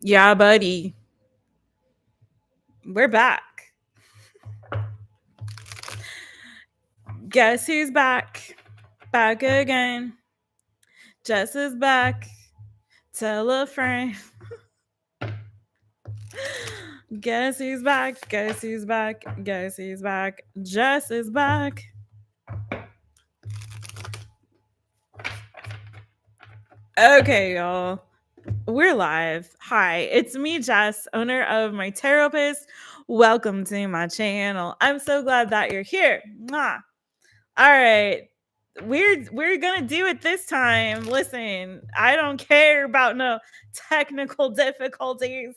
Yeah, buddy. We're back. Guess who's back? Back again. Jess is back. Tell a friend. Guess who's back? Guess who's back? Guess who's back? Jess is back. Okay, y'all. We're live. Hi, it's me, Jess, owner of MyTaropist. Welcome to my channel. I'm so glad that you're here. Mwah. All right. We're gonna do it this time. Listen, I don't care about no technical difficulties.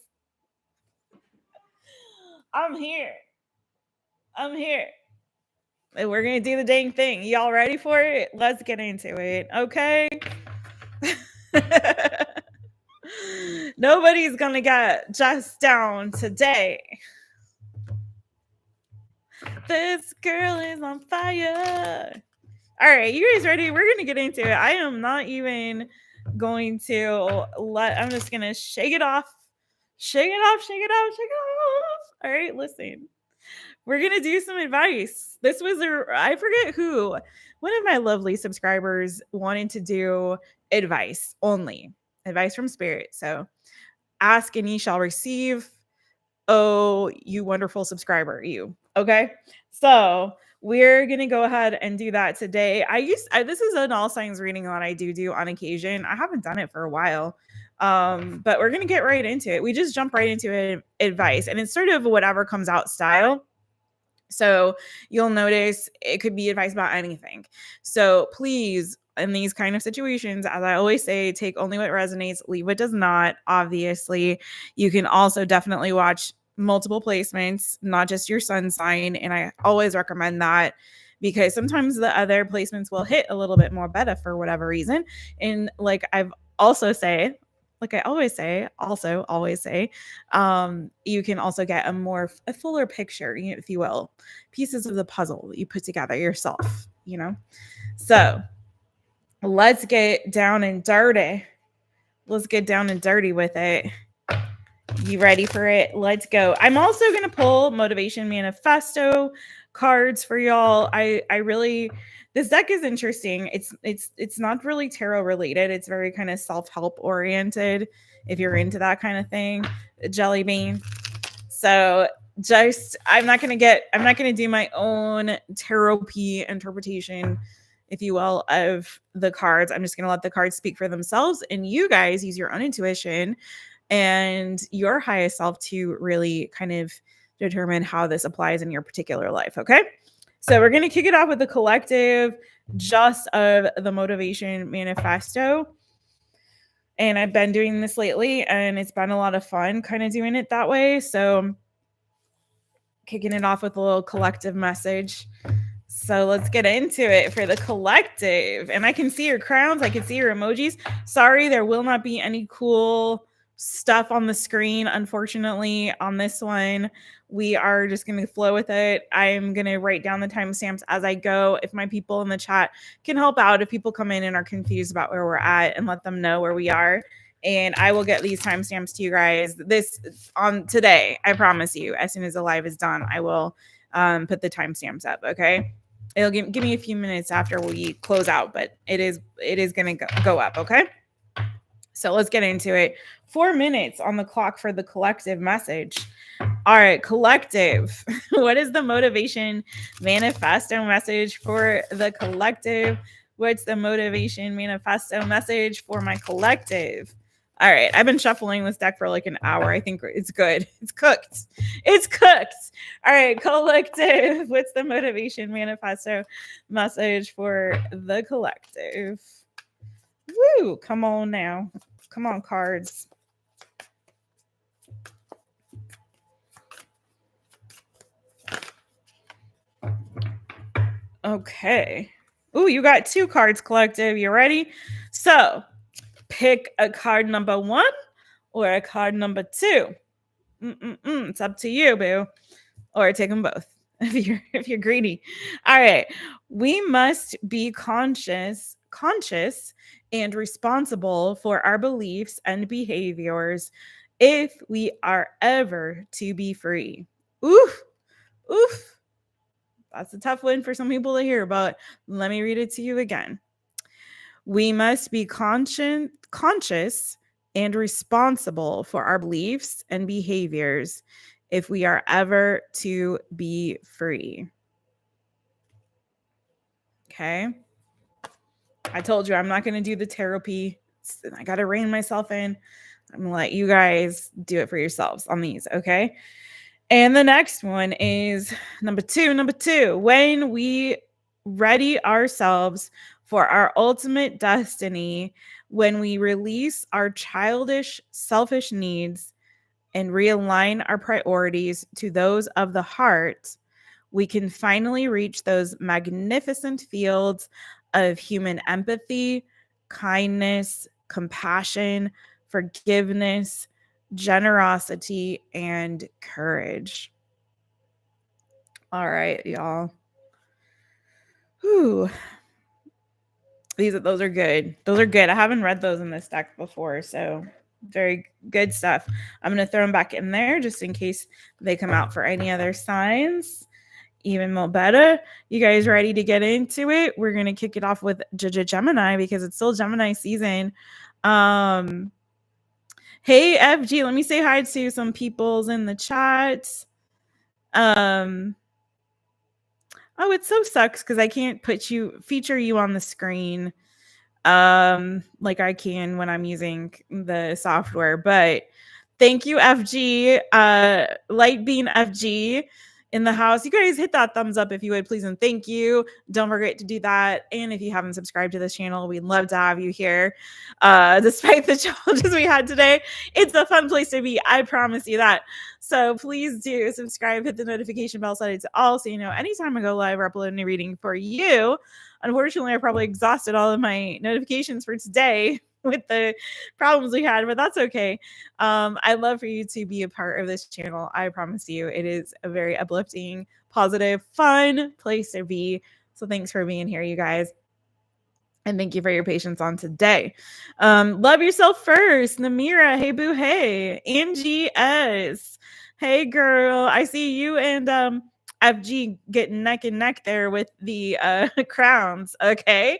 I'm here. I'm here. And we're gonna do the dang thing. Y'all ready for it? Let's get into it. Okay. Nobody's gonna get just down today. This girl is on fire. All right, you guys ready? We're gonna get into it. I am not even going to I'm just gonna shake it off. Shake it off, shake it off, shake it off. All right, listen. We're gonna do some advice. This was I forget who. One of my lovely subscribers wanted to do advice only. Advice from spirit. So ask and ye shall receive. Oh, you wonderful subscriber, you. Okay. So we're gonna go ahead and do that today. This is an all signs reading that I do on occasion. I haven't done it for a while. But we're gonna get right into it. We just jump right into it, advice, and it's sort of whatever comes out style. So you'll notice it could be advice about anything. So please, in these kind of situations, as I always say, take only what resonates, leave what does not. Obviously, you can also definitely watch multiple placements, not just your sun sign. And I always recommend that because sometimes the other placements will hit a little bit more better for whatever reason. And like I've also say, like I always say, you can also get a fuller picture, if you will, pieces of the puzzle that you put together yourself, So let's get down and dirty. Let's get down and dirty with it. You ready for it? Let's go. I'm also going to pull Motivation Manifesto cards for y'all. This deck is interesting. It's not really tarot related. It's very kind of self-help oriented if you're into that kind of thing. Jelly bean. So I'm not going to do my own tarot interpretation, if you will, of the cards. I'm just going to let the cards speak for themselves and you guys use your own intuition and your highest self to really kind of determine how this applies in your particular life. Okay. So we're going to kick it off with the collective just of the Motivation Manifesto. And I've been doing this lately and it's been a lot of fun kind of doing it that way. So kicking it off with a little collective message. So let's get into it for the collective. And I can see your crowns. I can see your emojis. Sorry, there will not be any cool stuff on the screen, unfortunately, on this one. We are just going to flow with it. I'm going to write down the timestamps as I go. If my people in the chat can help out, if people come in and are confused about where we're at, and let them know where we are. And I will get these timestamps to you guys this on today. I promise you, as soon as the live is done, I will put the timestamps up. Okay. It'll give me a few minutes after we close out, but it is going to go up. Okay. So let's get into it. 4 minutes on the clock for the collective message. All right, collective. What is the Motivation Manifesto message for the collective? What's the Motivation Manifesto message for my collective? All right, I've been shuffling this deck for like an hour. I think it's good. It's cooked. It's cooked. All right, collective. What's the Motivation Manifesto message for the collective? Woo, come on now. Come on, cards. Okay. Ooh, you got 2 cards, collective. You ready? So pick a card number 1 or a card number 2. It's up to you, boo. Or take them both if you're greedy. All right. We must be conscious and responsible for our beliefs and behaviors. if we are ever to be free. Oof, oof. That's a tough one for some people to hear, but let me read it to you again. We must be conscious and responsible for our beliefs and behaviors if we are ever to be free. Okay. I told you I'm not going to do the therapy. I got to rein myself in. I'm going to let you guys do it for yourselves on these. Okay. And the next one is number two, when we ready ourselves for our ultimate destiny, when we release our childish, selfish needs and realign our priorities to those of the heart, we can finally reach those magnificent fields of human empathy, kindness, compassion, forgiveness, generosity, and courage. All right, y'all. Whew. Those are good. Those are good. I haven't read those in this deck before, so very good stuff. I'm going to throw them back in there just in case they come out for any other signs. Even more better. You guys ready to get into it? We're going to kick it off with Gemini because it's still Gemini season. Hey, FG, let me say hi to some peoples in the chat. Oh, it so sucks because I can't feature you on the screen like I can when I'm using the software. But thank you, FG. Light Bean FG in the house. You guys hit that thumbs up if you would, please, and thank you. Don't forget to do that. And if you haven't subscribed to this channel, we'd love to have you here. Despite the challenges we had today, it's a fun place to be. I promise you that. So please do subscribe, hit the notification bell, set it to all so you know anytime I go live or upload a new reading for you. Unfortunately, I probably exhausted all of my notifications for today with the problems we had, but that's okay. I'd love for you to be a part of this channel. I promise you, it is a very uplifting, positive, fun place to be. So thanks for being here, you guys. And thank you for your patience on today. Love yourself first. Namira, hey boo, hey. Angie S. Hey girl. I see you and FG getting neck and neck there with the crowns. Okay.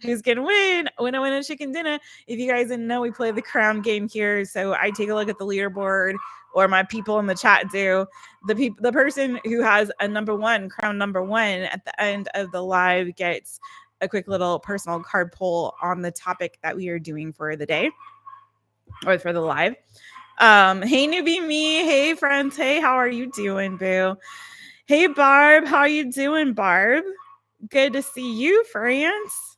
Who's gonna win? Winner, winner, chicken dinner. If you guys didn't know, we play the crown game here. So I take a look at the leaderboard, or my people in the chat do. The person who has a crown number one at the end of the live gets a quick little personal card pull on the topic that we are doing for the day or for the live. Hey newbie me. Hey friends. Hey, how are you doing, boo? Hey Barb, how you doing, Barb? Good to see you, France.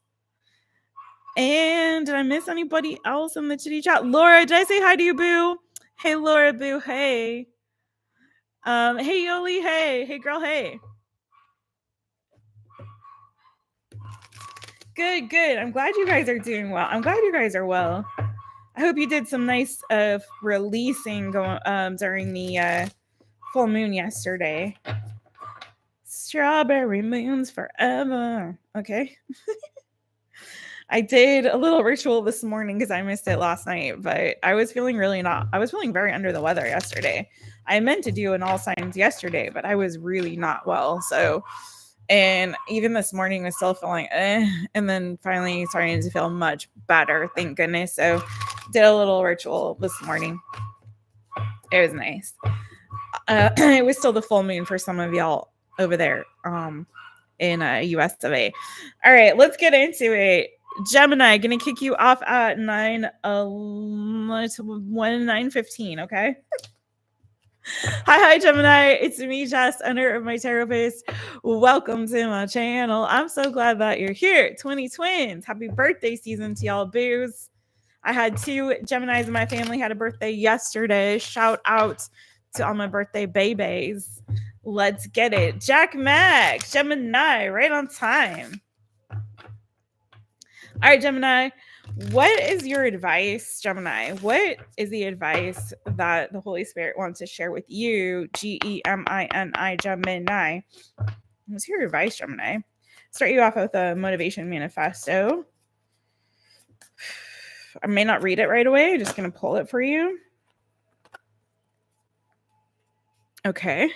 And did I miss anybody else in the chitty chat? Laura, did I say hi to you, boo? Hey, Laura, boo. Hey. Hey, Yoli. Hey, girl. Hey. Good. I'm glad you guys are doing well. I'm glad you guys are well. I hope you did some nice releasing during the full moon yesterday. Strawberry moons forever. Okay. I did a little ritual this morning because I missed it last night, but I was feeling very under the weather yesterday. I meant to do an all signs yesterday, but I was really not well. So, and even this morning was still feeling and then finally starting to feel much better. Thank goodness. So did a little ritual this morning. It was nice. It was still the full moon for some of y'all over there in US of A. All right, let's get into it. Gemini, gonna kick you off at 9:15. Okay. Hi, Gemini. It's me, Jess, owner of mytaropist. Welcome to my channel. I'm so glad that you're here. 20 twins. Happy birthday season to y'all, boos. I had 2 Geminis in my family had a birthday yesterday. Shout out to all my birthday babies. Let's get it. Jack Mac, Gemini, right on time. All right, Gemini, what is your advice, Gemini? What is the advice that the Holy Spirit wants to share with you, Gemini, Gemini? What's your advice, Gemini? Start you off with a motivation manifesto. I may not read it right away. I'm just going to pull it for you. Okay.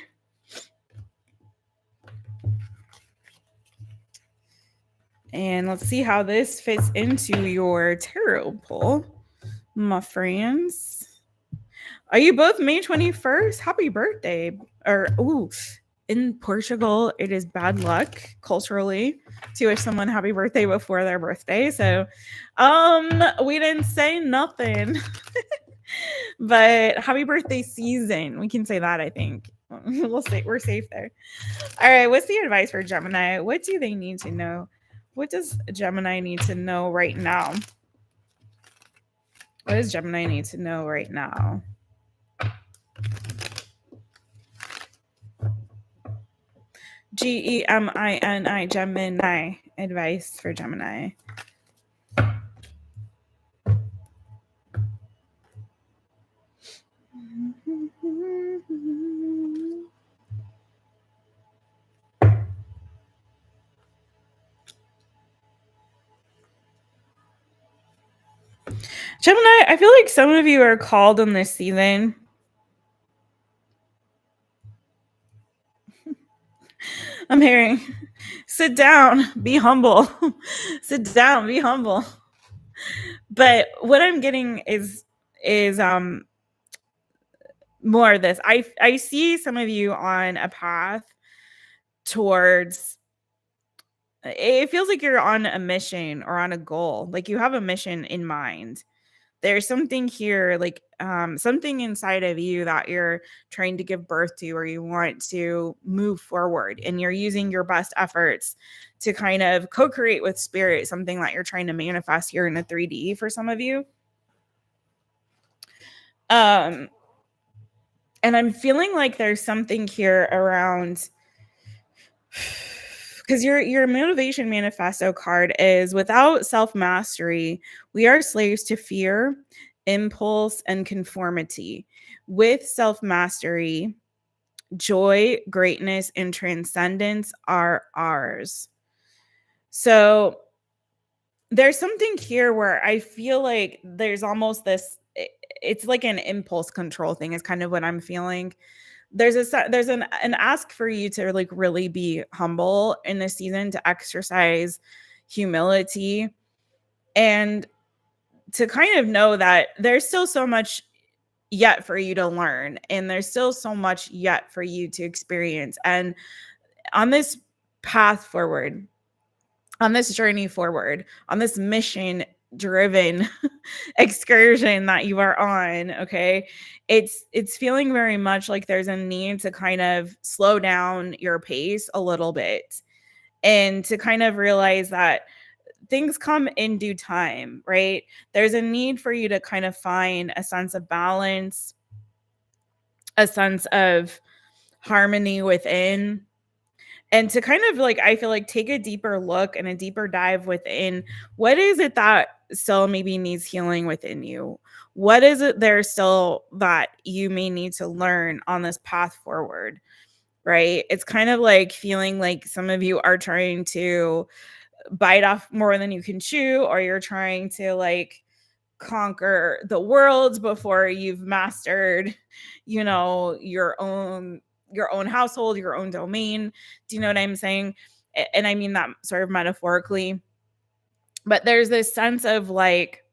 And let's see how this fits into your tarot pull, my friends. Are you both May 21st? Happy birthday. Or, ooh, in Portugal, it is bad luck culturally to wish someone happy birthday before their birthday. So, we didn't say nothing. But happy birthday season. We can say that, I think. We'll say we're safe there. All right. What's the advice for Gemini? What do they need to know? What does Gemini need to know right now? What does Gemini need to know right now? Gemini, Gemini. Advice for Gemini. Gemini, I feel like some of you are called in this season. I'm hearing, sit down, be humble. Sit down, be humble. But what I'm getting is more of this. I see some of you on a path towards, it feels like you're on a mission or on a goal. Like you have a mission in mind. There's something here, like something inside of you that you're trying to give birth to, or you want to move forward, and you're using your best efforts to kind of co-create with spirit, something that you're trying to manifest here in a 3D for some of you. And I'm feeling like there's something here around, because your motivation manifesto card is, without self-mastery, we are slaves to fear, impulse, and conformity. With self-mastery, joy, greatness, and transcendence are ours. So there's something here where I feel like there's almost this, it's like an impulse control thing is kind of what I'm feeling. There's an ask for you to like really be humble in this season, to exercise humility, and to kind of know that there's still so much yet for you to learn, and there's still so much yet for you to experience. And on this path forward, on this journey forward, on this mission driven excursion that you are on, okay, it's feeling very much like there's a need to kind of slow down your pace a little bit, and to kind of realize that things come in due time, right? There's a need for you to kind of find a sense of balance, a sense of harmony within, and to kind of like, I feel like, take a deeper look and a deeper dive within. What is it that still maybe needs healing within you? What is it there still that you may need to learn on this path forward, right? It's kind of like feeling like some of you are trying to bite off more than you can chew, or you're trying to like conquer the world before you've mastered, your own household, your own domain. Do you know what I'm saying? And I mean that sort of metaphorically. But there's this sense of like,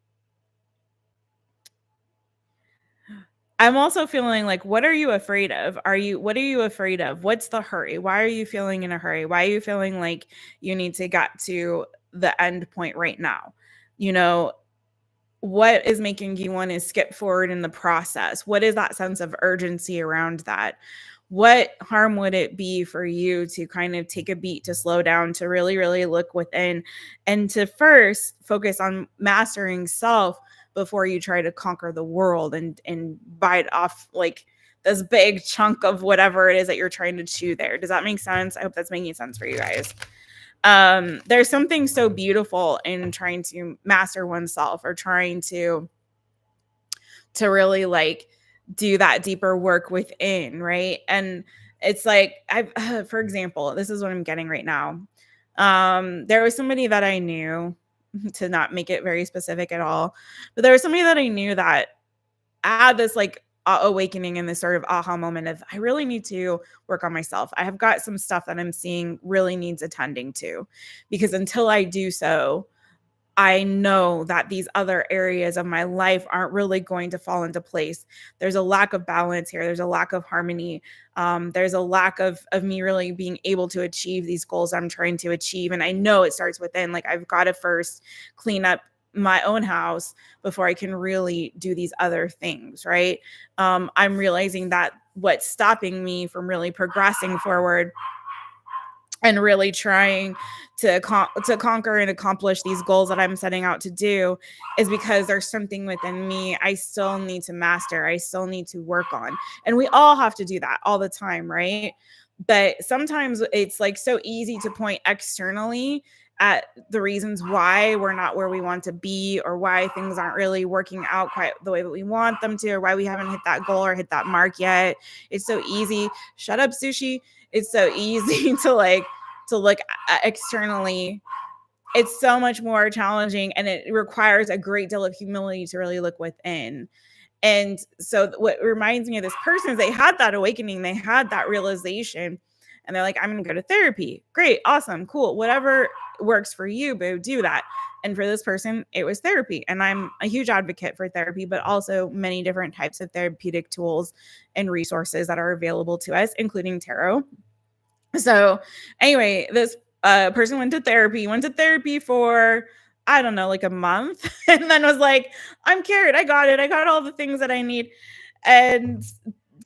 I'm also feeling like, what are you afraid of? What are you afraid of? What's the hurry? Why are you feeling in a hurry? Why are you feeling like you need to get to the end point right now? What is making you want to skip forward in the process? What is that sense of urgency around that? What harm would it be for you to kind of take a beat, to slow down, to really, really look within, and to first focus on mastering self before you try to conquer the world and bite off like this big chunk of whatever it is that you're trying to chew there? Does that make sense? I hope that's making sense for you guys. There's something so beautiful in trying to master oneself, or trying to really like do that deeper work within, right? And it's like, for example, this is what I'm getting right now. There was somebody that I knew, to not make it very specific at all, but there was somebody that I knew that had this like awakening and this sort of aha moment of, I really need to work on myself. I have got some stuff that I'm seeing really needs attending to, because until I do so, I know that these other areas of my life aren't really going to fall into place. There's a lack of balance here. There's a lack of harmony. There's a lack of me really being able to achieve these goals I'm trying to achieve. And I know it starts within. Like, I've got to first clean up my own house before I can really do these other things, right? I'm realizing that what's stopping me from really progressing forward and really trying to conquer and accomplish these goals that I'm setting out to do is because there's something within me I still need to master. I still need to work on. And we all have to do that all the time, right? But sometimes it's like so easy to point externally at the reasons why we're not where we want to be, or why things aren't really working out quite the way that we want them to, or why we haven't hit that goal or hit that mark yet. It's so easy. Shut up, sushi. It's so easy to look externally. It's so much more challenging, and it requires a great deal of humility to really look within. And so what reminds me of this person is they had that awakening, they had that realization, and they're like, I'm going to go to therapy. Great, awesome, cool. Whatever works for you, boo, do that. And for this person, it was therapy. And I'm a huge advocate for therapy, but also many different types of therapeutic tools and resources that are available to us, including tarot. So anyway, this person went to therapy for, I don't know, like a month, and then was like, I'm cured. I got it. I got all the things that I need. And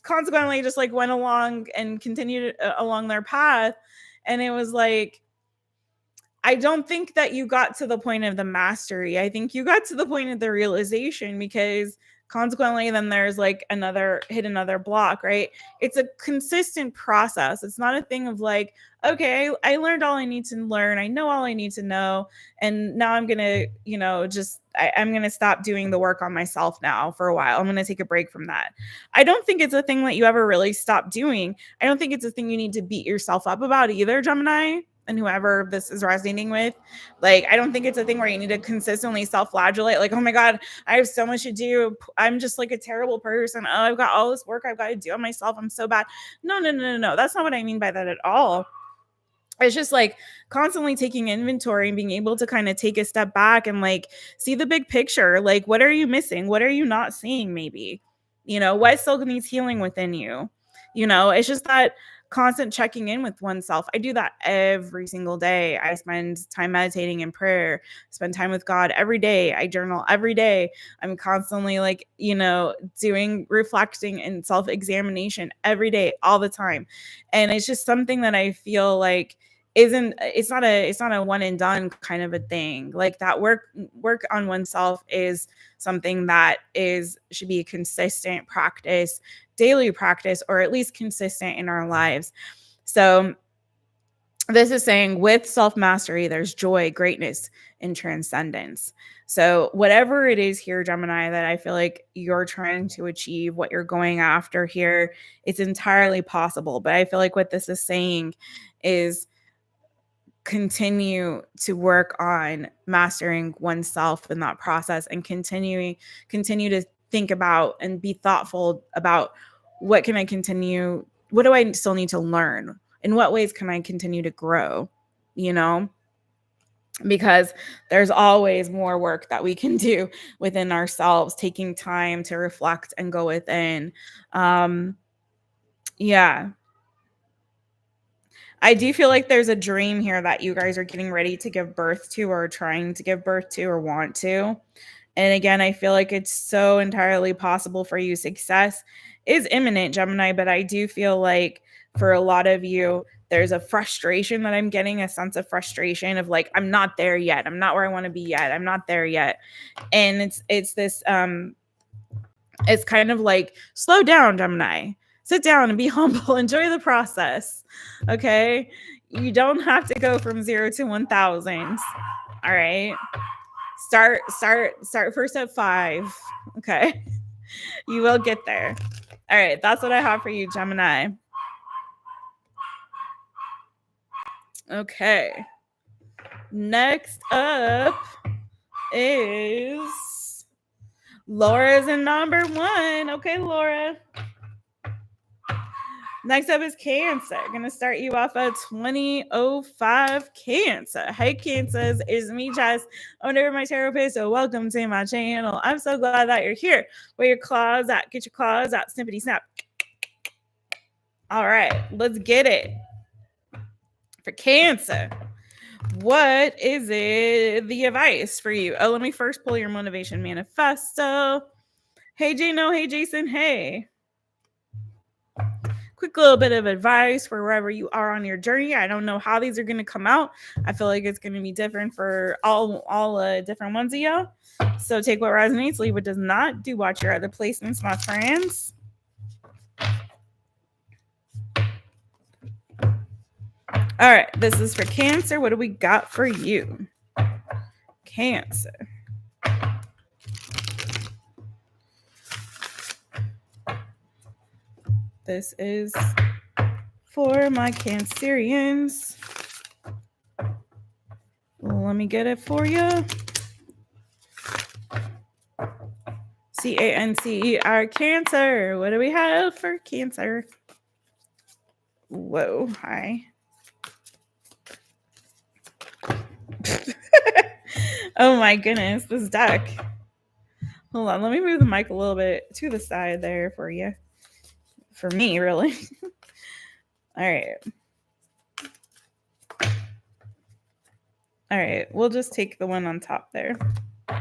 consequently just like went along and continued along their path. And it was like, I don't think that you got to the point of the mastery. I think you got to the point of the realization, because consequently then there's like another block, right? It's a consistent process. It's not a thing of like, okay, I learned all I need to learn. I know all I need to know. And now I'm going to, I'm going to stop doing the work on myself now for a while. I'm going to take a break from that. I don't think it's a thing that you ever really stop doing. I don't think it's a thing you need to beat yourself up about either, Gemini. And whoever this is resonating with, like, I don't think it's a thing where you need to consistently self-flagellate, like, oh my God, I have so much to do. I'm just like a terrible person. Oh, I've got all this work I've got to do on myself. I'm so bad. No. That's not what I mean by that at all. It's just like constantly taking inventory and being able to kind of take a step back and like see the big picture. Like, what are you missing? What are you not seeing? Maybe, what still needs healing within you? It's just that constant checking in with oneself. I do that every single day. I spend time meditating in prayer, spend time with God every day. I journal every day. I'm constantly like, doing reflecting and self-examination every day, all the time. And it's just something that I feel like it's not a one and done kind of a thing. Like, that work on oneself is something that should be a consistent practice, daily practice, or at least consistent in our lives. So this is saying, with self-mastery, there's joy, greatness, and transcendence. So whatever it is here, Gemini, that I feel like you're trying to achieve, what you're going after here, it's entirely possible. But I feel like what this is saying is continue to work on mastering oneself in that process, and continue to think about and be thoughtful about, what do I still need to learn? In what ways can I continue to grow? Because there's always more work that we can do within ourselves, taking time to reflect and go within. Yeah. I do feel like there's a dream here that you guys are getting ready to give birth to, or trying to give birth to, or want to. And again, I feel like it's so entirely possible for you. Success is imminent, Gemini, but I do feel like for a lot of you, there's a frustration that I'm getting, a sense of frustration of like, I'm not there yet. I'm not where I want to be yet. I'm not there yet. And it's this, it's kind of like, slow down, Gemini. Sit down and be humble. Enjoy the process. Okay. You don't have to go from 0 to 1,000. All right. Start first at 5. Okay. You will get there. All right. That's what I have for you, Gemini. Okay. Next up is Laura's in number 1. Okay, Laura. Next up is Cancer. Gonna start you off at 2005 Cancer. Hey Cancers, it's me, Jess, owner of My Taropist. So welcome to my channel. I'm so glad that you're here. Where your claws at? Get your claws out. Snippity snap. All right, let's get it. For Cancer, what is it? The advice for you? Oh, let me first pull your motivation manifesto. Hey Jano, hey Jason, hey. Quick little bit of advice for wherever you are on your journey. I don't know how these are going to come out. I feel like it's going to be different for all different ones of y'all. So take what resonates, leave what does not. Do watch your other placements, my friends. All right, this is for Cancer. What do we got for you? Cancer. This is for my Cancerians. Let me get it for you. CANCER, Cancer. What do we have for Cancer? Whoa, hi. Oh my goodness, this deck. Hold on, let me move the mic a little bit to the side there for you. For me, really. All right. All right, we'll just take the one on top there. All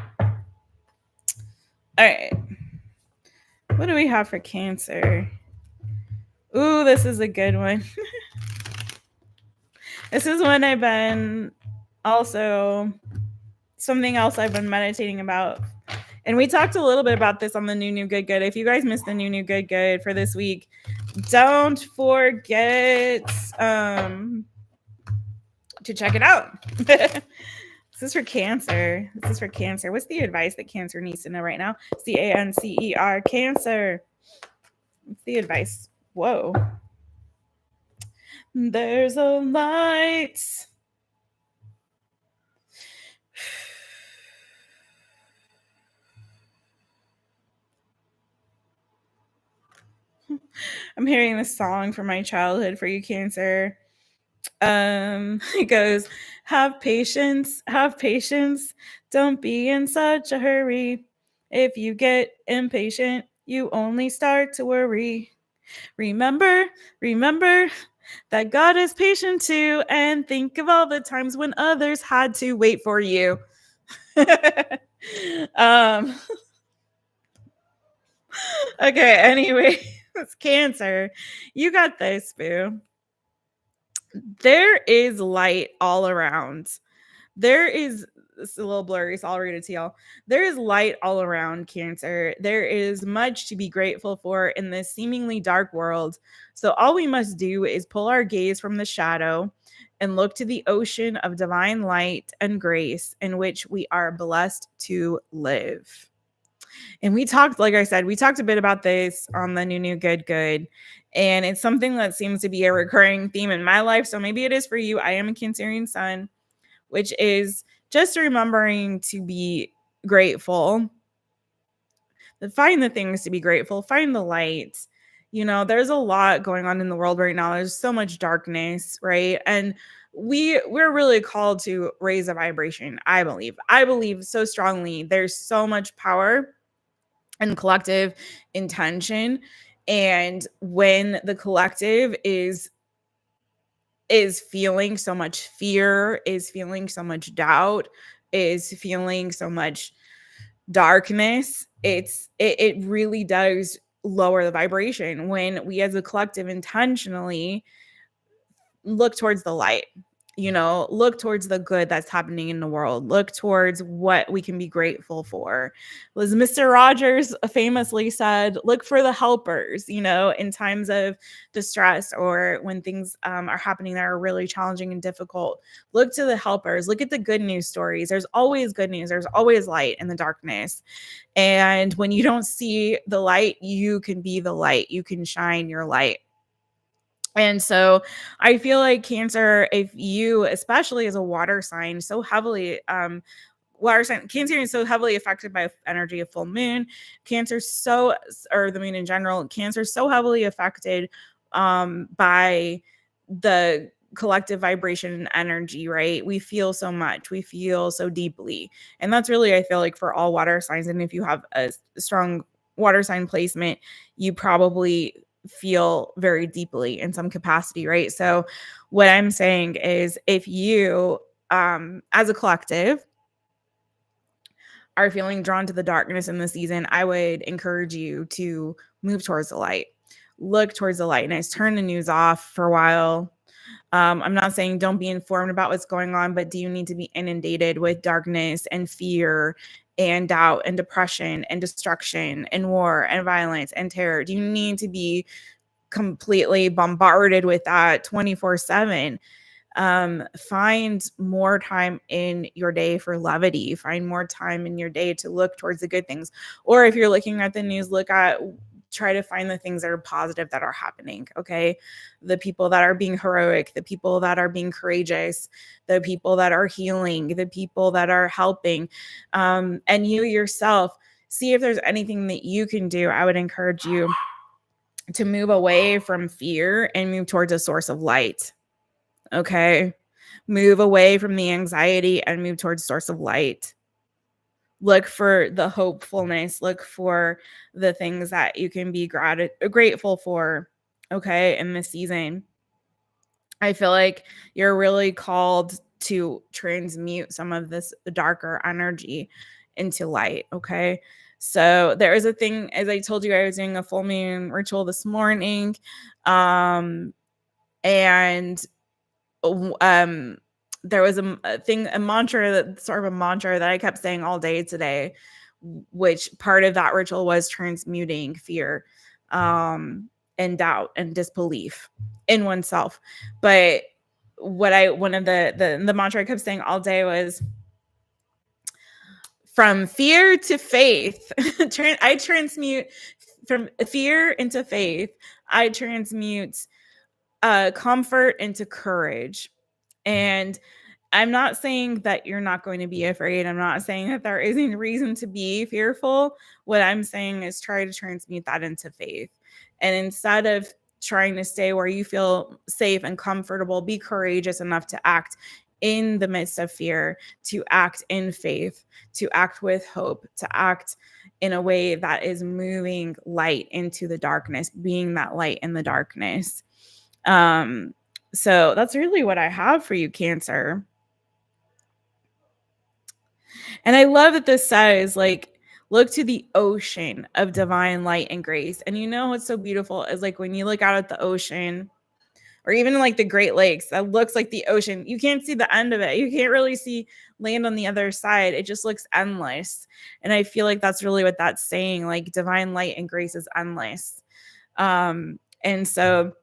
right. What do we have for Cancer? Ooh, this is a good one. This is one I've been also, something else I've been meditating about. And we talked a little bit about this on the New Good Good. If you guys missed the New Good Good for this week, don't forget to check it out. This is for Cancer. This is for Cancer. What's the advice that Cancer needs to know right now? CANCER, Cancer. What's the advice? Whoa. There's a light. I'm hearing this song from my childhood for you, Cancer. It goes, have patience, don't be in such a hurry. If you get impatient, you only start to worry. Remember that God is patient too, and think of all the times when others had to wait for you. Okay, anyway, it's Cancer. You got this, boo. There is light all around. There is, it's a little blurry, so I'll read it to y'all. There is light all around, Cancer. There is much to be grateful for in this seemingly dark world. So all we must do is pull our gaze from the shadow and look to the ocean of divine light and grace in which we are blessed to live. And we talked, like I said, we talked a bit about this on the New Good Good. And it's something that seems to be a recurring theme in my life. So maybe it is for you. I am a Cancerian sun, which is just remembering to be grateful. Find the things to be grateful. Find the light. You know, there's a lot going on in the world right now. There's so much darkness, right? And we're really called to raise a vibration, I believe. I believe so strongly. There's so much power and collective intention. And when the collective is feeling so much fear, is feeling so much doubt, is feeling so much darkness, it really does lower the vibration when we as a collective intentionally look towards the light. You know, look towards the good that's happening in the world. Look towards what we can be grateful for. Was Mr. Rogers famously said, look for the helpers, you know, in times of distress or when things are happening that are really challenging and difficult. Look to the helpers. Look at the good news stories. There's always good news. There's always light in the darkness. And when you don't see the light, you can be the light. You can shine your light. And so I feel like Cancer, if you, especially as a water sign, so heavily water sign. Cancer is so heavily affected by energy of full moon. Or the moon in general. Cancer is so heavily affected by the collective vibration and energy, right? We feel so much, we feel so deeply. And that's really, I feel like, for all water signs. And if you have a strong water sign placement, you probably feel very deeply in some capacity, right? So what I'm saying is, if you as a collective are feeling drawn to the darkness in the season, I would encourage you to move towards the light. Look towards the light. And turn the news off for a while. I'm not saying don't be informed about what's going on, but do you need to be inundated with darkness and fear and doubt and depression and destruction and war and violence and terror? Do you need to be completely bombarded with that 24/7? Find more time in your day for levity. Find more time in your day to look towards the good things. Or if you're looking at the news, try to find the things that are positive that are happening. Okay. The people that are being heroic, the people that are being courageous, the people that are healing, the people that are helping. And you yourself, see if there's anything that you can do. I would encourage you to move away from fear and move towards a source of light. Okay. Move away from the anxiety and move towards source of light. Look for the hopefulness. Look for the things that you can be grateful for. Okay. In this season, I feel like you're really called to transmute some of this darker energy into light. Okay. So there is a thing, as I told you, I was doing a full moon ritual this morning. And there was a mantra that I kept saying all day today, which part of that ritual was transmuting fear and doubt and disbelief in oneself. But one of the mantra I kept saying all day was, from fear to faith. I transmute from fear into faith. I transmute comfort into courage. And I'm not saying that you're not going to be afraid. I'm not saying that there isn't reason to be fearful. What I'm saying is try to transmute that into faith. And instead of trying to stay where you feel safe and comfortable, be courageous enough to act in the midst of fear, to act in faith, to act with hope, to act in a way that is moving light into the darkness, being that light in the darkness. So that's really what I have for you, Cancer. And I love that this says, like, look to the ocean of divine light and grace. And you know what's so beautiful is, like, when you look out at the ocean, or even like the Great Lakes, that looks like the ocean. You can't see the end of it. You can't really see land on the other side. It just looks endless. And I feel like that's really what that's saying. Like, divine light and grace is endless. And so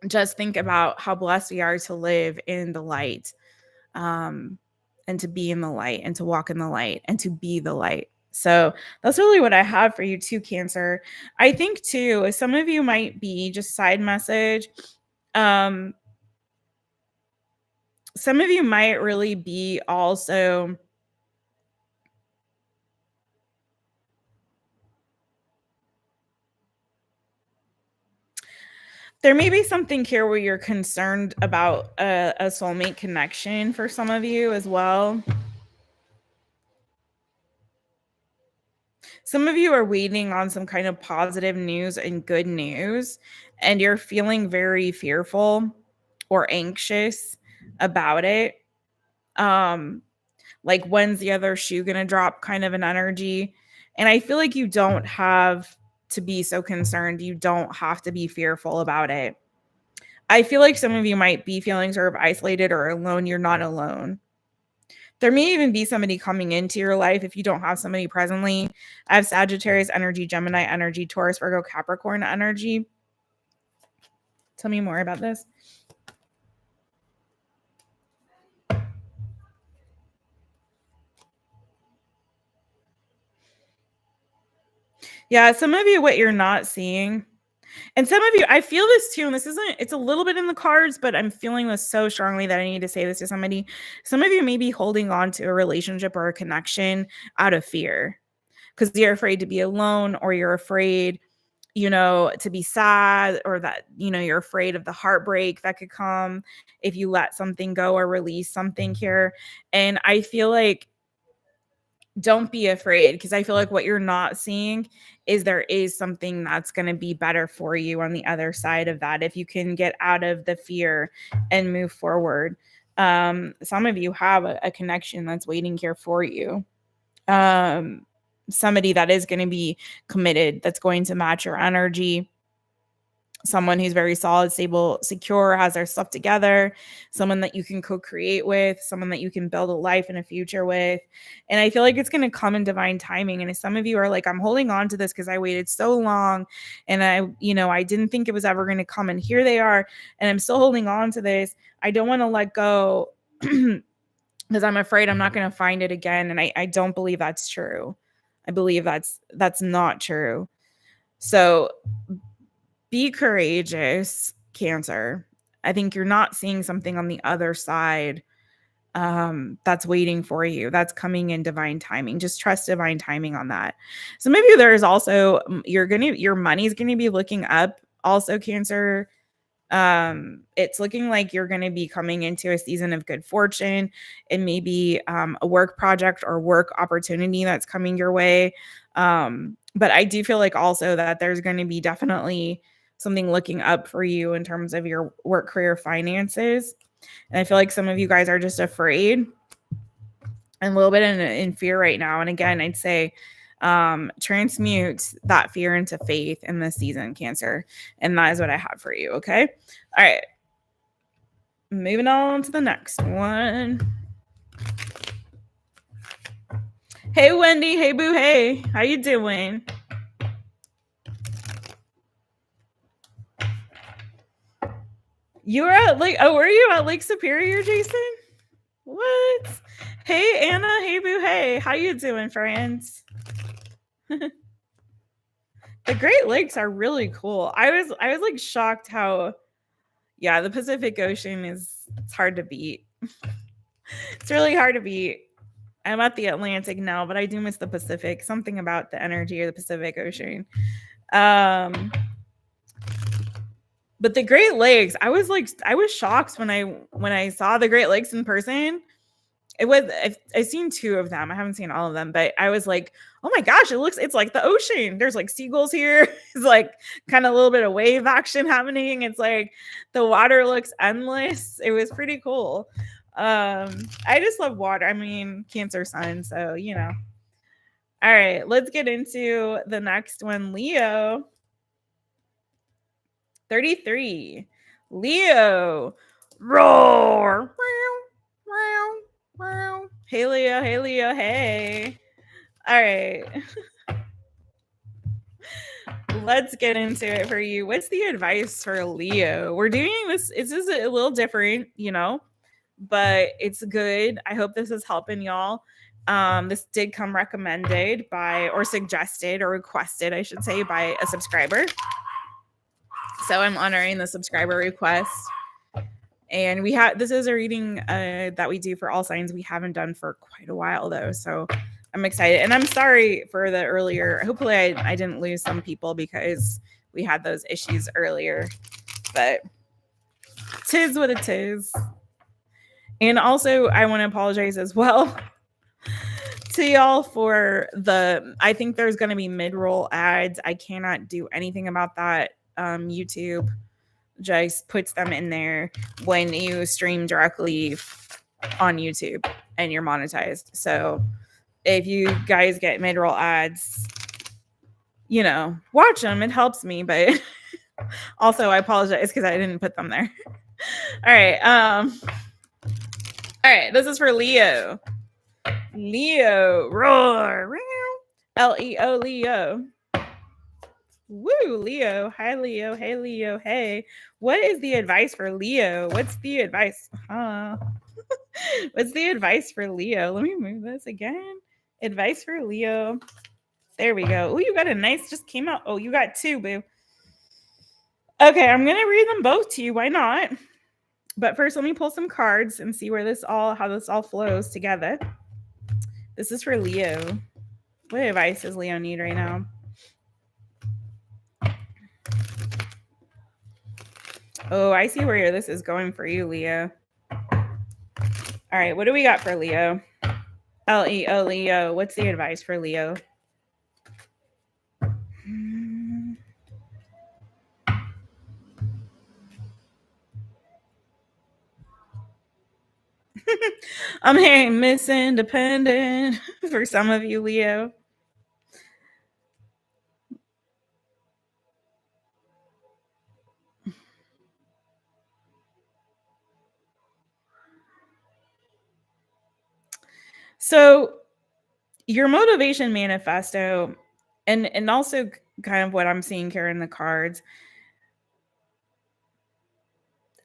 just think about how blessed we are to live in the light, and to be in the light, and to walk in the light, and to be the light. So that's really what I have for you too, Cancer. I think too, some of you might be, just side message, some of you might really be also there may be something here where you're concerned about a soulmate connection for some of you as well. Some of you are waiting on some kind of positive news and good news, and you're feeling very fearful or anxious about it. Like, when's the other shoe gonna drop kind of an energy. And I feel like you don't have to be so concerned. You don't have to be fearful about it. I feel like some of you might be feeling sort of isolated or alone. You're not alone. There may even be somebody coming into your life if you don't have somebody presently. I have Sagittarius energy, Gemini energy, Taurus, Virgo, Capricorn energy. Tell me more about this. Yeah, some of you, what you're not seeing And some of you, I feel this too, and it's a little bit in the cards, but I'm feeling this so strongly that I need to say this to somebody. Some of you may be holding on to a relationship or a connection out of fear because you're afraid to be alone, or you're afraid, to be sad, or that, you're afraid of the heartbreak that could come if you let something go or release something here. And I feel like, don't be afraid, because I feel like what you're not seeing is there is something that's going to be better for you on the other side of that if you can get out of the fear and move forward. Some of you have a connection that's waiting here for you. Somebody that is going to be committed, that's going to match your energy. Someone who's very solid, stable, secure, has their stuff together, someone that you can co-create with, someone that you can build a life and a future with. And I feel like it's going to come in divine timing. And if some of you are like, I'm holding on to this because I waited so long and I didn't think it was ever going to come, and here they are, and I'm still holding on to this. I don't want to let go because I'm afraid I'm not going to find it again. And I don't believe that's true. I believe that's not true. So be courageous, Cancer. I think you're not seeing something on the other side that's waiting for you. That's coming in divine timing. Just trust divine timing on that. So maybe there's also, your money's going to be looking up also, Cancer. It's looking like you're going to be coming into a season of good fortune, and maybe a work project or work opportunity that's coming your way. But I do feel like also that there's going to be definitely something looking up for you in terms of your work, career, finances. And I feel like some of you guys are just afraid and a little bit in fear right now. And again, I'd say transmute that fear into faith in this season, Cancer. And that is what I have for you. Okay. All right. Moving on to the next one. Hey, Wendy. Hey, Boo. Hey, how you doing? You were at were you at Lake Superior, Jason? What? Hey, Anna. Hey, Boo. Hey, how you doing, friends? The Great Lakes are really cool. I was like shocked how, yeah, the Pacific Ocean it's hard to beat. It's really hard to beat. I'm at the Atlantic now, but I do miss the Pacific. Something about the energy of the Pacific Ocean. But the Great Lakes, I was shocked when I saw the Great Lakes in person. I've seen 2 of them. I haven't seen all of them, but I was like, oh my gosh, it's like the ocean. There's like seagulls here. It's like kind of a little bit of wave action happening. It's like the water looks endless. It was pretty cool. I just love water. I mean, Cancer sun, so All right, let's get into the next one. Leo. 33. Leo. Roar. Hey, Leo. Hey, Leo. Hey. All right. Let's get into it for you. What's the advice for Leo? We're doing this. This is a little different, but it's good. I hope this is helping y'all. This did come recommended by, or suggested, or requested, I should say, by a subscriber. So I'm honoring the subscriber request. And this is a reading that we do for all signs. We haven't done for quite a while though. So I'm excited. And I'm sorry for the earlier. Hopefully I didn't lose some people because we had those issues earlier. But tis what it is. And also I want to apologize as well to y'all for I think there's going to be mid-roll ads. I cannot do anything about that. YouTube just puts them in there when you stream directly on YouTube and you're monetized. So if you guys get mid-roll ads, watch them. It helps me, but also I apologize because I didn't put them there. All right. All right. This is for Leo. Leo. Roar. Leo. Leo. Woo, Leo. Hi, Leo. Hey, Leo. Hey. What is the advice for Leo? What's the advice? What's the advice for Leo? Let me move this again. Advice for Leo. There we go. Oh, you got a nice, just came out. Oh, you got 2, boo. Okay, I'm gonna read them both to you. Why not? But first, let me pull some cards and see how this all flows together. This is for Leo. What advice does Leo need right now? Oh, I see where this is going for you, Leo. All right, what do we got for Leo? Leo, Leo. What's the advice for Leo? I'm hearing Miss Independent for some of you, Leo. So your motivation manifesto, and also kind of what I'm seeing here in the cards,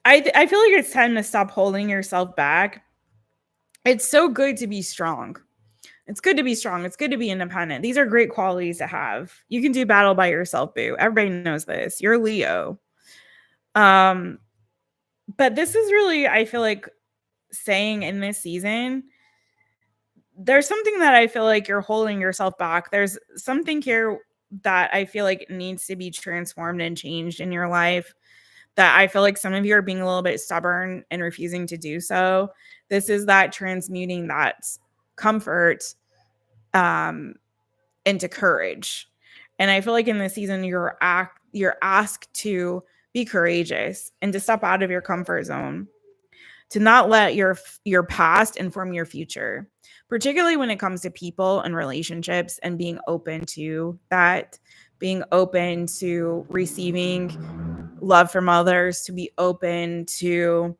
I feel like it's time to stop holding yourself back. It's so good to be strong. It's good to be strong. It's good to be independent. These are great qualities to have. You can do battle by yourself, boo. Everybody knows this. You're Leo. But this is really, I feel like, saying in this season, there's something that I feel like you're holding yourself back. There's something here that I feel like needs to be transformed and changed in your life, that I feel like some of you are being a little bit stubborn and refusing to do so. This is that transmuting that comfort into courage. And I feel like in this season you're asked to be courageous and to step out of your comfort zone, to not let your past inform your future, particularly when it comes to people and relationships, and being open to that, being open to receiving love from others, to be open to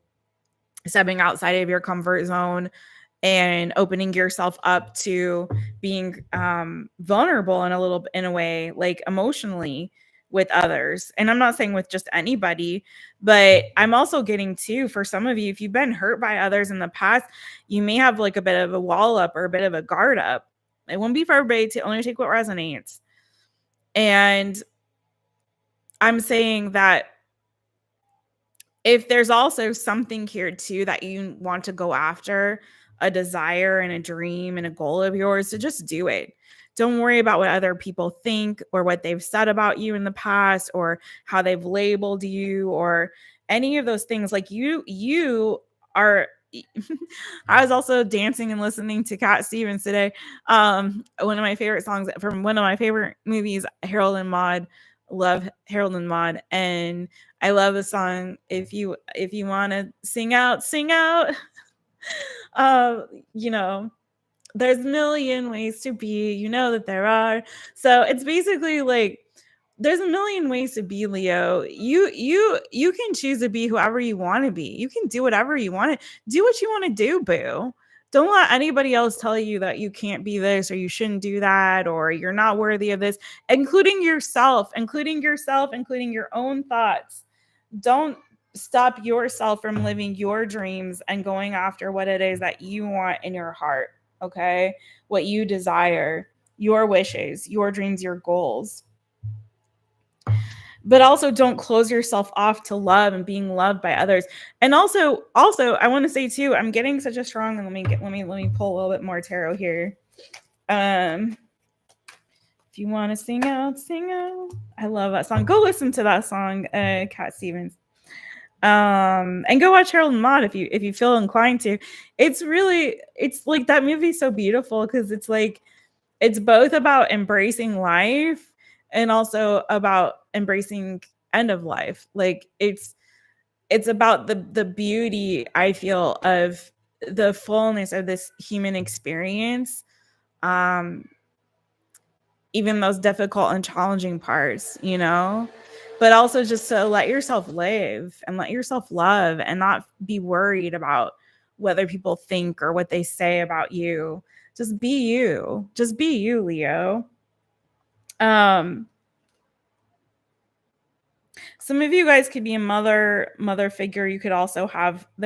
stepping outside of your comfort zone and opening yourself up to being vulnerable in a way, like emotionally, with others. And I'm not saying with just anybody, but I'm also getting too, for some of you, if you've been hurt by others in the past, you may have like a bit of a wall up or a bit of a guard up. It won't be for everybody, to only take what resonates. And I'm saying that if there's also something here too that you want to go after, a desire and a dream and a goal of yours, to just do it. Don't worry about what other people think or what they've said about you in the past or how they've labeled you or any of those things. Like you are I was also dancing and listening to Cat Stevens today. One of my favorite songs from one of my favorite movies, Harold and Maude. Love Harold and Maude, and I love the song. If you want to sing out, sing out. You know, there's a million ways to be. You know that there are. So it's basically like there's a million ways to be, Leo. You can choose to be whoever you want to be. You can do whatever you want to do. What you want to do, boo. Don't let anybody else tell you that you can't be this or you shouldn't do that or you're not worthy of this, including yourself, including your own thoughts. Don't stop yourself from living your dreams and going after what it is that you want in your heart, okay? What you desire, your wishes, your dreams, your goals. But also don't close yourself off to love and being loved by others. And also I want to say too, I'm getting such a strong, let me pull a little bit more tarot here. If you want to sing out, sing out. I love that song. Go listen to that song, Cat Stevens. And go watch Harold and Maude if you feel inclined to. It's like that movie's so beautiful because it's like it's both about embracing life and also about embracing end of life. Like it's about the beauty, I feel, of the fullness of this human experience, even those difficult and challenging parts, but also just to let yourself live and let yourself love and not be worried about whether people think or what they say about you. Just be you. Just be you, Leo. Some of you guys could be a mother figure. There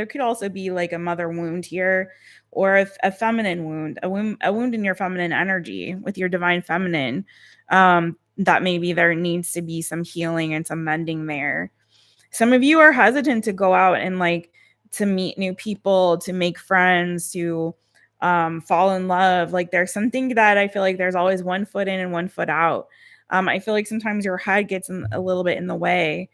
could also be like a mother wound here, or a feminine wound, a wound in your feminine energy with your divine feminine. That maybe there needs to be some healing and some mending there. Some of you are hesitant to go out and like to meet new people, to make friends, to fall in love. Like there's something that I feel like there's always one foot in and one foot out. I feel like sometimes your head gets a little bit in the way.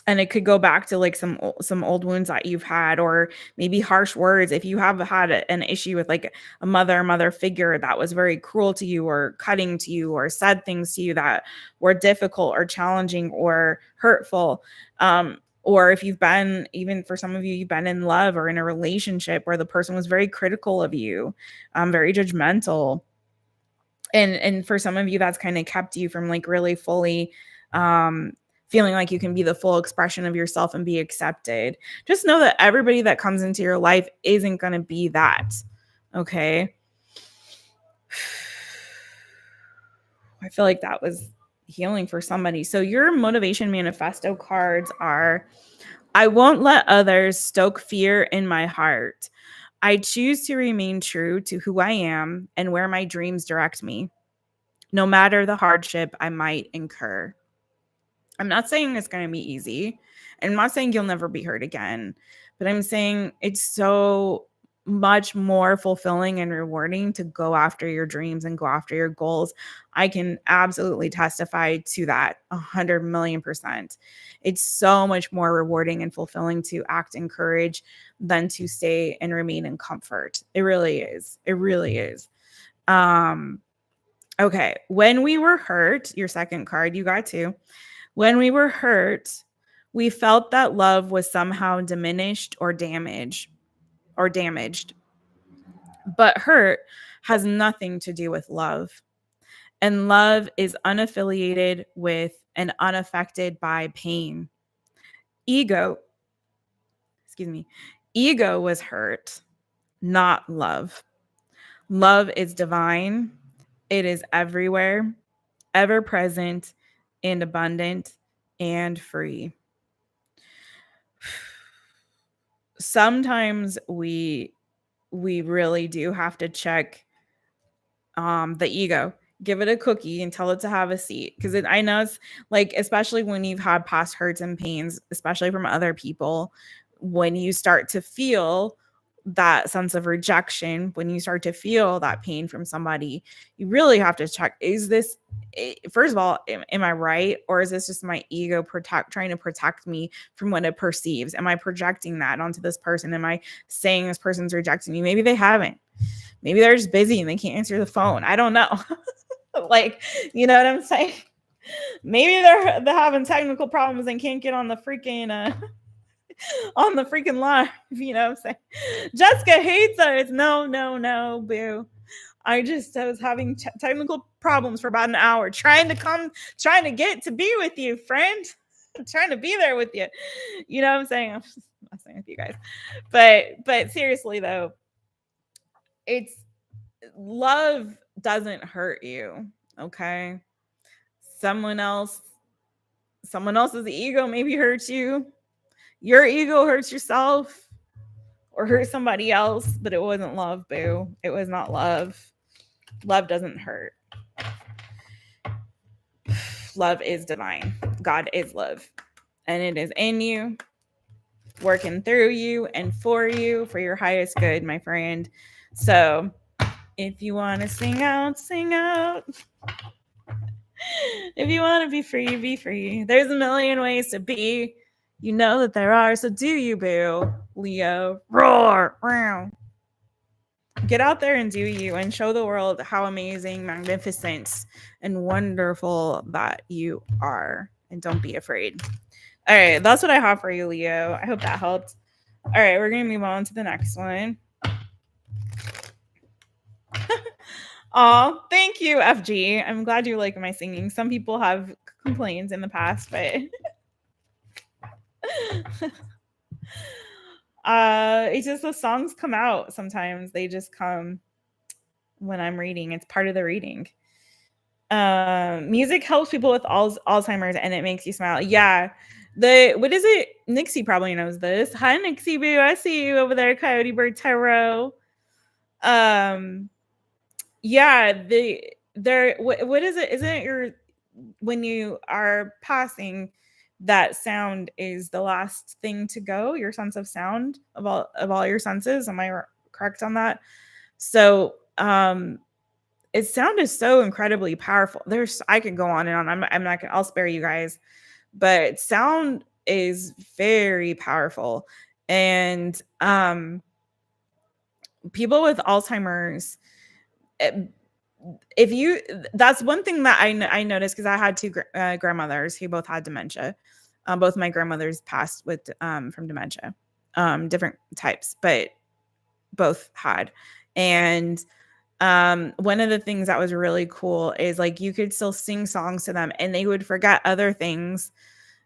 And it could go back to like some old wounds that you've had, or maybe harsh words. If you have had an issue with like a mother figure that was very cruel to you, or cutting to you, or said things to you that were difficult or challenging or hurtful, or if you've been, even for some of you, you've been in love or in a relationship where the person was very critical of you, very judgmental, and for some of you that's kind of kept you from like really fully feeling like you can be the full expression of yourself and be accepted. Just know that everybody that comes into your life isn't going to be that. Okay. I feel like that was healing for somebody. So your motivation manifesto cards are: I won't let others stoke fear in my heart. I choose to remain true to who I am and where my dreams direct me, no matter the hardship I might incur. I'm not saying it's going to be easy. I'm not saying you'll never be hurt again, but I'm saying it's so much more fulfilling and rewarding to go after your dreams and go after your goals. I can absolutely testify to that 100,000,000%. It's so much more rewarding and fulfilling to act in courage than to stay and remain in comfort. It really is. It really is. Okay. When we were hurt, your second card, you got two. When we were hurt, we felt that love was somehow diminished or damaged. But hurt has nothing to do with love. And love is unaffiliated with and unaffected by pain. Ego was hurt, not love. Love is divine. It is everywhere, ever present, and abundant and free. Sometimes we really do have to check the ego, give it a cookie and tell it to have a seat, because I know it's like, especially when you've had past hurts and pains, especially from other people, when you start to feel that sense of rejection, when you start to feel that pain from somebody, you really have to check, is this, first of all, am I right? Or is this just my ego trying to protect me from what it perceives? Am I projecting that onto this person? Am I saying this person's rejecting me? Maybe they haven't. Maybe they're just busy and they can't answer the phone. I don't know. Like, you know what I'm saying? Maybe they're having technical problems and can't get on the freaking line. You know what I'm saying? Jessica hates us. No, boo. I was having technical problems for about an hour trying to get to be with you, friend. Trying to be there with you. You know what I'm saying? I'm just messing with you guys. But seriously though, it's love doesn't hurt you. Okay. Someone else's ego maybe hurts you. Your ego hurts yourself or hurt somebody else, but it wasn't love, boo. It was not love. Love doesn't hurt. Love is divine. God is love. And it is in you, working through you and for you, for your highest good, my friend. So if you want to sing out, sing out. If you want to be free, be free. There's a million ways to be. You know that there are. So do you, boo. Leo. Roar. Wow. Get out there and do you, and show the world how amazing, magnificent, and wonderful that you are. And don't be afraid. All right. That's what I have for you, Leo. I hope that helped. All right. We're going to move on to the next one. Oh, thank you, FG. I'm glad you like my singing. Some people have complaints in the past, but it's just the songs come out sometimes. They just come when I'm reading. It's part of the reading. Music helps people with Alzheimer's and it makes you smile. Yeah. What is it? Nixie probably knows this. Hi, Nixie Boo. I see you over there, Coyote Bird Tarot. Yeah, what is it? Isn't it when you are passing, that sound is the last thing to go, your sense of sound of all your senses. Am I correct on that? So its sound is so incredibly powerful. I could go on and on. I'm not gonna, I'll spare you guys, but sound is very powerful. And people with Alzheimer's, eh, if you that's one thing that I noticed, because I had two grandmothers who both had dementia. Both my grandmothers passed with from dementia, different types, but both had. And one of the things that was really cool is like you could still sing songs to them and they would forget other things.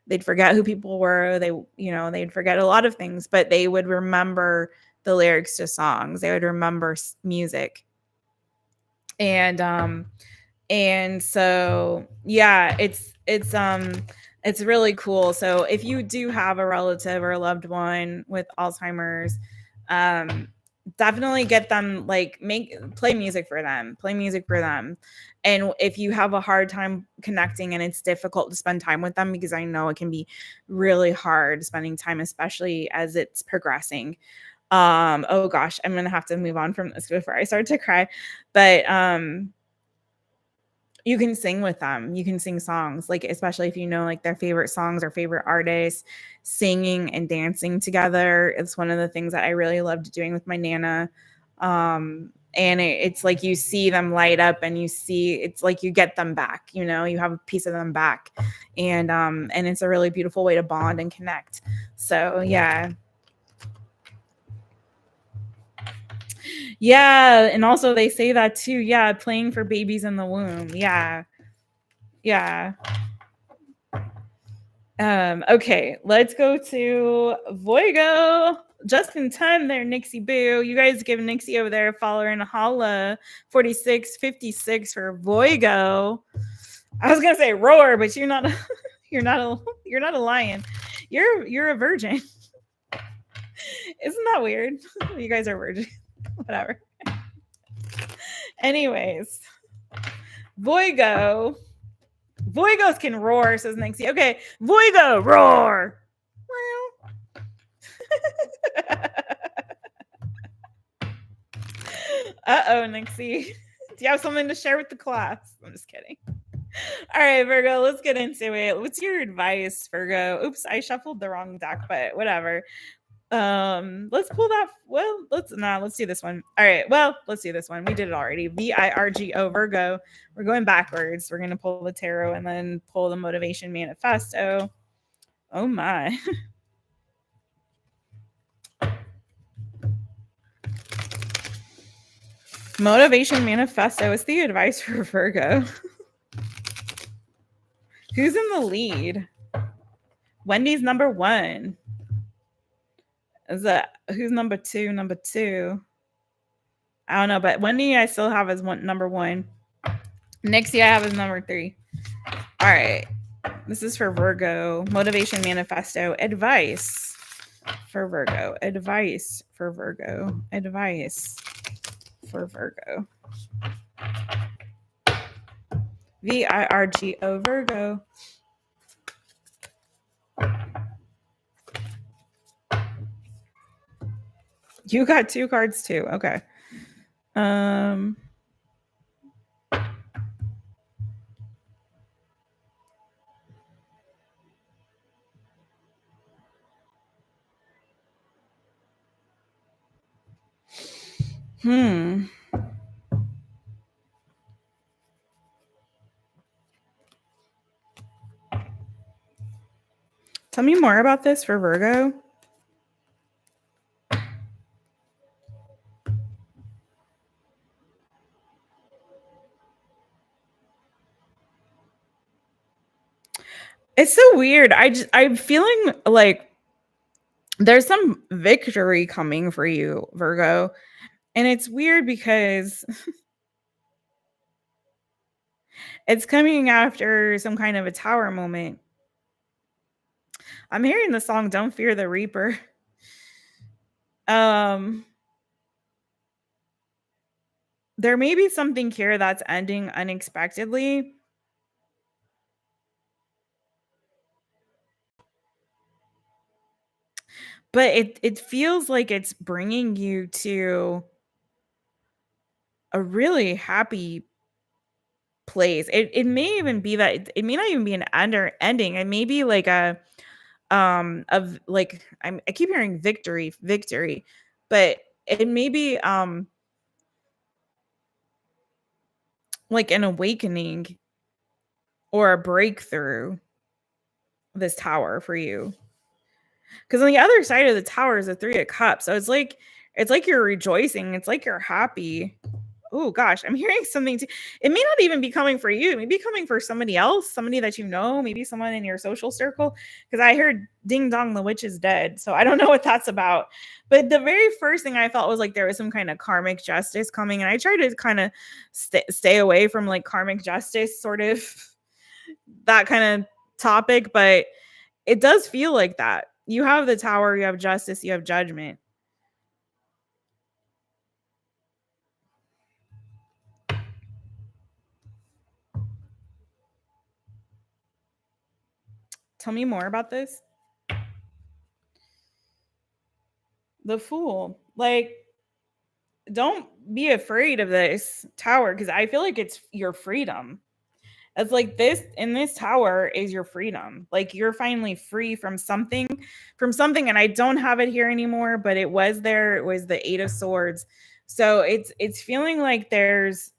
They'd forget who people were. They'd forget a lot of things, but they would remember the lyrics to songs. They would remember music. And so yeah, it's really cool. So if you do have a relative or a loved one with Alzheimer's, definitely get them, like, play music for them. And if you have a hard time connecting and it's difficult to spend time with them, because I know it can be really hard spending time, especially as it's progressing. Oh gosh, I'm gonna have to move on from this before I start to cry. But you can sing with them. You can sing songs, like, especially if you know, like, their favorite songs or favorite artists. Singing and dancing together, it's one of the things that I really loved doing with my Nana. And it's like you see them light up, and it's like you get them back, you have a piece of them back. And it's a really beautiful way to bond and connect. So yeah. Yeah, and also they say that too. Yeah, playing for babies in the womb. Yeah. Yeah. Okay, let's go to Voigo. Just in time there, Nixie Boo. You guys give Nixie over there a follower and a holla. 4656 for Voigo. I was gonna say roar, but you're not you're not a lion. You're a virgin. Isn't that weird? You guys are virgin. Whatever. Anyways, Voigo. Voigos can roar, says Nixie. Okay, Voigo, roar. Uh-oh, Nixie. Do you have something to share with the class? I'm just kidding. All right, Virgo, let's get into it. What's your advice, Virgo? Oops, I shuffled the wrong deck, but whatever. Let's pull that. Well, let's do this one. All right, well, let's do this one. We did it already. VIRGO, Virgo. We're going backwards. We're gonna pull the tarot and then pull the motivation manifesto. Oh my. Motivation manifesto is the advice for Virgo. Who's in the lead? Wendy's number one. Who's number two? Number two. I don't know, but Wendy I still have as number one. Nixie I have as number three. All right. This is for Virgo. Motivation manifesto. Advice for Virgo. Advice for Virgo. Advice for Virgo. VIRGO, Virgo. You got two cards too. Okay. Tell me more about this for Virgo. It's so weird. I'm feeling like there's some victory coming for you, Virgo. And it's weird because it's coming after some kind of a tower moment. I'm hearing the song Don't Fear the Reaper. There may be something here that's ending unexpectedly. but it feels like it's bringing you to a really happy place. It may even be that it may not even be an ending. It may be like a of like I keep hearing victory, but it may be like an awakening or a breakthrough, this tower for you. Because on the other side of the tower is a 3 of cups. So it's like you're rejoicing. It's like you're happy. Oh gosh, I'm hearing something too. It may not even be coming for you. It may be coming for somebody else, somebody that you know, maybe someone in your social circle. Because I heard ding dong, the witch is dead. So I don't know what that's about. But the very first thing I felt was like there was some kind of karmic justice coming. And I try to kind of stay away from like karmic justice, sort of that kind of topic. But it does feel like that. You have the tower, you have justice, you have judgment. Tell me more about this. The Fool. Like, don't be afraid of this tower because I feel like it's your freedom. It's like this in this tower is your freedom. Like you're finally free from something, and I don't have it here anymore, but it was there. It was the 8 of Swords. So it's feeling like there's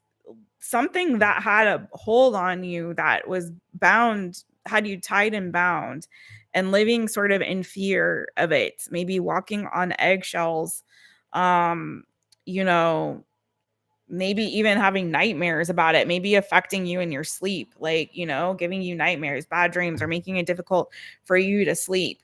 something that had a hold on you that was bound, had you tied and bound, and living sort of in fear of it, maybe walking on eggshells, um, you know, maybe even having nightmares about it, maybe affecting you in your sleep, like, giving you nightmares, bad dreams, or making it difficult for you to sleep.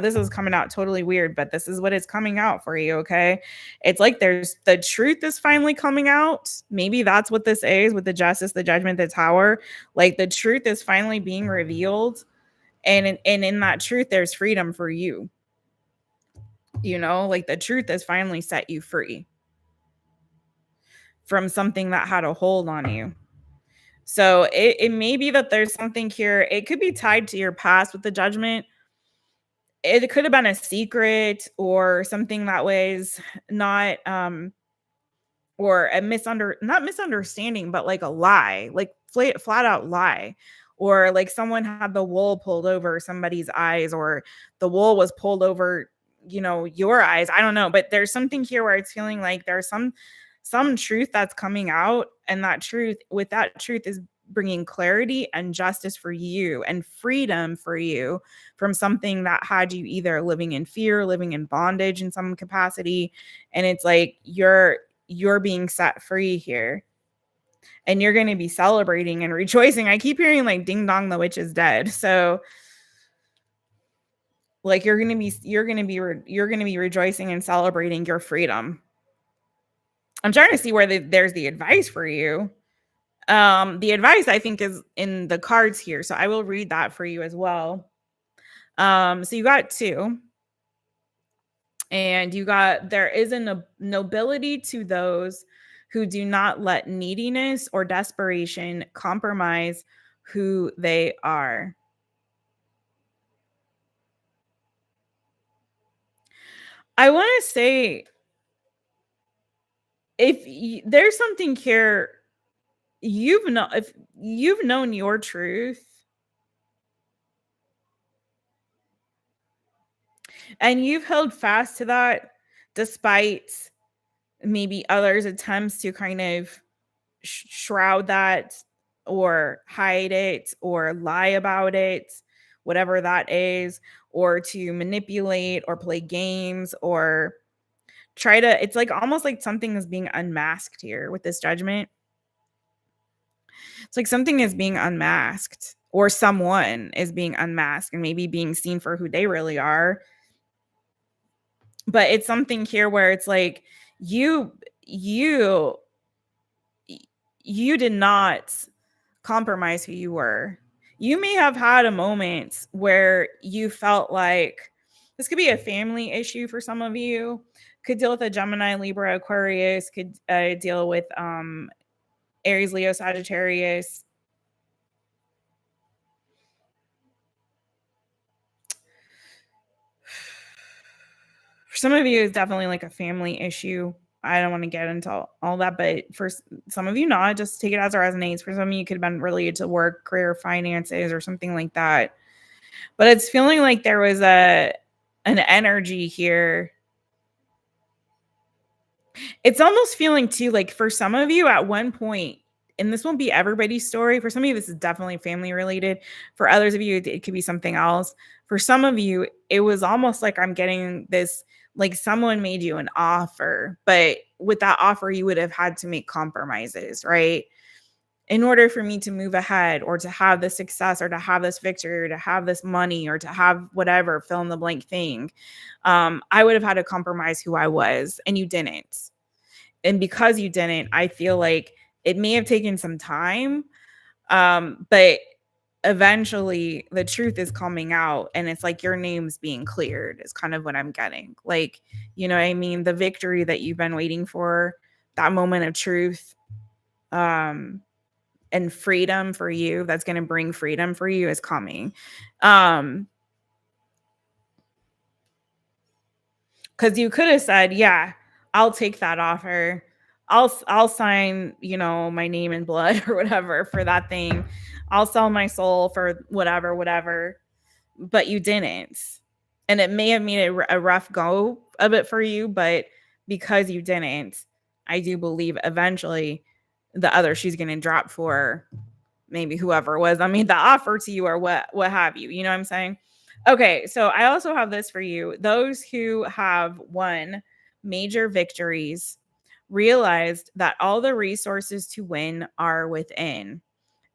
This is coming out totally weird, but this is what is coming out for you. Okay. It's like there's the truth is finally coming out. Maybe that's what this is with the justice, the judgment, the tower. Like the truth is finally being revealed. And in that truth, there's freedom for you. Like the truth has finally set you free from something that had a hold on you. So it may be that there's something here. It could be tied to your past with the judgment. It could have been a secret or something that was not or a not misunderstanding, but like a lie, like flat out lie. Or like someone had the wool pulled over somebody's eyes, or the wool was pulled over, your eyes. I don't know, but there's something here where it's feeling like there's some truth that's coming out, and that truth is bringing clarity and justice for you and freedom for you from something that had you either living in fear, living in bondage in some capacity. And it's like you're being set free here, and you're going to be celebrating and rejoicing. I keep hearing like ding dong, the witch is dead. So like you're going to be rejoicing and celebrating your freedom. I'm trying to see where there's the advice for you. The advice I think is in the cards here, so I will read that for you as well. So you got 2, and you got there is a nobility to those who do not let neediness or desperation compromise who they are. I want to say there's something here, if you've known your truth and you've held fast to that despite maybe others' attempts to kind of shroud that or hide it or lie about it, whatever that is, or to manipulate or play games or it's like almost like something is being unmasked here with this judgment. It's like something is being unmasked, or someone is being unmasked and maybe being seen for who they really are. But it's something here where it's like you you you did not compromise who you were. You may have had a moment where you felt like this could be a family issue for some of you. Could deal with a Gemini, Libra, Aquarius. Could deal with Aries, Leo, Sagittarius. For some of you, it's definitely like a family issue. I don't want to get into all that, but for some of you, not. Just take it as it resonates. For some of you, it could have been related to work, career, finances, or something like that. But it's feeling like there was an energy here. It's almost feeling too like for some of you at one point, and this won't be everybody's story. For some of you, this is definitely family related. For others of you, it could be something else. For some of you, it was almost like I'm getting this, like someone made you an offer, but with that offer, you would have had to make compromises, right? In order for me to move ahead or to have this success or to have this victory or to have this money or to have whatever, fill in the blank thing, I would have had to compromise who I was, and you didn't. And because you didn't, I feel like it may have taken some time, but eventually the truth is coming out, and it's like your name's being cleared is kind of what I'm getting. Like, you know what I mean? The victory that you've been waiting for, that moment of truth, and freedom for you, that's going to bring freedom for you, is coming. Because you could have said, yeah, I'll take that offer. I'll sign, you know, my name in blood or whatever for that thing. I'll sell my soul for whatever. But you didn't. And it may have made it a rough go of it for you, but because you didn't, I do believe eventually the other she's going to drop for maybe whoever it was. I mean, the offer to you or what have you. You know what I'm saying? Okay, so I also have this for you. Those who have won major victories realized that all the resources to win are within,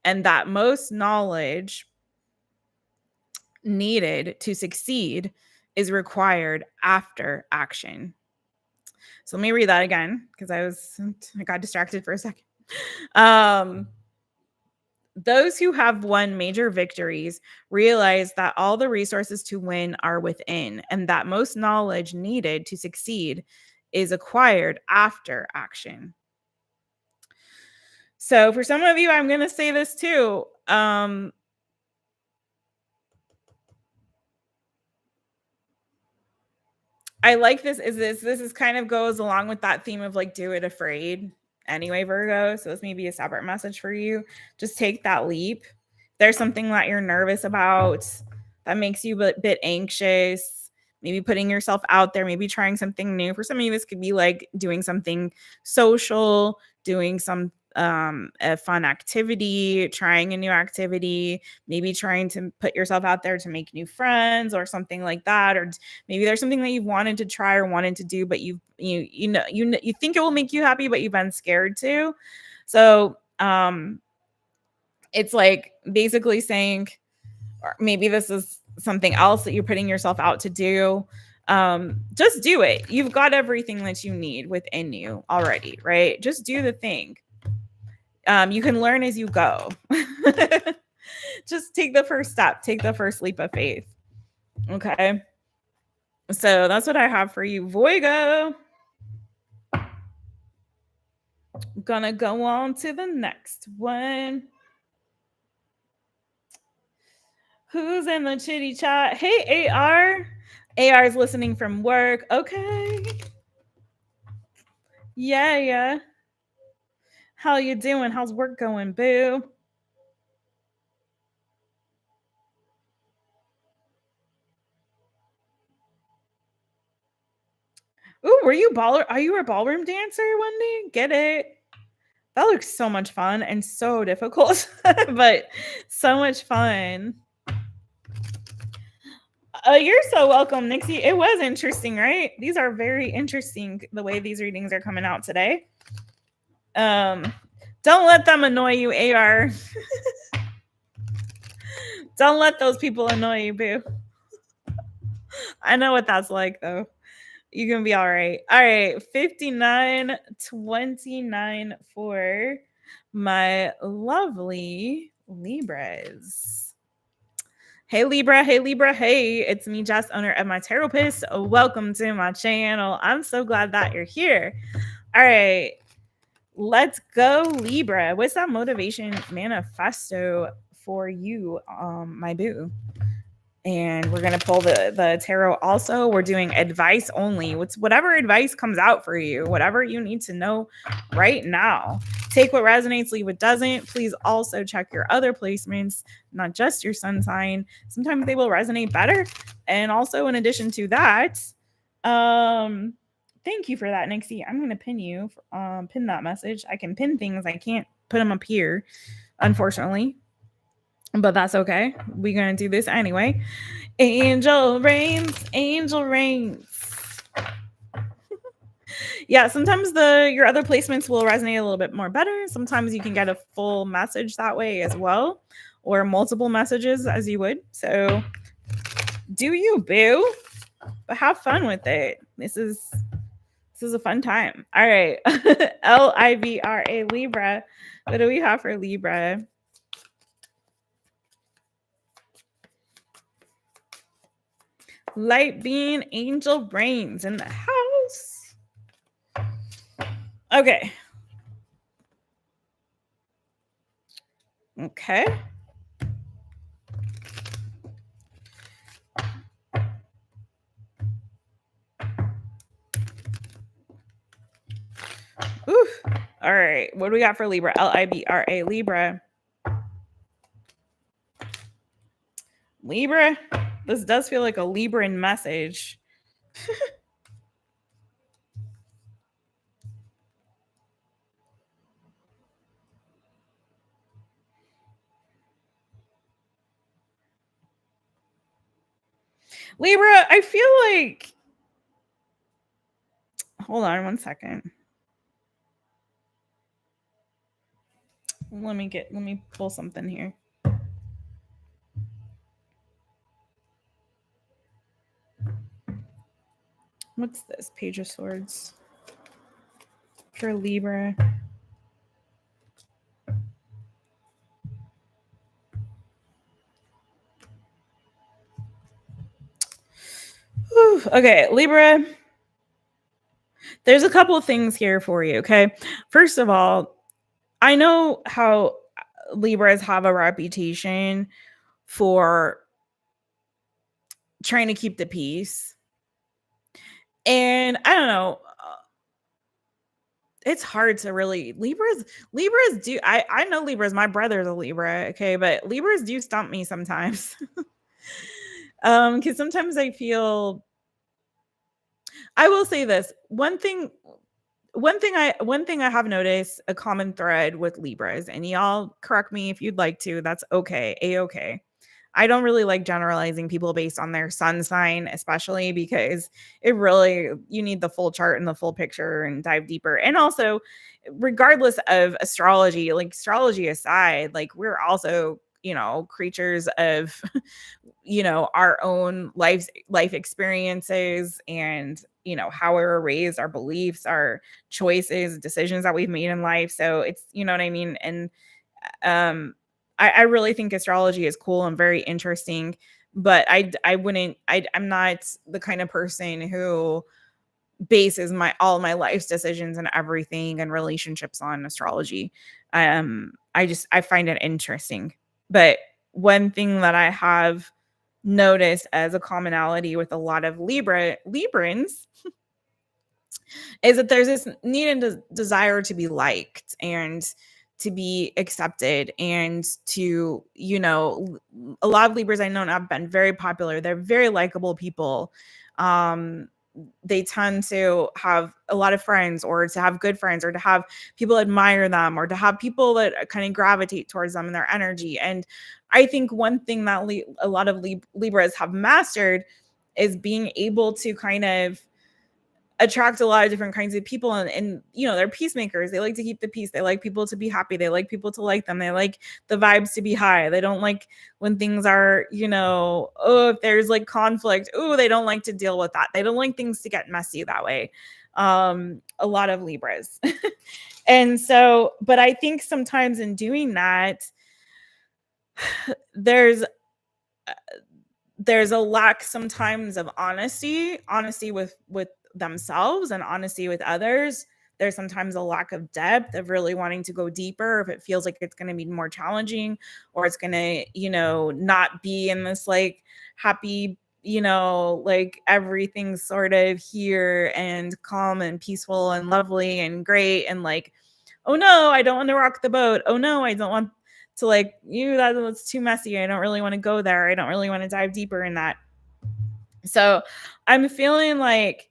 and that most knowledge needed to succeed is required after action. So let me read that again because I got distracted for a second. Those who have won major victories realize that all the resources to win are within, and that most knowledge needed to succeed is acquired after action. So for some of you, I'm going to say this too. I like this. This is kind of goes along with that theme of like do it afraid. Anyway, Virgo, so this may be a separate message for you. Just take that leap. There's something that you're nervous about that makes you a bit anxious, maybe putting yourself out there, maybe trying something new. For some of you, this could be like doing something social, doing some a fun activity, trying a new activity, maybe trying to put yourself out there to make new friends or something like that. Or maybe there's something that you've wanted to try or wanted to do, but you think it will make you happy, but you've been scared to. So it's like basically saying, or maybe this is something else that you're putting yourself out to do. Just do it. You've got everything that you need within you already, right? Just do the thing. You can learn as you go. Just take the first step, take the first leap of faith. Okay. So that's what I have for you, Voigo. Gonna go on to the next one. Who's in the chitty chat? Hey, AR. AR is listening from work. Okay. Yeah. How you doing? How's work going, boo? Ooh, are you a ballroom dancer, Wendy? Get it? That looks so much fun and so difficult, but so much fun. You're so welcome, Nixie. It was interesting, right? These are very interesting, the way these readings are coming out today. Don't let them annoy you, AR. Don't let those people annoy you, boo. I know what that's like, though. You can be all right. All right, 5929 for my lovely Libras. Hey, Libra. Hey, it's me, Jess, owner of My Taropist. Welcome to my channel. I'm so glad that you're here. All right, let's go, Libra. What's that motivation manifesto for you, my boo? And we're going to pull the tarot also. We're doing advice only. Whatever advice comes out for you, whatever you need to know right now. Take what resonates, leave what doesn't. Please also check your other placements, not just your sun sign. Sometimes they will resonate better. And also, in addition to that, thank you for that, Nixie. I'm going to pin that message. I can pin things. I can't put them up here, unfortunately. But that's okay. We're going to do this anyway. Angel rains, angel rains. Yeah, sometimes your other placements will resonate a little bit more better. Sometimes you can get a full message that way as well, or multiple messages as you would. So do you, boo? But have fun with it. This is a fun time. All right. LIBRA, Libra. What do we have for Libra? Light being angel brains in the house. Okay. Okay. Ooh. All right. What do we got for Libra? LIBRA, Libra. Libra. This does feel like a Libran message. Libra, I feel like. Hold on 1 second. Let me pull something here. What's this? Page of Swords for Libra. Whew. Okay, Libra. There's a couple of things here for you, okay? First of all, I know how Libras have a reputation for trying to keep the peace. And I don't know, it's hard to really Libras do I know Libras, my brother's a Libra, okay, but Libras do stump me sometimes. Because sometimes I feel I will say this. One thing I have noticed a common thread with Libras, and y'all correct me if you'd like to. That's okay. A-okay. I don't really like generalizing people based on their sun sign, especially because you need the full chart and the full picture and dive deeper. And also, regardless of astrology, like astrology aside, like we're also, creatures of our own life experiences, and how we were raised, our beliefs, our choices, decisions that we've made in life. So it's, you know what I mean. And I really think astrology is cool and very interesting, but I'm not the kind of person who bases all my life's decisions and everything and relationships on astrology. I find it interesting. But one thing that I have noticed as a commonality with a lot of Librans is that there's this need and desire to be liked and to be accepted, and to, a lot of Libras I know have been very popular. They're very likable people. They tend to have a lot of friends, or to have good friends, or to have people admire them, or to have people that kind of gravitate towards them and their energy. And I think one thing that a lot of Libras have mastered is being able to kind of attract a lot of different kinds of people, and they're peacemakers. They like to keep the peace. They like people to be happy. They like people to like them. They like the vibes to be high. They don't like when things are, if there's like conflict, they don't like to deal with that. They don't like things to get messy that way. A lot of Libras. And so, but I think sometimes in doing that, there's a lack sometimes of honesty with themselves and honesty with others there's sometimes a lack of depth of really wanting to go deeper, if it feels like it's going to be more challenging, or it's going to, not be in this like happy, like everything's sort of here and calm and peaceful and lovely and great, and like, oh no, I don't want to rock the boat. Oh no, I don't want to like that's too messy. I don't really want to go there. I don't really want to dive deeper in that. So I'm feeling like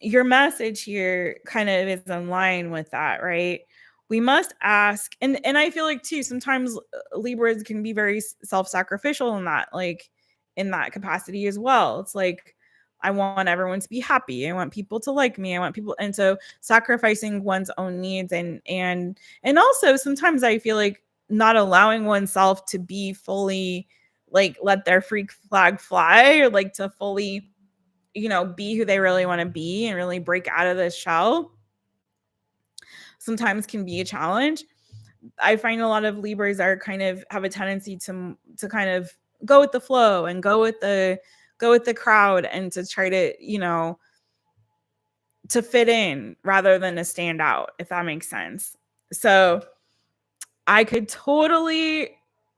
your message here kind of is in line with that, right? We must ask, and I feel like too, sometimes Libras can be very self-sacrificial in that, like in that capacity as well. It's like, I want everyone to be happy. I want people to like me. I want people, and so sacrificing one's own needs, and also sometimes I feel like not allowing oneself to be fully like let their freak flag fly, or like to fully be who they really want to be and really break out of this shell sometimes can be a challenge. I find a lot of Libras are kind of have a tendency to kind of go with the flow and go with the crowd, and to try to, to fit in rather than to stand out, if that makes sense. So I could totally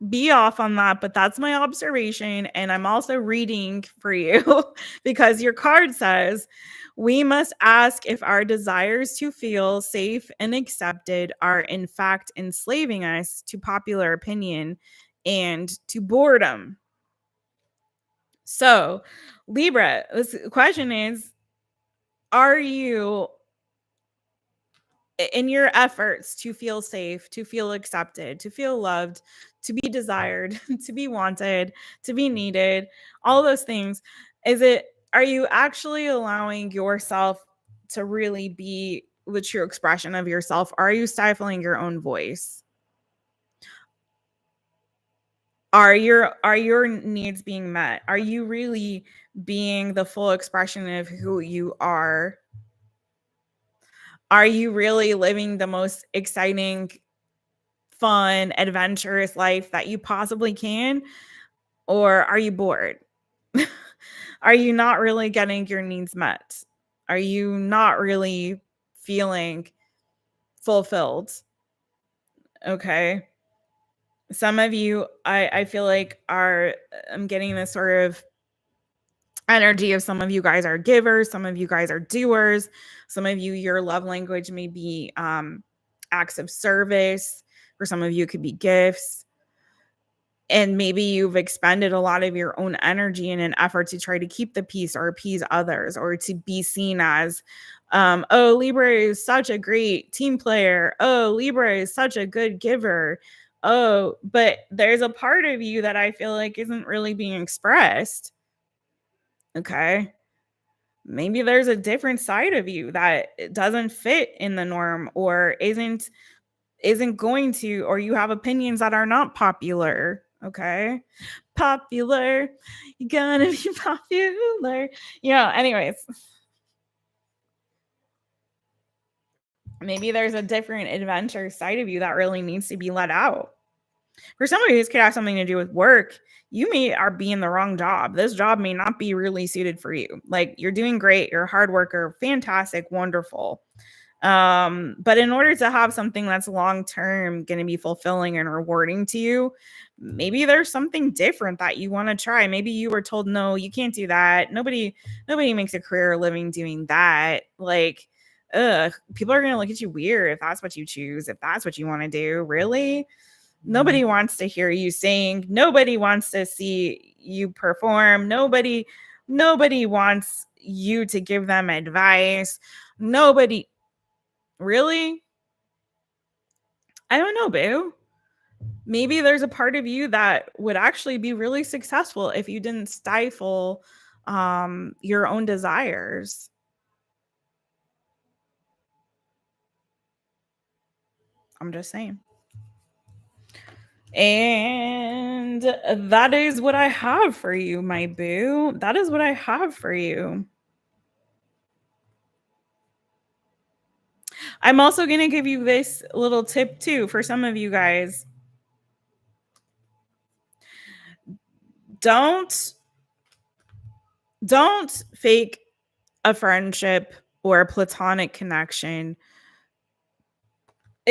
be off on that, but that's my observation. And I'm also reading for you because your card says we must ask if our desires to feel safe and accepted are in fact enslaving us to popular opinion and to boredom. So, Libra, this question is, are you, in your efforts to feel safe, to feel accepted, to feel loved, to be desired, to be wanted, to be needed, all those things, are you actually allowing yourself to really be the true expression of yourself? Are you stifling your own voice? Are your needs being met? Are you really being the full expression of who you are? Are you really living the most exciting, fun, adventurous life that you possibly can? Or are you bored? Are you not really getting your needs met? Are you not really feeling fulfilled? Okay. Some of you, I feel like I'm getting this sort of energy of, some of you guys are givers, some of you guys are doers, some of you, your love language may be acts of service. For some of you, it could be gifts. And maybe you've expended a lot of your own energy in an effort to try to keep the peace or appease others, or to be seen as, oh, Libra is such a great team player. Oh, Libra is such a good giver. Oh, but there's a part of you that I feel like isn't really being expressed. Okay. Maybe there's a different side of you that doesn't fit in the norm, or isn't going to, or you have opinions that are not popular. Okay. Popular. You gotta be popular. Anyways. Maybe there's a different adventure side of you that really needs to be let out. For somebody who's could have something to do with work, you be in the wrong job. This job may not be really suited for you. Like, you're doing great, you're a hard worker, fantastic, wonderful. But in order to have something that's long term going to be fulfilling and rewarding to you, maybe there's something different that you want to try. Maybe you were told, no, you can't do that. Nobody makes a career living doing that. Like, people are going to look at you weird if that's what you choose, if that's what you want to do. Really? Nobody wants to hear you sing. Nobody wants to see you perform. Nobody wants you to give them advice. Nobody. Really? I don't know, boo. Maybe there's a part of you that would actually be really successful if you didn't stifle your own desires. I'm just saying. And that is what I have for you, my boo. That is what I have for you. I'm also going to give you this little tip too for some of you guys. Don't fake a friendship or a platonic connection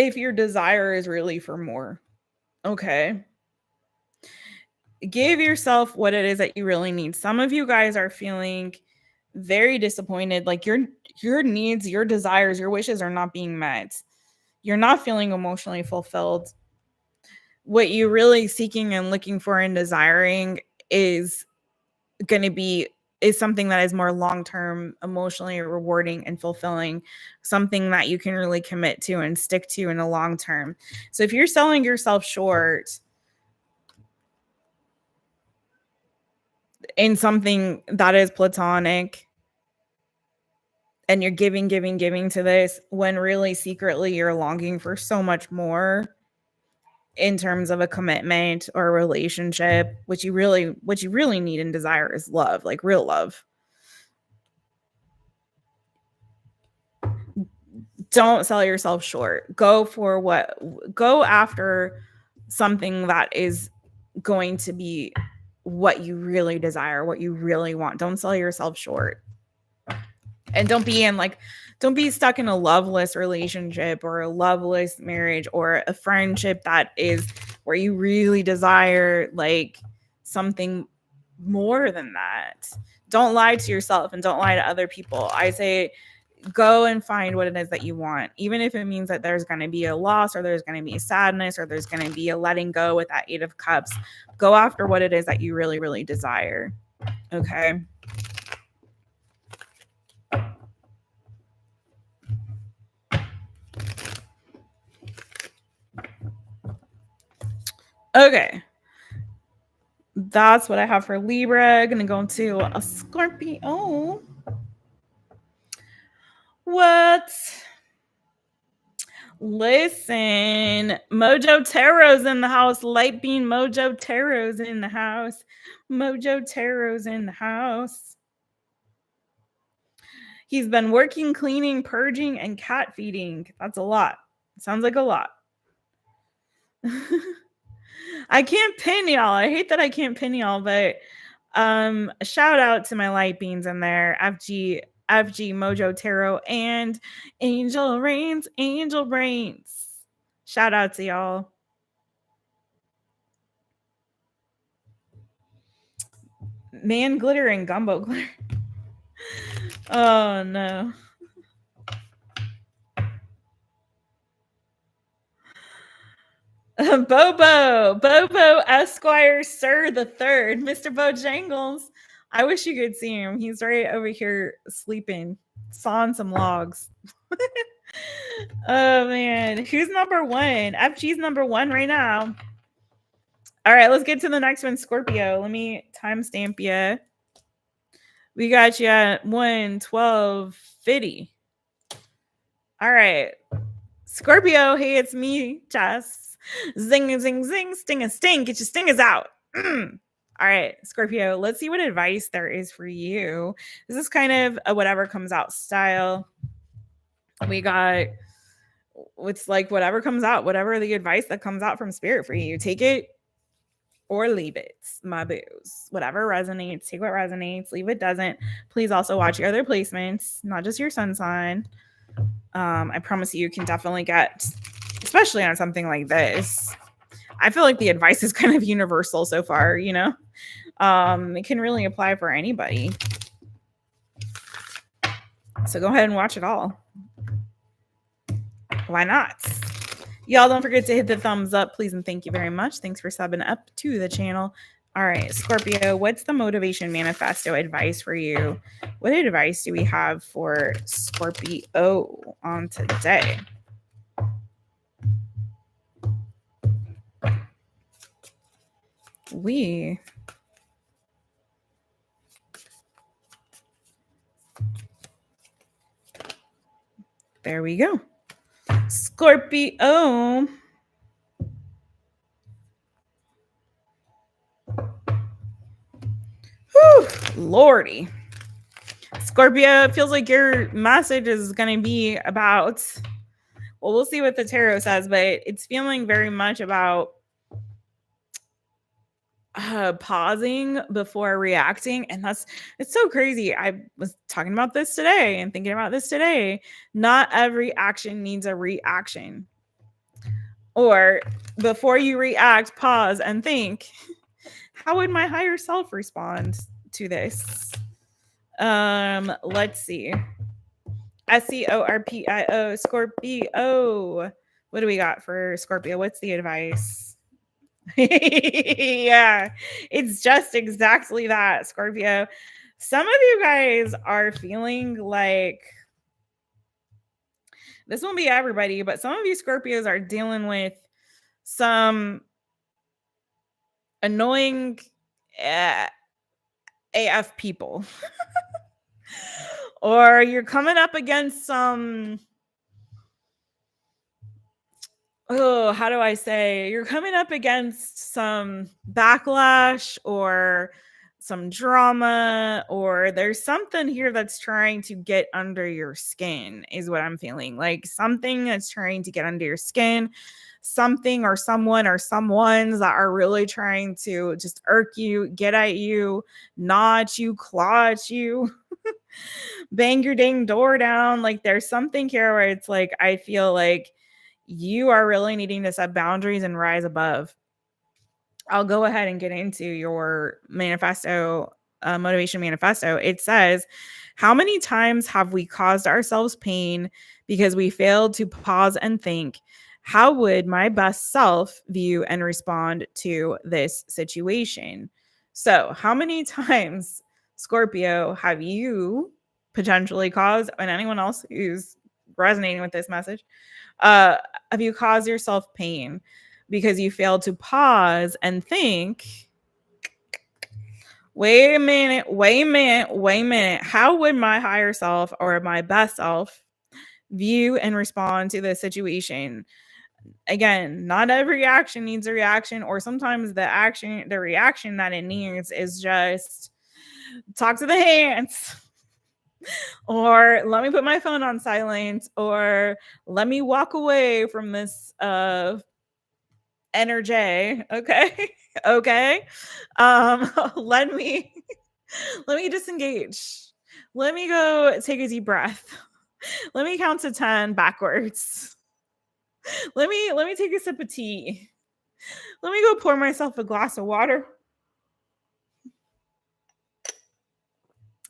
if your desire is really for more. Okay. Give yourself what it is that you really need. Some of you guys are feeling very disappointed, like your needs, your desires, your wishes are not being met. You're not feeling emotionally fulfilled. What you're really seeking and looking for and desiring is going to be is something that is more long-term, emotionally rewarding and fulfilling, something that you can really commit to and stick to in the long term. So if you're selling yourself short in something that is platonic and you're giving to this when really secretly you're longing for so much more in terms of a commitment or a relationship, what you really need and desire is love, like real love. Don't sell yourself short. Go after something that is going to be what you really desire, what you really want. Don't sell yourself short. And don't be stuck in a loveless relationship or a loveless marriage or a friendship that is where you really desire like something more than that. Don't lie to yourself and don't lie to other people. I say go and find what it is that you want, even if it means that there's going to be a loss or there's going to be sadness or there's going to be a letting go with that 8 of Cups. Go after what it is that you really, really desire. Okay. Okay. That's what I have for Libra. Gonna go into a Scorpio. What? Listen, Mojo Tarot's in the house. Light Beam Mojo Tarot's in the house. Mojo Tarot's in the house. He's been working, cleaning, purging, and cat feeding. That's a lot. Sounds like a lot. I can't pin y'all. I hate that I can't pin y'all, but shout out to my light beams in there. FG Mojo Tarot and Angel Brains. Shout out to y'all. Man glitter and gumbo glitter. Oh no. Bobo Esquire Sir the Third, Mr. Bojangles. I wish you could see him. He's right over here sleeping, sawing some logs. Oh man, who's number one? FG's number one right now. All right, let's get to the next one, Scorpio. Let me timestamp you. We got you at 1:12:50. All right, Scorpio. Hey, it's me, Jess. Zing, zing, zing, sting, get your stingers out. All right, Scorpio, let's see what advice there is for you. This is kind of a whatever comes out style. We got, it's like whatever comes out, whatever the advice that comes out from spirit for you. Take it or leave it, my boos. Whatever resonates, take what resonates, leave what doesn't. Please also watch your other placements, not just your sun sign. I promise you can definitely get, especially on something like this, I feel like the advice is kind of universal so far, you know? It can really apply for anybody. So go ahead and watch it all. Why not? Y'all don't forget to hit the thumbs up, please, and thank you very much. Thanks for subbing up to the channel. All right, Scorpio, what's the motivation manifesto advice for you? What advice do we have for Scorpio on today? There we go. Scorpio. Whew, Lordy. Scorpio, it feels like your message is going to be about, well, we'll see what the tarot says, but it's feeling very much about pausing before reacting. And it's so crazy. I was talking about this today and thinking about this today. Not every action needs a reaction. Or before you react, pause and think, how would my higher self respond to this? Let's see. SCORPIO, Scorpio. What do we got for Scorpio? What's the advice? Yeah, it's just exactly that, Scorpio. Some of you guys are feeling like, this won't be everybody, but some of you Scorpios are dealing with some annoying AF people. Or you're coming up against some, how do I say? You're coming up against some backlash or some drama, or there's something here that's trying to get under your skin, is what I'm feeling. Like something that's trying to get under your skin, something or someone or someones that are really trying to just irk you, get at you, gnaw at you, claw at you. Bang your dang door down. Like there's something here where it's like, I feel like you are really needing to set boundaries and rise above. I'll go ahead and get into your manifesto, motivation manifesto. It says, how many times have we caused ourselves pain because we failed to pause and think, how would my best self view and respond to this situation? So how many times, Scorpio, have you potentially caused, and anyone else who's resonating with this message, have you caused yourself pain because you failed to pause and think, wait a minute, how would my higher self or my best self view and respond to this situation? Again, not every action needs a reaction, or sometimes the reaction that it needs is just talk to the hands. Or let me put my phone on silent, or let me walk away from this energy. Okay. Okay. Let me disengage. Let me go take a deep breath. Let me count to 10 backwards. Let me take a sip of tea. Let me go pour myself a glass of water.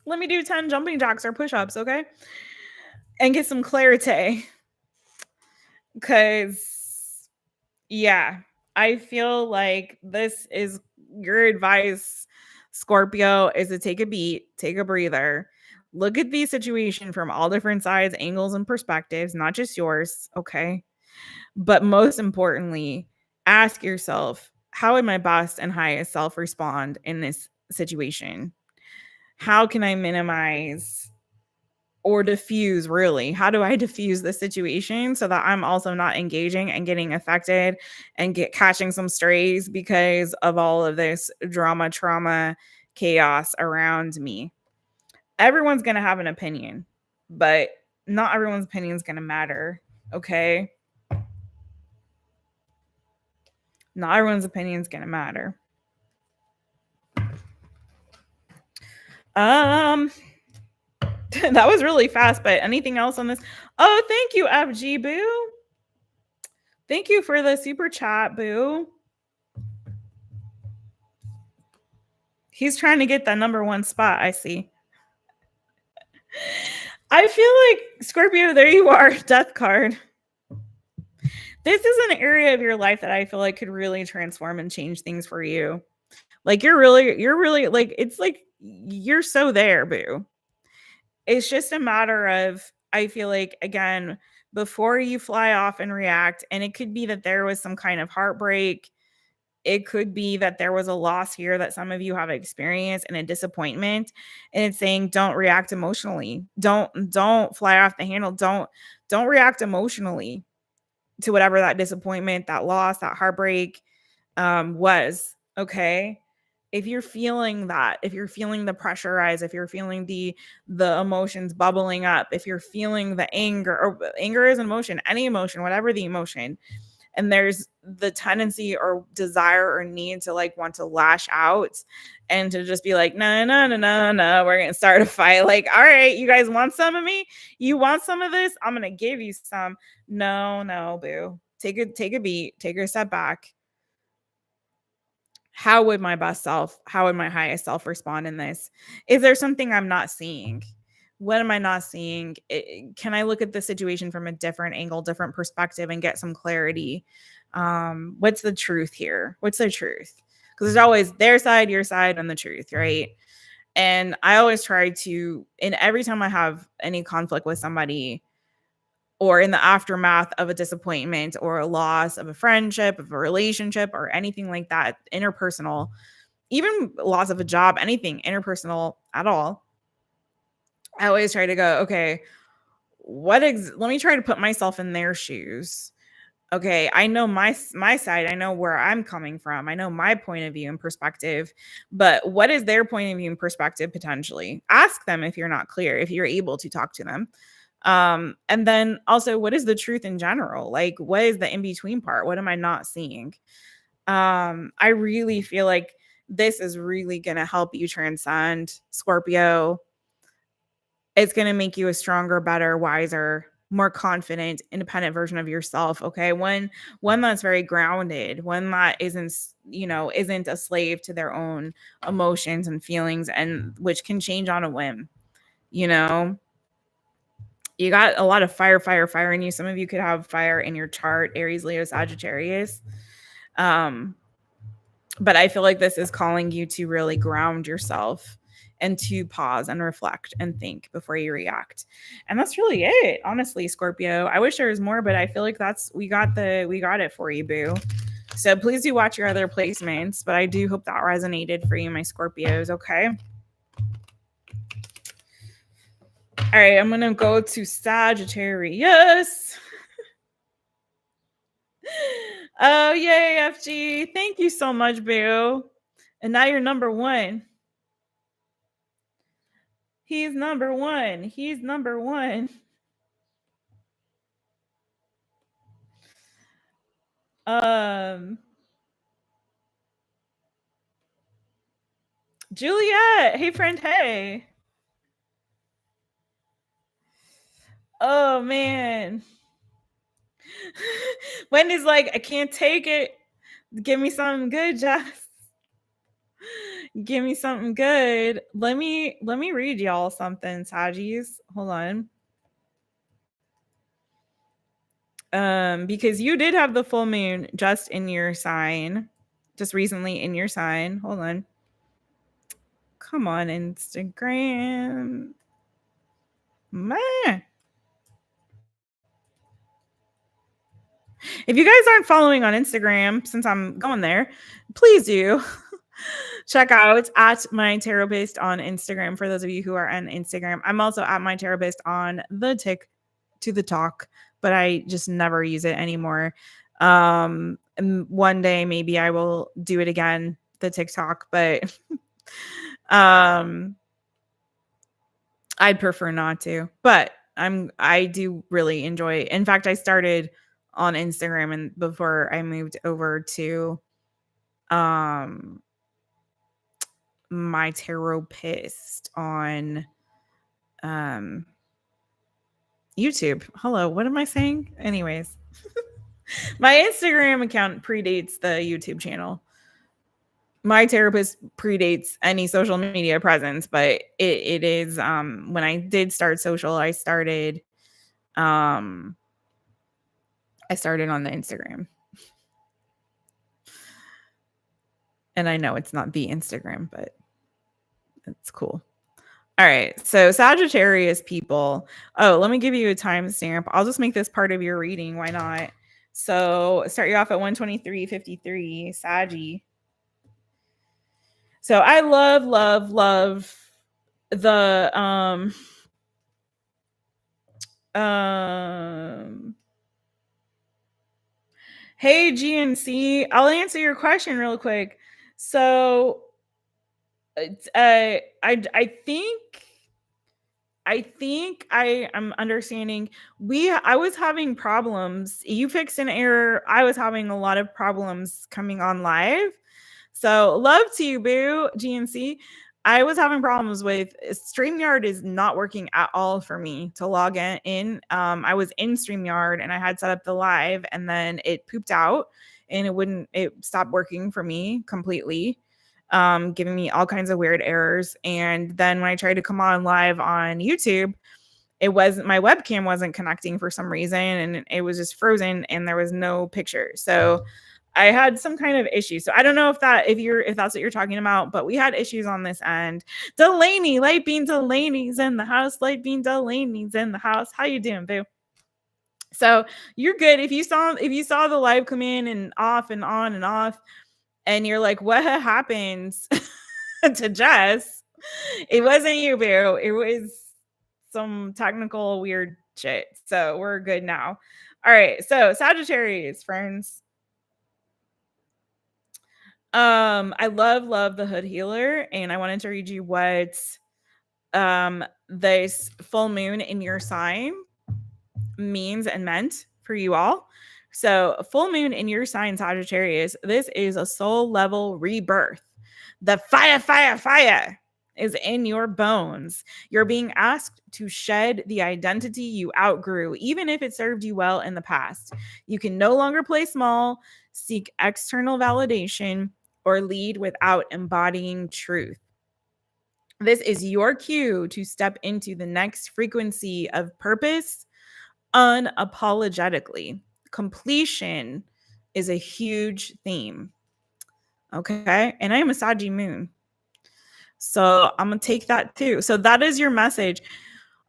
Let me do 10 jumping jacks or push-ups, okay? And get some clarity. Because, yeah, I feel like this is your advice, Scorpio, is to take a beat, take a breather, look at the situation from all different sides, angles, and perspectives, not just yours, okay? But most importantly, ask yourself, how would my best and highest self respond in this situation? How can I minimize or diffuse, really? How do I diffuse the situation so that I'm also not engaging and getting affected and catching some strays because of all of this drama, trauma, chaos around me? Everyone's going to have an opinion, but not everyone's opinion is going to matter, okay? Not everyone's opinion is going to matter. That was really fast, but anything else on this? Oh, thank you, FG Boo. Thank you for the super chat, Boo. He's trying to get that number one spot, I see. I feel like, Scorpio, there you are, death card. This is an area of your life that I feel like could really transform and change things for you. Like you're really like, it's like you're so there, Boo. It's just a matter of, I feel like, again, before you fly off and react, and it could be that there was some kind of heartbreak. It could be that there was a loss here that some of you have experienced and a disappointment. And it's saying, don't react emotionally. Don't fly off the handle. Don't react emotionally to whatever that disappointment, that loss, that heartbreak was. Okay. If you're feeling that, if you're feeling the pressure rise, if you're feeling the emotions bubbling up, if you're feeling the anger, or anger is an emotion, any emotion, whatever the emotion, and there's the tendency or desire or need to like want to lash out and to just be like, no, we're going to start a fight. Like, all right, you guys want some of me? You want some of this? I'm going to give you some. No, boo. take a beat, take a step back. How would my best self, how would my highest self respond in this? Is there something I'm not seeing? What am I not seeing? Can I look at the situation from a different angle, different perspective, and get some clarity? What's the truth here? What's the truth? Because there's always their side, your side, and the truth, right? And I always try to, and every time I have any conflict with somebody, or in the aftermath of a disappointment or a loss of a friendship, of a relationship, or anything like that, interpersonal, even loss of a job, anything interpersonal at all, I always try to go, okay, let me try to put myself in their shoes. Okay, I know my side, I know where I'm coming from, I know my point of view and perspective, but what is their point of view and perspective potentially? Ask them if you're not clear, if you're able to talk to them. And then also, what is the truth in general? Like, what is the in between part? What am I not seeing? I really feel like this is really going to help you transcend, Scorpio. It's going to make you a stronger, better, wiser, more confident, independent version of yourself. Okay. One that's very grounded, one that isn't a slave to their own emotions and feelings, and which can change on a whim. You know, you got a lot of fire in you. Some of you could have fire in your chart, Aries, Leo, Sagittarius. But I feel like this is calling you to really ground yourself and to pause and reflect and think before you react. And that's really it, honestly, Scorpio. I wish there was more, but I feel like we got it for you, boo. So please do watch your other placements, but I do hope that resonated for you, my Scorpios, okay? All right, I'm going to go to Sagittarius. Oh, yay, FG. Thank you so much, boo. And now you're number one. He's number one. He's number one. Juliet. Hey, friend. Hey. Oh, man. Wendy's like, I can't take it. Give me something good, Jess. Give me something good. Let me read y'all something, Sagis. Hold on. Because you did have the full moon just in your sign, just recently in your sign. Hold on. Come on, Instagram. Man. If you guys aren't following on Instagram, since I'm going there, please do check out at mytaropist on Instagram. For those of you who are on Instagram, I'm also at mytaropist on the TikTok, but I just never use it anymore. And one day maybe I will do it again, the TikTok, but I'd prefer not to. But I do really enjoy. In fact, I started on Instagram and before I moved over to mytaropist on YouTube. Hello, what am I saying? Anyways, my Instagram account predates the YouTube channel. MyTherapist predates any social media presence, but it is when I did start social, I started on the Instagram. And I know it's not the Instagram, but it's cool. All right. So Sagittarius people. Oh, let me give you a timestamp. I'll just make this part of your reading. Why not? So start you off at 123:53, Saggy. So I love the hey GNC, I'll answer your question real quick. So I think I am understanding. I was having problems. You fixed an error. I was having a lot of problems coming on live. So love to you, boo, GNC. I was having problems with StreamYard is not working at all for me to log in. I was in StreamYard and I had set up the live and then it pooped out and it stopped working for me completely, giving me all kinds of weird errors. And then when I tried to come on live on YouTube, my webcam wasn't connecting for some reason and it was just frozen and there was no picture. So I had some kind of issue. So I don't know if that's what you're talking about, but we had issues on this end. Delaney, Light Bean Delaney's in the house. Light Bean Delaney's in the house. How you doing, boo? So you're good. If you saw the live come in and off and on and off, and you're like, what happened to Jess? It wasn't you, boo. It was some technical weird shit. So we're good now. All right. So Sagittarius, friends. I love the Hood Healer, and I wanted to read you what this full moon in your sign means and meant for you all. So, a full moon in your sign, Sagittarius, this is a soul level rebirth. The fire is in your bones. You're being asked to shed the identity you outgrew, even if it served you well in the past. You can no longer play small, seek external validation, or lead without embodying truth. This is your cue to step into the next frequency of purpose unapologetically. Completion is a huge theme. Okay. And I am a Sagi moon. So I'm going to take that too. So that is your message.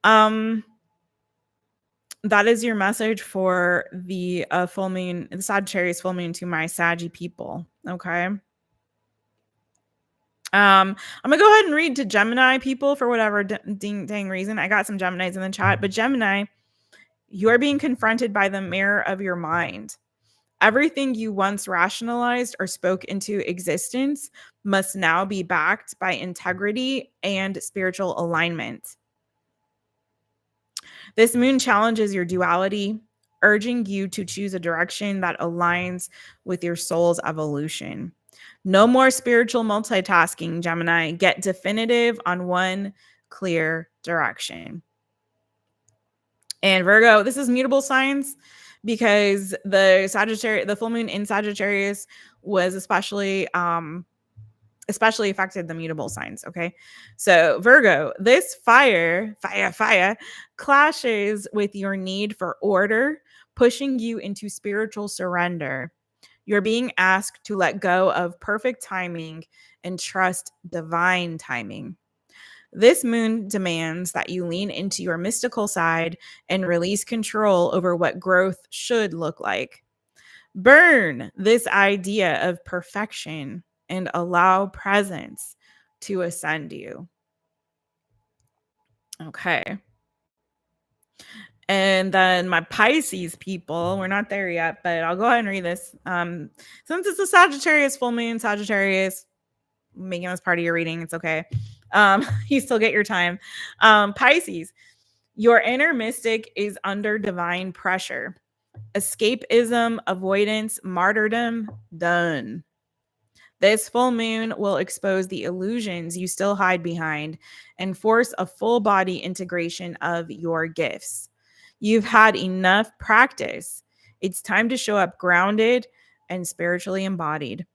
That is your message for the full moon, the Sagittarius full moon to my Saggy people. Okay. I'm gonna go ahead and read to Gemini people for whatever dang reason. I got some Geminis in the chat, but Gemini, you are being confronted by the mirror of your mind. Everything you once rationalized or spoke into existence must now be backed by integrity and spiritual alignment. This moon challenges your duality, urging you to choose a direction that aligns with your soul's evolution. No more spiritual multitasking, Gemini. Get definitive on one clear direction. And Virgo, this is mutable signs because the full moon in Sagittarius was especially affected the mutable signs. Okay. So Virgo, this fire clashes with your need for order, pushing you into spiritual surrender. You're being asked to let go of perfect timing and trust divine timing. This moon demands that you lean into your mystical side and release control over what growth should look like. Burn this idea of perfection and allow presence to ascend you. Okay. And then my Pisces people, we're not there yet, but I'll go ahead and read this. Since it's a Sagittarius full moon, Sagittarius, making this part of your reading, it's okay. You still get your time. Pisces, your inner mystic is under divine pressure. Escapism, avoidance, martyrdom, done. This full moon will expose the illusions you still hide behind and force a full body integration of your gifts. You've had enough practice. It's time to show up grounded and spiritually embodied.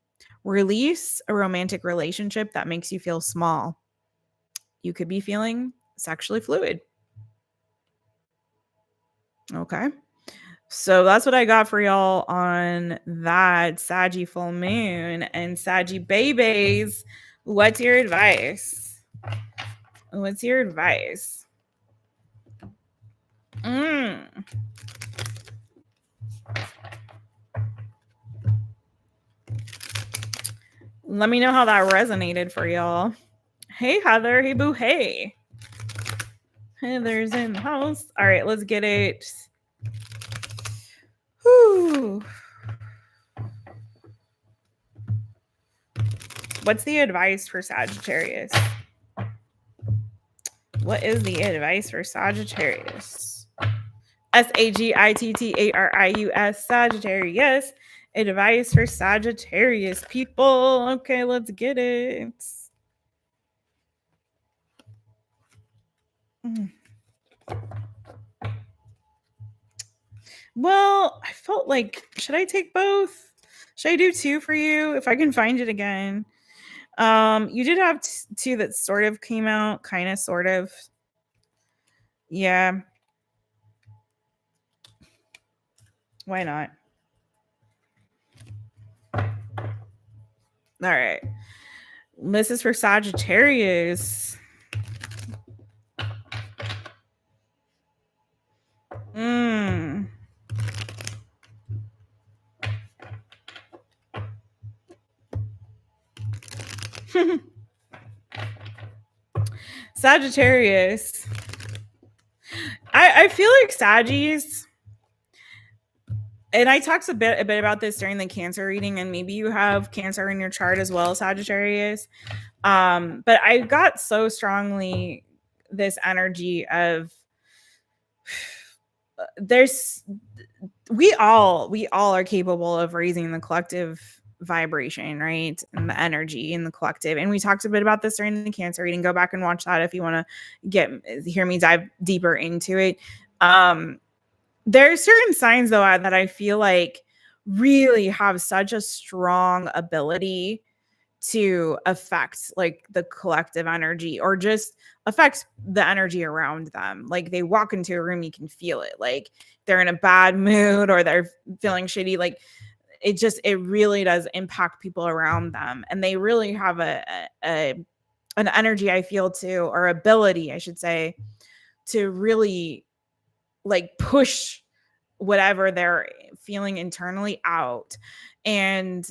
Release a romantic relationship that makes you feel small. You could be feeling sexually fluid. Okay. So that's what I got for y'all on that Saggy full moon. And Saggy babies, what's your advice? What's your advice? Let me know how that resonated for y'all. Hey, Heather. Hey, boo. Hey. Heather's in the house. All right, let's get it. Whew. What's the advice for Sagittarius? What is the advice for Sagittarius? Sagittarius, Sagittarius. Advice for Sagittarius people. Okay, let's get it. Well, I felt like, should I take both? Should I do two for you if I can find it again? You did have two that sort of came out, kind of, sort of. Yeah. Why not? All right. This is for Sagittarius. Mm. Sagittarius. I feel like Saggies, and I talked a bit about this during the Cancer reading, and maybe you have Cancer in your chart as well, Sagittarius. But I got so strongly this energy of we all are capable of raising the collective vibration, right? And the energy in the collective. And we talked a bit about this during the Cancer reading. Go back and watch that if you want to hear me dive deeper into it. There are certain signs though that I feel like really have such a strong ability to affect like the collective energy, or just affect the energy around them. Like they walk into a room, you can feel it. Like they're in a bad mood or they're feeling shitty. Like it really does impact people around them. And they really have an energy, I feel, to, or ability, I should say, to really like push whatever they're feeling internally out. And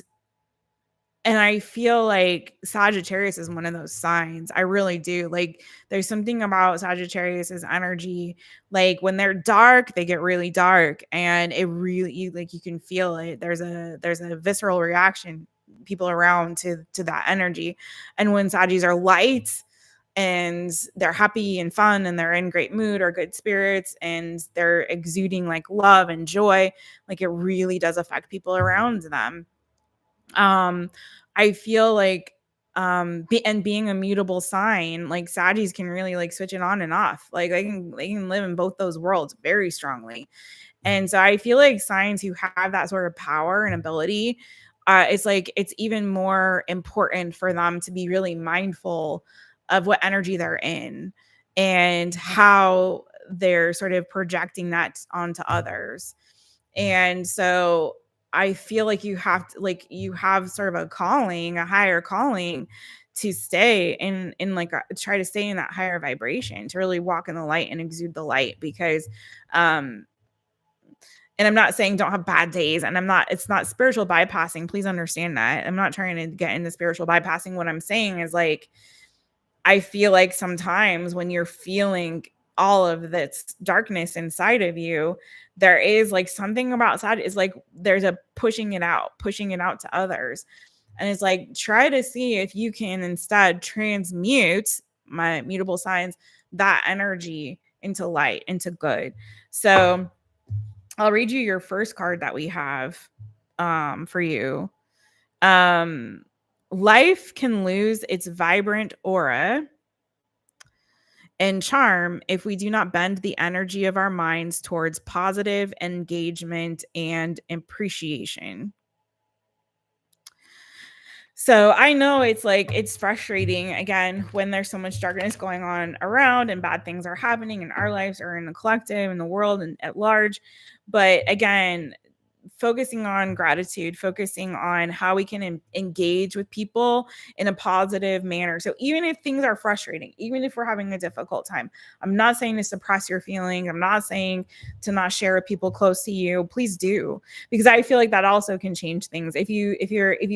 I feel like Sagittarius is one of those signs. I really do. Like there's something about Sagittarius's energy. Like when they're dark, they get really dark, and it really, like, you can feel it. There's a visceral reaction people around to that energy. And when Saggies are light and they're happy and fun and they're in great mood or good spirits and they're exuding like love and joy, like it really does affect people around them. I feel like being a mutable sign, like Saggies can really like switch it on and off. Like they can live in both those worlds very strongly. And so I feel like signs who have that sort of power and ability, it's like it's even more important for them to be really mindful of what energy they're in and how they're sort of projecting that onto others. And so I feel like you have sort of a calling, a higher calling, to stay in like try to stay in that higher vibration, to really walk in the light and exude the light. Because and I'm not saying don't have bad days, and it's not spiritual bypassing, please understand that. I'm not trying to get into spiritual bypassing. What I'm saying is, like, I feel like sometimes when you're feeling all of this darkness inside of you, there is like something about side is like there's a pushing it out to others. And it's like, try to see if you can instead transmute, my mutable signs, that energy into light, into good. So I'll read you your first card that we have for you. Life can lose its vibrant aura and charm if we do not bend the energy of our minds towards positive engagement and appreciation. So I know it's like, it's frustrating again when there's so much darkness going on around and bad things are happening in our lives or in the collective, in the world and at large. But again, focusing on gratitude, focusing on how we can engage with people in a positive manner. So even if things are frustrating, even if we're having a difficult time, I'm not saying to suppress your feelings. I'm not saying to not share with people close to you. Please do, because I feel like that also can change things. If you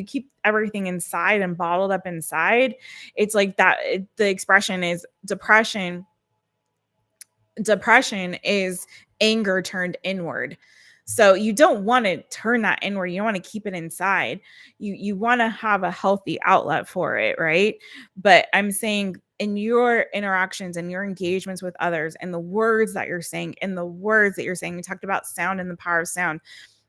keep everything inside and bottled up inside, it's like that. The expression is depression. Depression is anger turned inward. So you don't want to turn that inward. You want to keep it inside. You want to have a healthy outlet for it, right? But I'm saying in your interactions and your engagements with others and the words that you're saying, we talked about sound and the power of sound.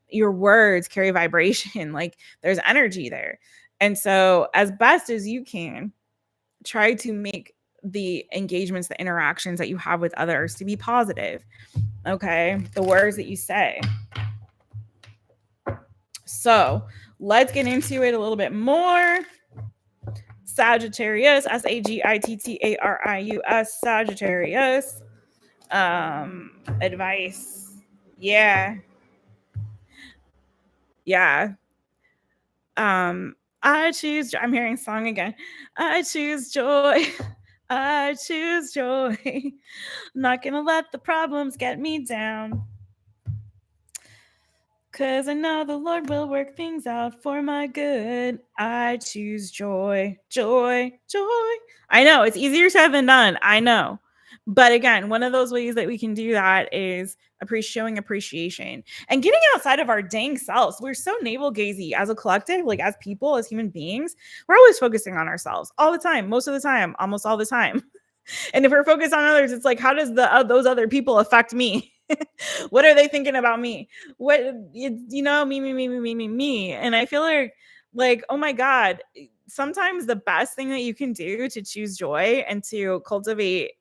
Your words carry vibration. Like there's energy there. And so as best as you can, try to make the engagements, the interactions that you have with others to be positive. Okay, the words that you say. So let's get into it a little bit more. Sagittarius, Sagittarius, Sagittarius. Advice. Yeah. Yeah. I choose, I'm hearing song again. I choose joy. I choose joy. I'm not gonna let the problems get me down. 'Cause I know the Lord will work things out for my good. I choose joy, joy, joy. I know it's easier said than done. I know. But again, one of those ways that we can do that is showing appreciation and getting outside of our dang selves. We're so navel gazy as a collective, like as people, as human beings. We're always focusing on ourselves all the time, most of the time, almost all the time. And if we're focused on others, it's like, how does those other people affect me? What are they thinking about me? What, me. And I feel like, oh my God, sometimes the best thing that you can do to choose joy and to cultivate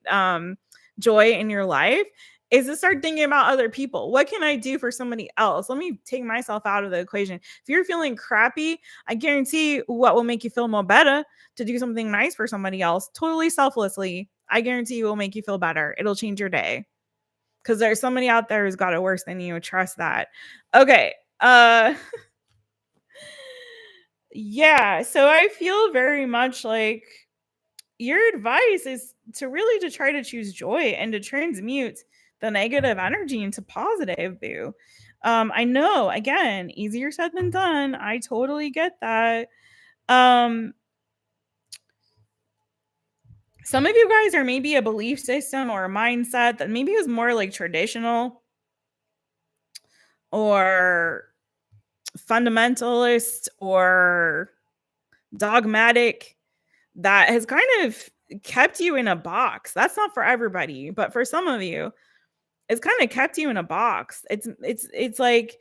joy in your life is to start thinking about other people. What can I do for somebody else? Let me take myself out of the equation. If you're feeling crappy, I guarantee what will make you feel more better to do something nice for somebody else, totally selflessly. I guarantee you will make you feel better. It'll change your day. Because there's somebody out there who's got it worse than you. Trust that. Okay. Yeah. So I feel very much like your advice is to try to choose joy and to transmute the negative energy into positive, boo. I know, again, easier said than done. I totally get that. Some of you guys are maybe a belief system or a mindset that maybe is more like traditional or fundamentalist or dogmatic that has kind of kept you in a box. That's not for everybody, but for some of you, it's kind of kept you in a box. It's like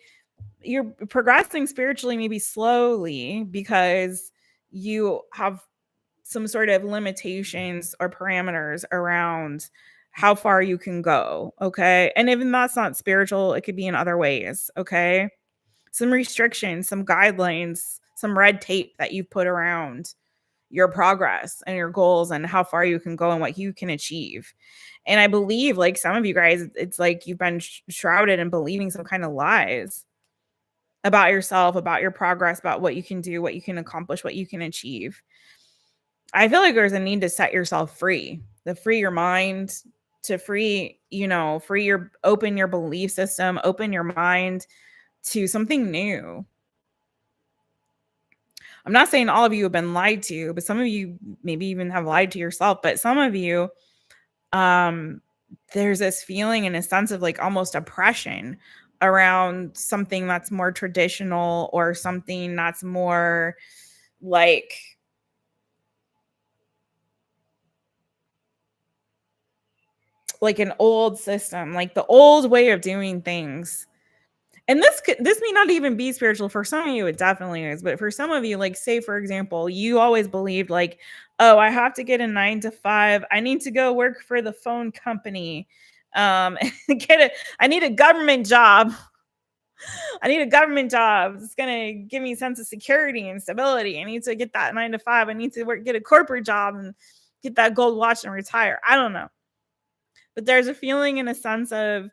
you're progressing spiritually maybe slowly because you have some sort of limitations or parameters around how far you can go, okay? And even that's not spiritual, it could be in other ways, okay? Some restrictions, some guidelines, some red tape that you've put around your progress and your goals and how far you can go and what you can achieve. And I believe, like some of you guys, it's like you've been shrouded in believing some kind of lies about yourself, about your progress, about what you can do, what you can accomplish, what you can achieve. I feel like there's a need to set yourself free, to free your mind, to open your belief system, open your mind to something new. I'm not saying all of you have been lied to, but some of you maybe even have lied to yourself. But some of you, there's this feeling and a sense of like almost oppression around something that's more traditional or something that's more like an old system, like the old way of doing things. And this may not even be spiritual. For some of you, it definitely is. But for some of you, like say, for example, you always believed like, oh, I have to get a 9 to 5. I need to go work for the phone company. I need a government job. I need a government job. It's going to give me a sense of security and stability. I need to get that 9 to 5. I need to get a corporate job and get that gold watch and retire. I don't know. But there's a feeling and a sense of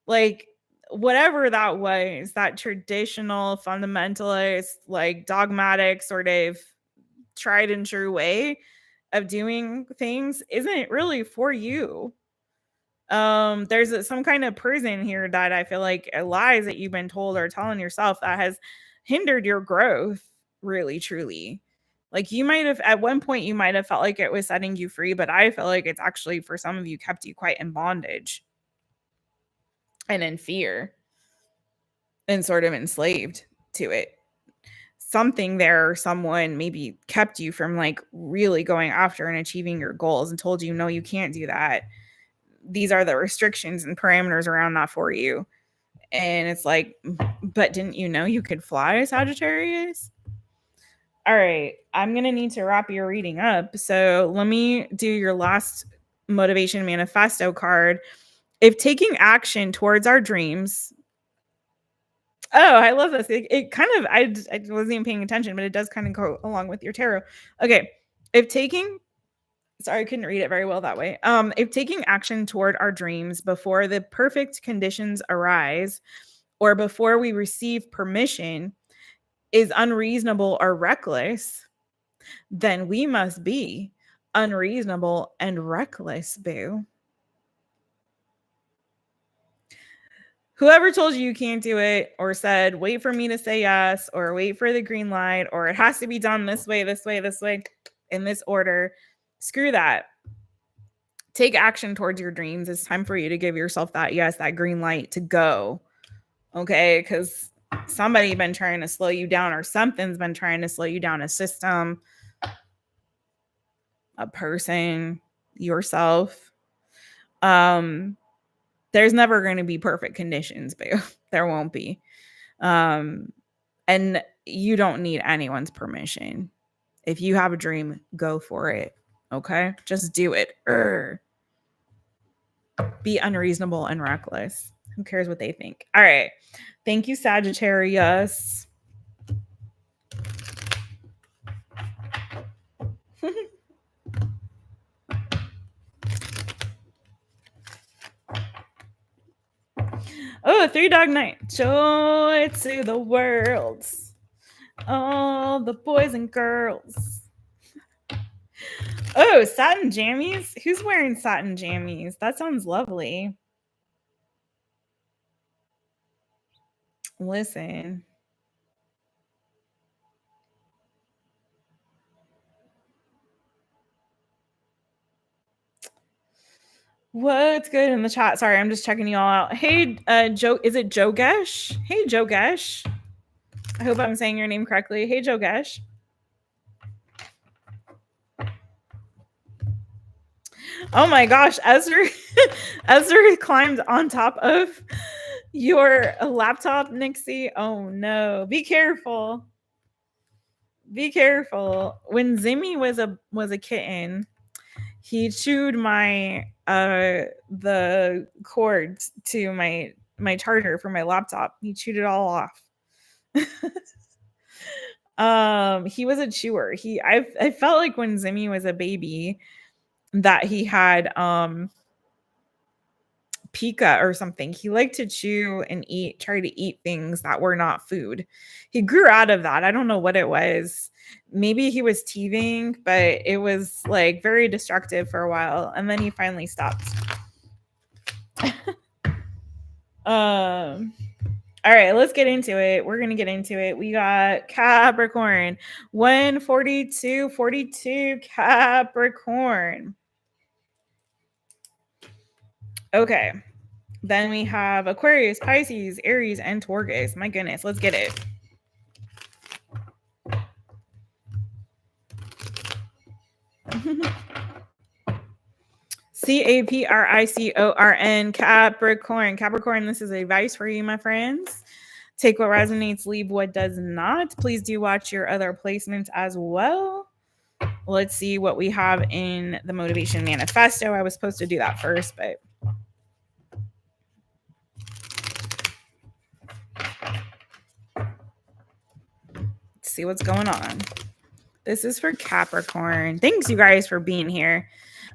like, whatever that was, that traditional fundamentalist, like dogmatic sort of tried and true way of doing things isn't really for you. There's some kind of prison here that I feel like lies that you've been told or telling yourself that has hindered your growth, really, truly. Like you might have, at one point, you might have felt like it was setting you free, but I feel like it's actually, for some of you, kept you quite in bondage and in fear and sort of enslaved to it. Something there, someone maybe kept you from like really going after and achieving your goals and told you, no, you can't do that. These are the restrictions and parameters around that for you. And it's like, but didn't you know you could fly, Sagittarius? All right. I'm going to need to wrap your reading up. So let me do your last motivation manifesto card. If taking action towards our dreams. Oh, I love this. It kind of, I wasn't even paying attention, but it does kind of go along with your tarot. Okay. If taking, sorry, I couldn't read it very well that way. If taking action toward our dreams before the perfect conditions arise or before we receive permission is unreasonable or reckless, then we must be unreasonable and reckless, boo. Whoever told you can't do it or said, wait for me to say yes or wait for the green light or it has to be done this way, this way, this way, in this order, screw that. Take action towards your dreams. It's time for you to give yourself that yes, that green light to go. Okay, because somebody's been trying to slow you down or something's been trying to slow you down, a system, a person, yourself. There's never going to be perfect conditions, but there won't be. And you don't need anyone's permission. If you have a dream, go for it. Okay? Just do it. Be unreasonable and reckless. Who cares what they think? All right. Thank you, Sagittarius. Oh, Three Dog Night. Joy to the world. All the boys and girls. Oh, satin jammies? Who's wearing satin jammies? That sounds lovely. Listen. What's good in the chat? Sorry, I'm just checking you all out. Hey, Joe, is it Jogesh? Hey, Jogesh. I hope I'm saying your name correctly. Hey, Jogesh. Oh my gosh, Ezra climbed on top of your laptop, Nixie. Oh no, be careful. Be careful. When Zimmy was a kitten, he chewed my the cords to my charger for my laptop. He chewed it all off. He was a chewer. I felt like when Zimmy was a baby that he had pica or something. He liked to chew and try to eat things that were not food. He grew out of that. I don't know what it was. Maybe he was teething, but it was like very destructive for a while. And then he finally stopped. All right, let's get into it. We're going to get into it. We got Capricorn, 142, Capricorn. Okay. Then we have Aquarius, Pisces, Aries, and Taurus. My goodness, let's get it. CAPRICORN, Capricorn. Capricorn, this is advice for you, my friends. Take what resonates, leave what does not. Please do watch your other placements as well. Let's see what we have in the Motivation Manifesto. I was supposed to do that first, but let's see what's going on. This is for Capricorn. Thanks, you guys, for being here.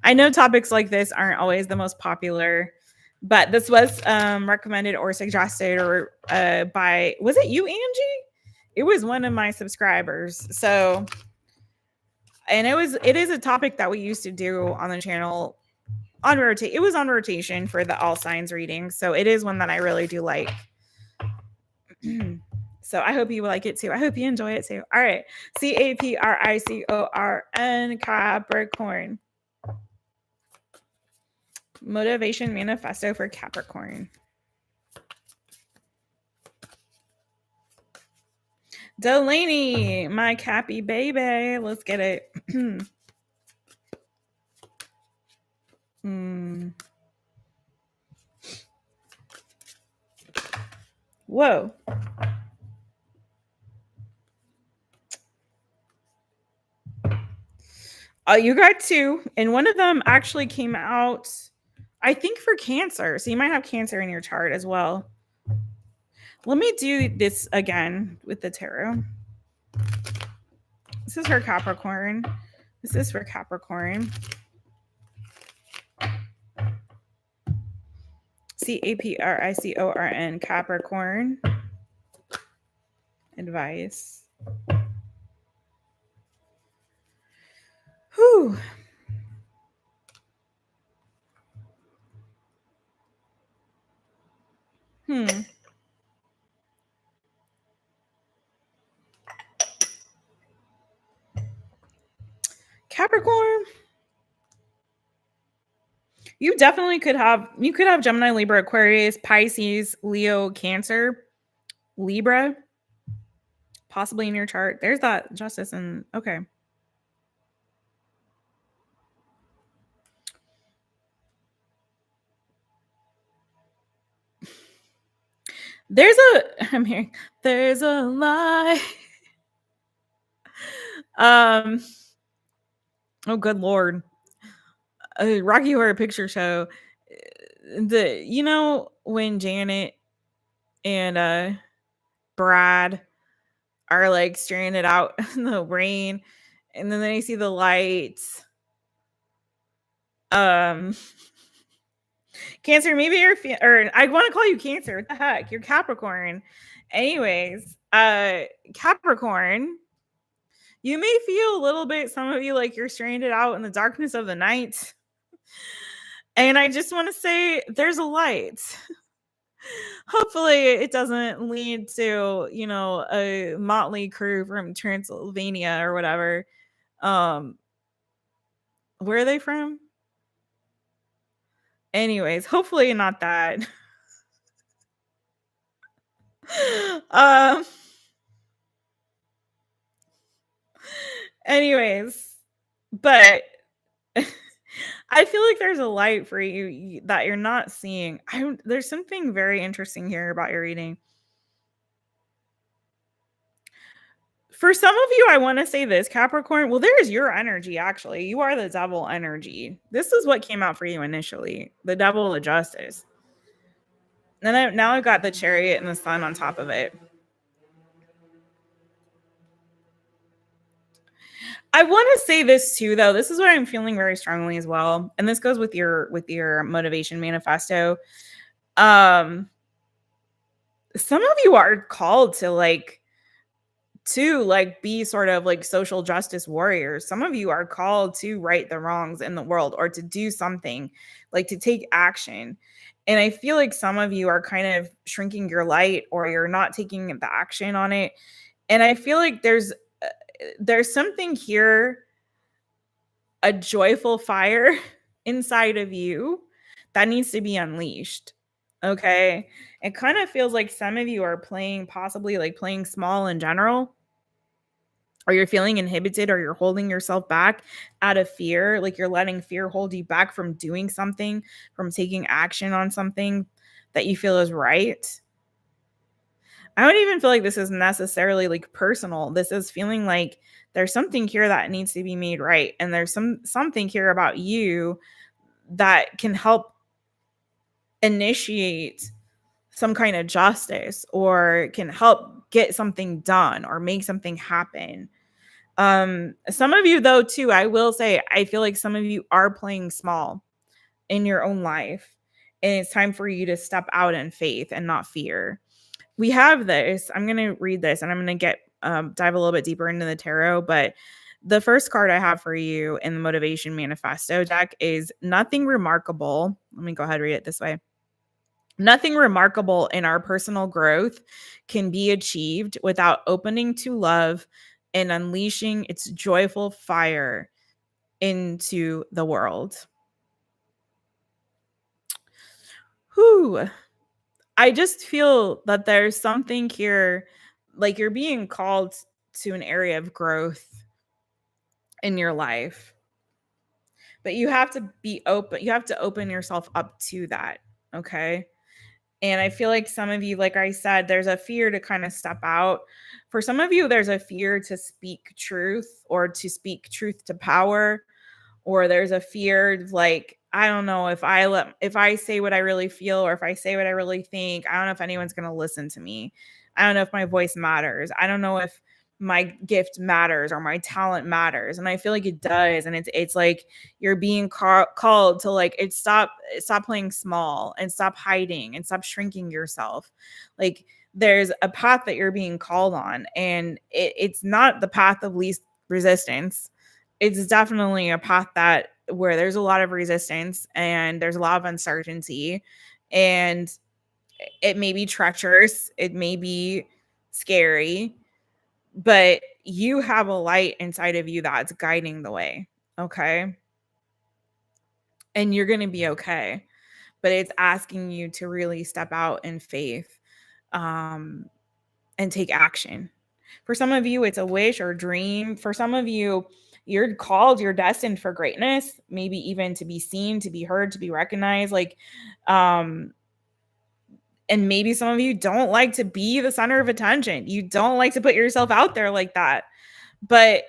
I know topics like this aren't always the most popular, but this was recommended or suggested or by, was it you, Angie? It was one of my subscribers. So, and it is a topic that we used to do on the channel on rotate. It was on rotation for the all signs reading. So it is one that I really do like. So I hope you like it too. I hope you enjoy it too. All right. CAPRICORN, Capricorn. Motivation Manifesto for Capricorn. Delaney, my Cappy baby. Let's get it. Whoa. You got two, and one of them actually came out, I think, for Cancer. So you might have Cancer in your chart as well. Let me do this again with the tarot. This is for Capricorn. This is for Capricorn. CAPRICORN, Capricorn. Advice. Whew. Capricorn. You definitely could have Gemini, Libra, Aquarius, Pisces, Leo, Cancer, Libra, possibly in your chart. There's that justice and okay. I'm hearing there's a lie. Oh good Lord. Rocky Horror Picture Show. When Janet and Brad are like stranded out in the rain and then they see the lights. Cancer, maybe or I want to call you Cancer. What the heck? You're Capricorn. Anyways, Capricorn, you may feel a little bit, some of you, like you're stranded out in the darkness of the night. And I just want to say there's a light. Hopefully it doesn't lead to, a motley crew from Transylvania or whatever. Where are they from? Anyways, hopefully not that. Anyways, but I feel like there's a light for you that you're not seeing. There's something very interesting here about your reading. For some of you, I want to say this, Capricorn. Well, there's your energy, actually. You are the devil energy. This is what came out for you initially. The devil, the justice. And now I've got the Chariot and the Sun on top of it. I want to say this too, though. This is what I'm feeling very strongly as well. And this goes with your motivation manifesto. Some of you are called to be sort of like social justice warriors. Some of you are called to right the wrongs in the world or to do something, like to take action. And I feel like some of you are kind of shrinking your light or you're not taking the action on it. And I feel like there's something here, a joyful fire inside of you that needs to be unleashed. Okay. It kind of feels like some of you are possibly playing small in general, or you're feeling inhibited, or you're holding yourself back out of fear. Like you're letting fear hold you back from doing something, from taking action on something that you feel is right. I don't even feel like this is necessarily like personal. This is feeling like there's something here that needs to be made right. And there's something here about you that can help initiate some kind of justice or can help get something done or make something happen. Some of you, though, too, I will say, I feel like some of you are playing small in your own life. And it's time for you to step out in faith and not fear. We have this. I'm going to read this and I'm going to dive a little bit deeper into the tarot. But the first card I have for you in the Motivation Manifesto deck is Nothing Remarkable. Let me go ahead and read it this way. Nothing remarkable in our personal growth can be achieved without opening to love and unleashing its joyful fire into the world. Whew. I just feel that there's something here, like you're being called to an area of growth in your life. But you have to be open. You have to open yourself up to that. Okay. And I feel like some of you, like I said, there's a fear to kind of step out. For some of you, there's a fear to speak truth or to speak truth to power. or there's a fear like, I don't know if I say what I really feel, or if I say what I really think, I don't know if anyone's going to listen to me. I don't know if my voice matters. I don't know if my gift matters or my talent matters. And I feel like it does. And it's like you're being called to like, stop playing small and stop hiding and stop shrinking yourself. Like, there's a path that you're being called on, and it's not the path of least resistance. It's definitely a path that where there's a lot of resistance and there's a lot of uncertainty, and it may be treacherous, it may be scary, but you have a light inside of you that's guiding the way. Okay. And you're going to be okay. But it's asking you to really step out in faith, and take action. For some of you, it's a wish or dream. For some of you, you're called, you're destined for greatness, maybe even to be seen, to be heard, to be recognized. Like, and maybe some of you don't like to be the center of attention. You don't like to put yourself out there like that. But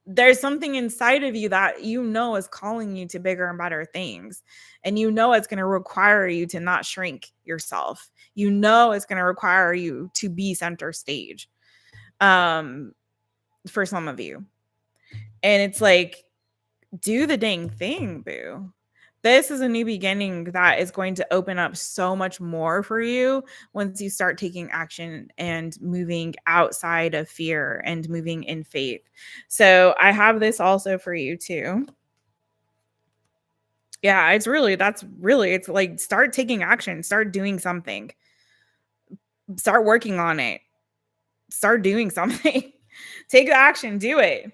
there's something inside of you that is calling you to bigger and better things. And it's going to require you to not shrink yourself. It's going to require you to be center stage, for some of you. And it's like, do the dang thing, boo. This is a new beginning that is going to open up so much more for you once you start taking action and moving outside of fear and moving in faith. So I have this also for you too. Yeah, it's like, start taking action, start doing something, start working on it, start doing something, take action, do it.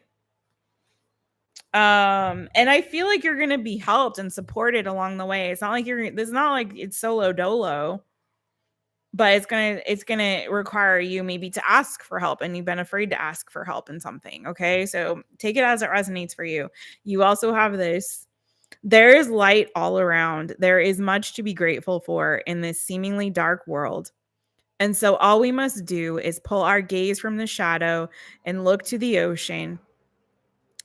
And I feel like you're going to be helped and supported along the way. It's not like it's solo dolo, but it's going to require you maybe to ask for help, and you've been afraid to ask for help in something. Okay. So take it as it resonates for you. You also have this. There is light all around. There is much to be grateful for in this seemingly dark world. And so all we must do is pull our gaze from the shadow and look to the ocean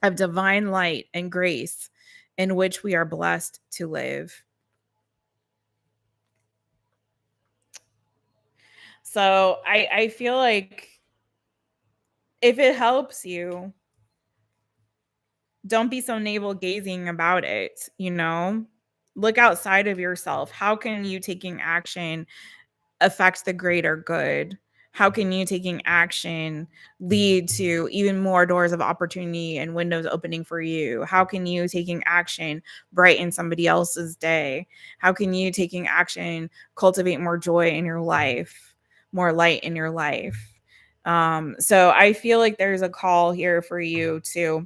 of divine light and grace in which we are blessed to live. So I feel like if it helps you, don't be so navel gazing about it, Look outside of yourself. How can you taking action affect the greater good? How can you taking action lead to even more doors of opportunity and windows opening for you? How can you taking action brighten somebody else's day? How can you taking action cultivate more joy in your life, more light in your life? So I feel like there's a call here for you to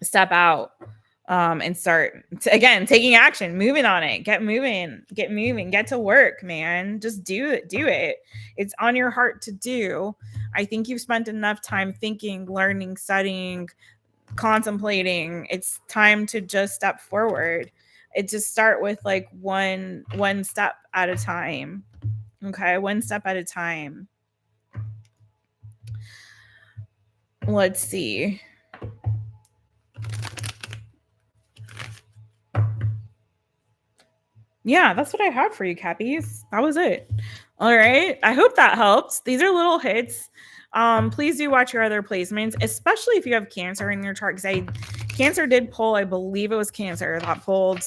step out, and start again taking action, moving on it, get moving, get to work, man. Just do it. It's on your heart to do. I think you've spent enough time thinking, learning, studying, contemplating. It's time to just step forward. It just start with like one step at a time. Okay, one step at a time. Let's see. Yeah, that's what I have for you, Cappies. That was it. All right. I hope that helps. These are little hits. Please do watch your other placements, especially if you have Cancer in your chart. Because Cancer did pull, I believe it was Cancer that pulled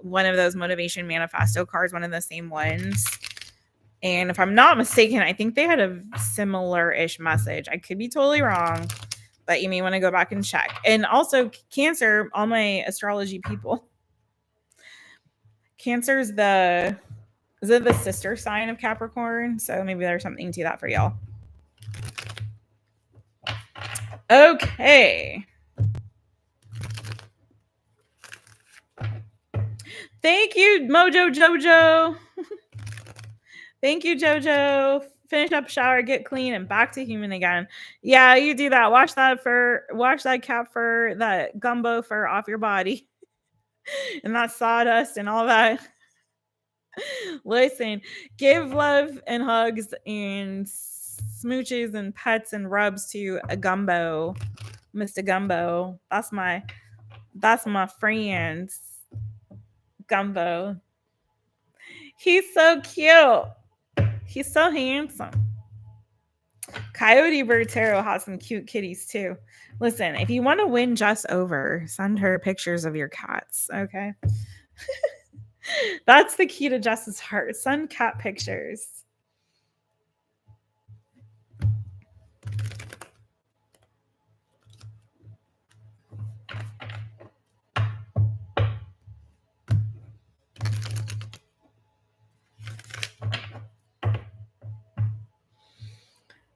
one of those motivation manifesto cards, one of the same ones. And if I'm not mistaken, I think they had a similar-ish message. I could be totally wrong, but you may want to go back and check. And also, Cancer, all my astrology people, Cancer is the sister sign of Capricorn? So maybe there's something to that for y'all. Okay. Thank you, Mojo Jojo. Thank you, Jojo. Finish up, shower, get clean, and back to human again. Yeah, you do that. Wash that cap fur, that gumbo fur off your body. And that sawdust and all that. Listen, give love and hugs and smooches and pets and rubs to a Gumbo, Mr. Gumbo. That's my That's my friend, Gumbo. He's so cute. He's so handsome. Coyote Bird Tarot has some cute kitties too. Listen, if you want to win Jess over, send her pictures of your cats, okay? That's the key to Jess's heart. Send cat pictures.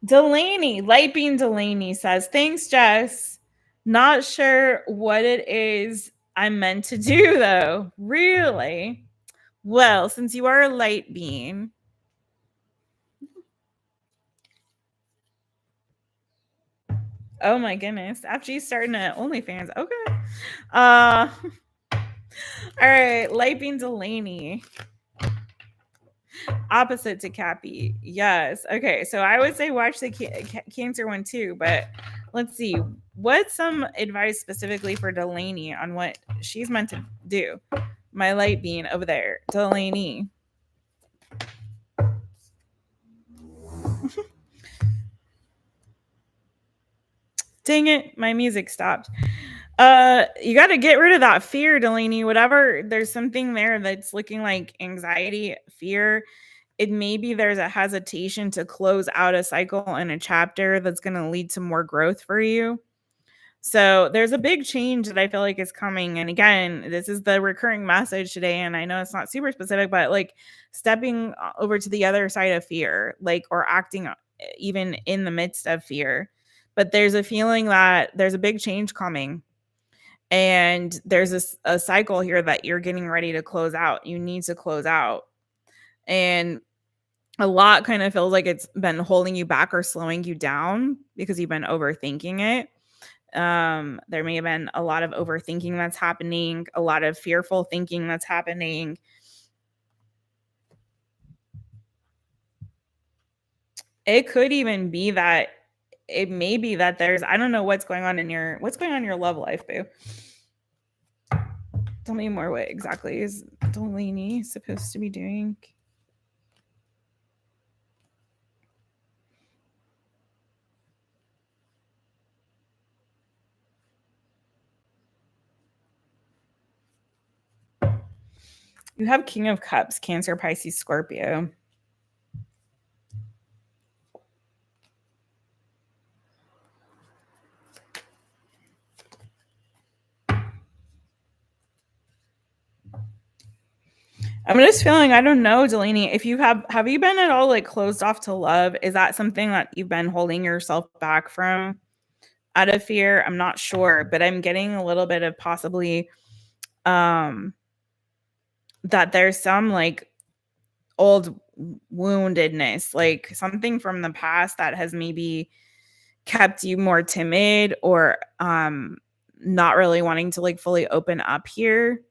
Delaney, Light Beam Delaney says, thanks, Jess. Not sure what it is I'm meant to do, though. Really? Well, since you are a light beam, oh my goodness. After you starting at OnlyFans. Okay. All right. Light Beam Delaney. Opposite to Cappy. Yes. Okay. So I would say watch the Cancer one too, but let's see. What's some advice specifically for Delaney on what she's meant to do? My light being over there. Delaney. Dang it. My music stopped. You got to get rid of that fear, Delaney. Whatever, there's something there that's looking like anxiety, fear. It maybe there's a hesitation to close out a cycle and a chapter that's going to lead to more growth for you. So there's a big change that I feel like is coming. And again, this is the recurring message today. And I know it's not super specific, but like stepping over to the other side of fear, like, or acting even in the midst of fear. But there's a feeling that there's a big change coming. And there's a cycle here that you're getting ready to close out. You need to close out. And a lot kind of feels like it's been holding you back or slowing you down because you've been overthinking it. There may have been a lot of overthinking that's happening, a lot of fearful thinking that's happening. It could even be that it may be that there's, I don't know what's going on in your love life, boo. Tell me more. What exactly is Delaney supposed to be doing? You have King of Cups, Cancer, Pisces, Scorpio. I'm just feeling, I don't know, Delaney, if you have you been at all like closed off to love? Is that something that you've been holding yourself back from out of fear? I'm not sure, but I'm getting a little bit of possibly that there's some like old woundedness, like something from the past that has maybe kept you more timid or not really wanting to like fully open up here,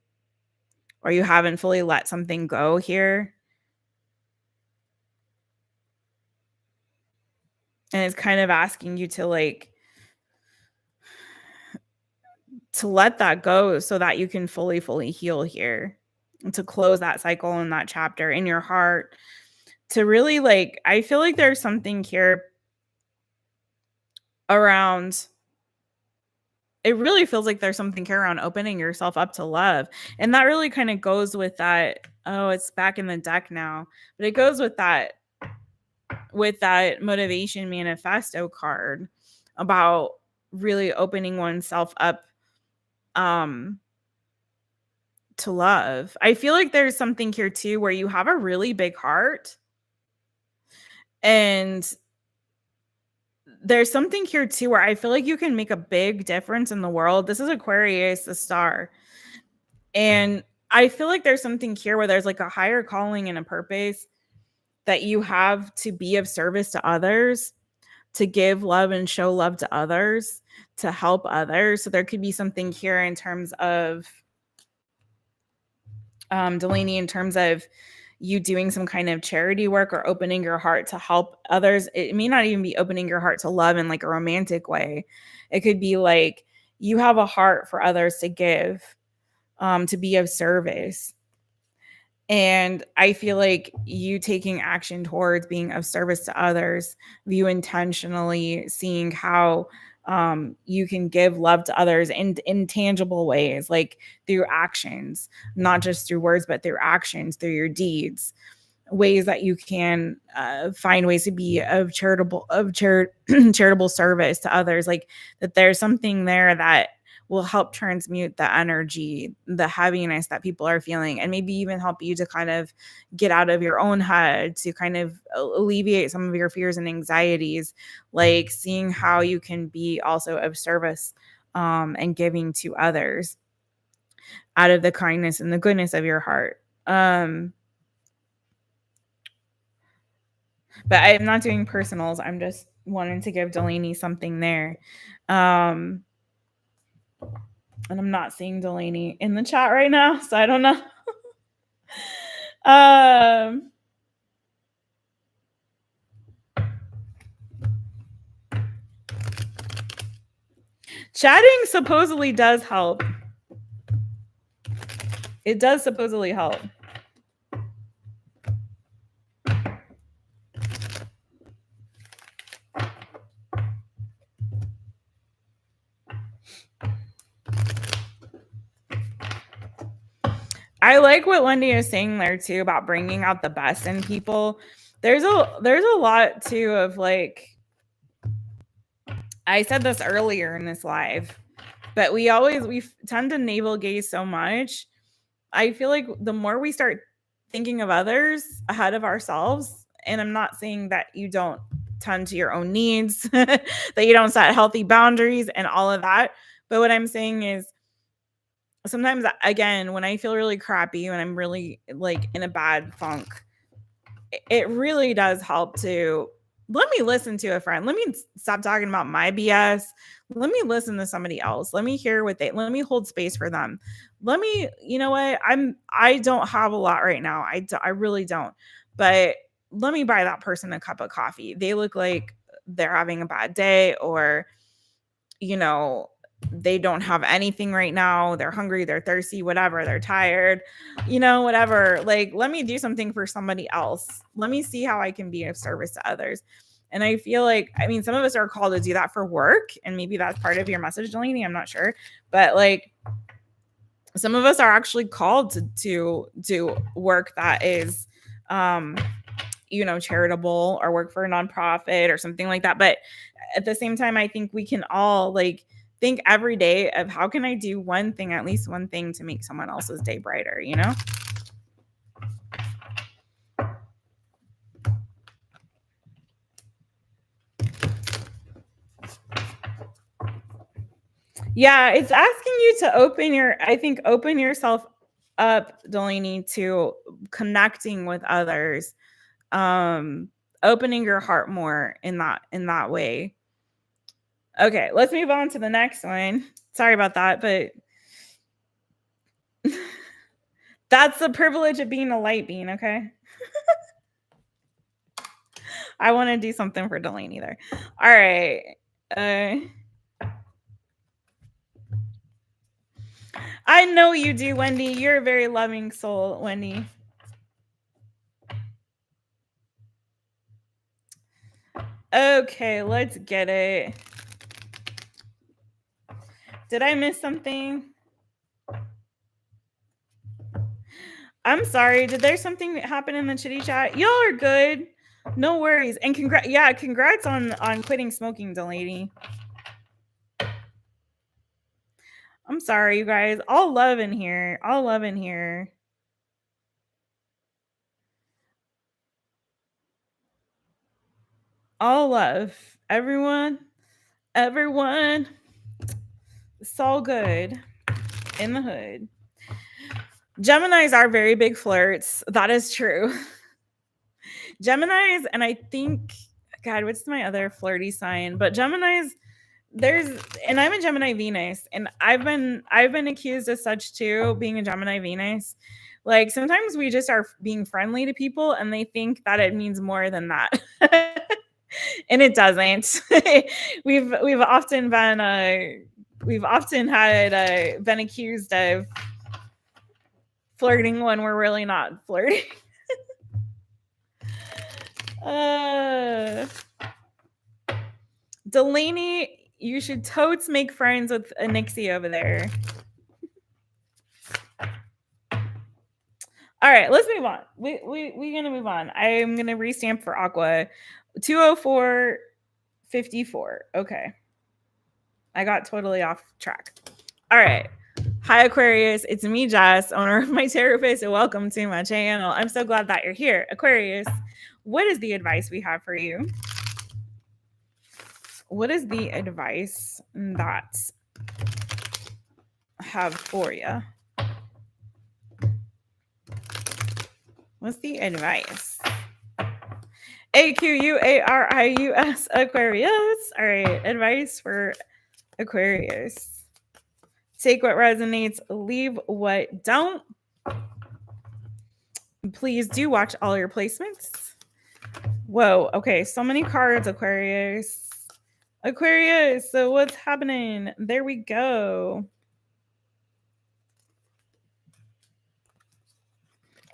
or you haven't fully let something go here. And it's kind of asking you to like to let that go so that you can fully heal here, and to close that cycle and that chapter in your heart, to really like, I feel like there's something here around, it really feels like there's something here around opening yourself up to love. And that really kind of goes with that, oh, it's back in the deck now, but it goes with that motivation manifesto card about really opening oneself up to love. I feel like there's something here too where you have a really big heart, and there's something here too where I feel like you can make a big difference in the world. This is Aquarius, the star. And I feel like there's something here where there's like a higher calling and a purpose that you have to be of service to others, to give love and show love to others, to help others. So there could be something here in terms of Delaney, in terms of you doing some kind of charity work or opening your heart to help others. It may not even be opening your heart to love in like a romantic way. It could be like you have a heart for others to give, to be of service. And I feel like you taking action towards being of service to others, you intentionally seeing how you can give love to others in tangible ways, like through actions, not just through words, but through actions, through your deeds, ways that you can find ways to be of charitable service to others, like that there's something there that will help transmute the energy, the heaviness that people are feeling, and maybe even help you to kind of get out of your own head, to kind of alleviate some of your fears and anxieties, like seeing how you can be also of service and giving to others out of the kindness and the goodness of your heart. But I'm not doing personals. I'm just wanting to give Delaney something there. And I'm not seeing Delaney in the chat right now, so I don't know. Chatting supposedly does help. It does supposedly help. I like what Wendy is saying there too about bringing out the best in people. There's a lot too of like, I said this earlier in this live, but we tend to navel gaze so much. I feel like the more we start thinking of others ahead of ourselves, and I'm not saying that you don't tend to your own needs, that you don't set healthy boundaries and all of that, but what I'm saying is sometimes, again, when I feel really crappy, when I'm really like in a bad funk, it really does help to let me listen to a friend. Let me stop talking about my BS. Let me listen to somebody else. Let me hear let me hold space for them. Let me, you know what? I don't have a lot right now. I really don't. But let me buy that person a cup of coffee. They look like they're having a bad day, or, you know, they don't have anything right now. They're hungry, they're thirsty, whatever, they're tired, you know, whatever. Like, let me do something for somebody else. Let me see how I can be of service to others. And I feel like, I mean, some of us are called to do that for work, and maybe that's part of your message, Delaney. I'm not sure. But like, some of us are actually called to do work that is, you know, charitable, or work for a nonprofit or something like that. But at the same time, I think we can all like think every day of how can I do one thing, at least one thing, to make someone else's day brighter, you know? Yeah, it's asking you to open yourself up, Delaney, to connecting with others, opening your heart more in that way. Okay, let's move on to the next one. Sorry about that, but that's the privilege of being a light being, okay? I want to do something for Delaney there. All right. I know you do, Wendy. You're a very loving soul, Wendy. Okay, let's get it. Did I miss something? I'm sorry. Did there something happen in the chitty chat? Y'all are good. No worries. And congrats on quitting smoking, Delaney. I'm sorry, you guys. All love in here. All love in here. All love. Everyone. It's all good in the hood. Geminis are very big flirts. That is true. Geminis, and I think, God, what's my other flirty sign? But Geminis, and I'm a Gemini Venus, and I've been accused as such too, being a Gemini Venus. Like, sometimes we just are being friendly to people, and they think that it means more than that. And it doesn't. we've often been we've often had been accused of flirting when we're really not flirting. Delaney, you should totes make friends with a Nixie over there. All right, let's move on. We're gonna move on. I'm gonna restamp for Aqua 20454. Okay. I got totally off track. All right. Hi, Aquarius. It's me, Jess, owner of MyTaropist, and welcome to my channel. I'm so glad that you're here. Aquarius, what is the advice we have for you? What is the advice that I have for you? What's the advice? AQUARIUS, Aquarius. All right, advice for Aquarius. Take what resonates, leave what don't. Please do watch all your placements. Whoa, okay, so many cards, Aquarius. Aquarius, so what's happening? There we go.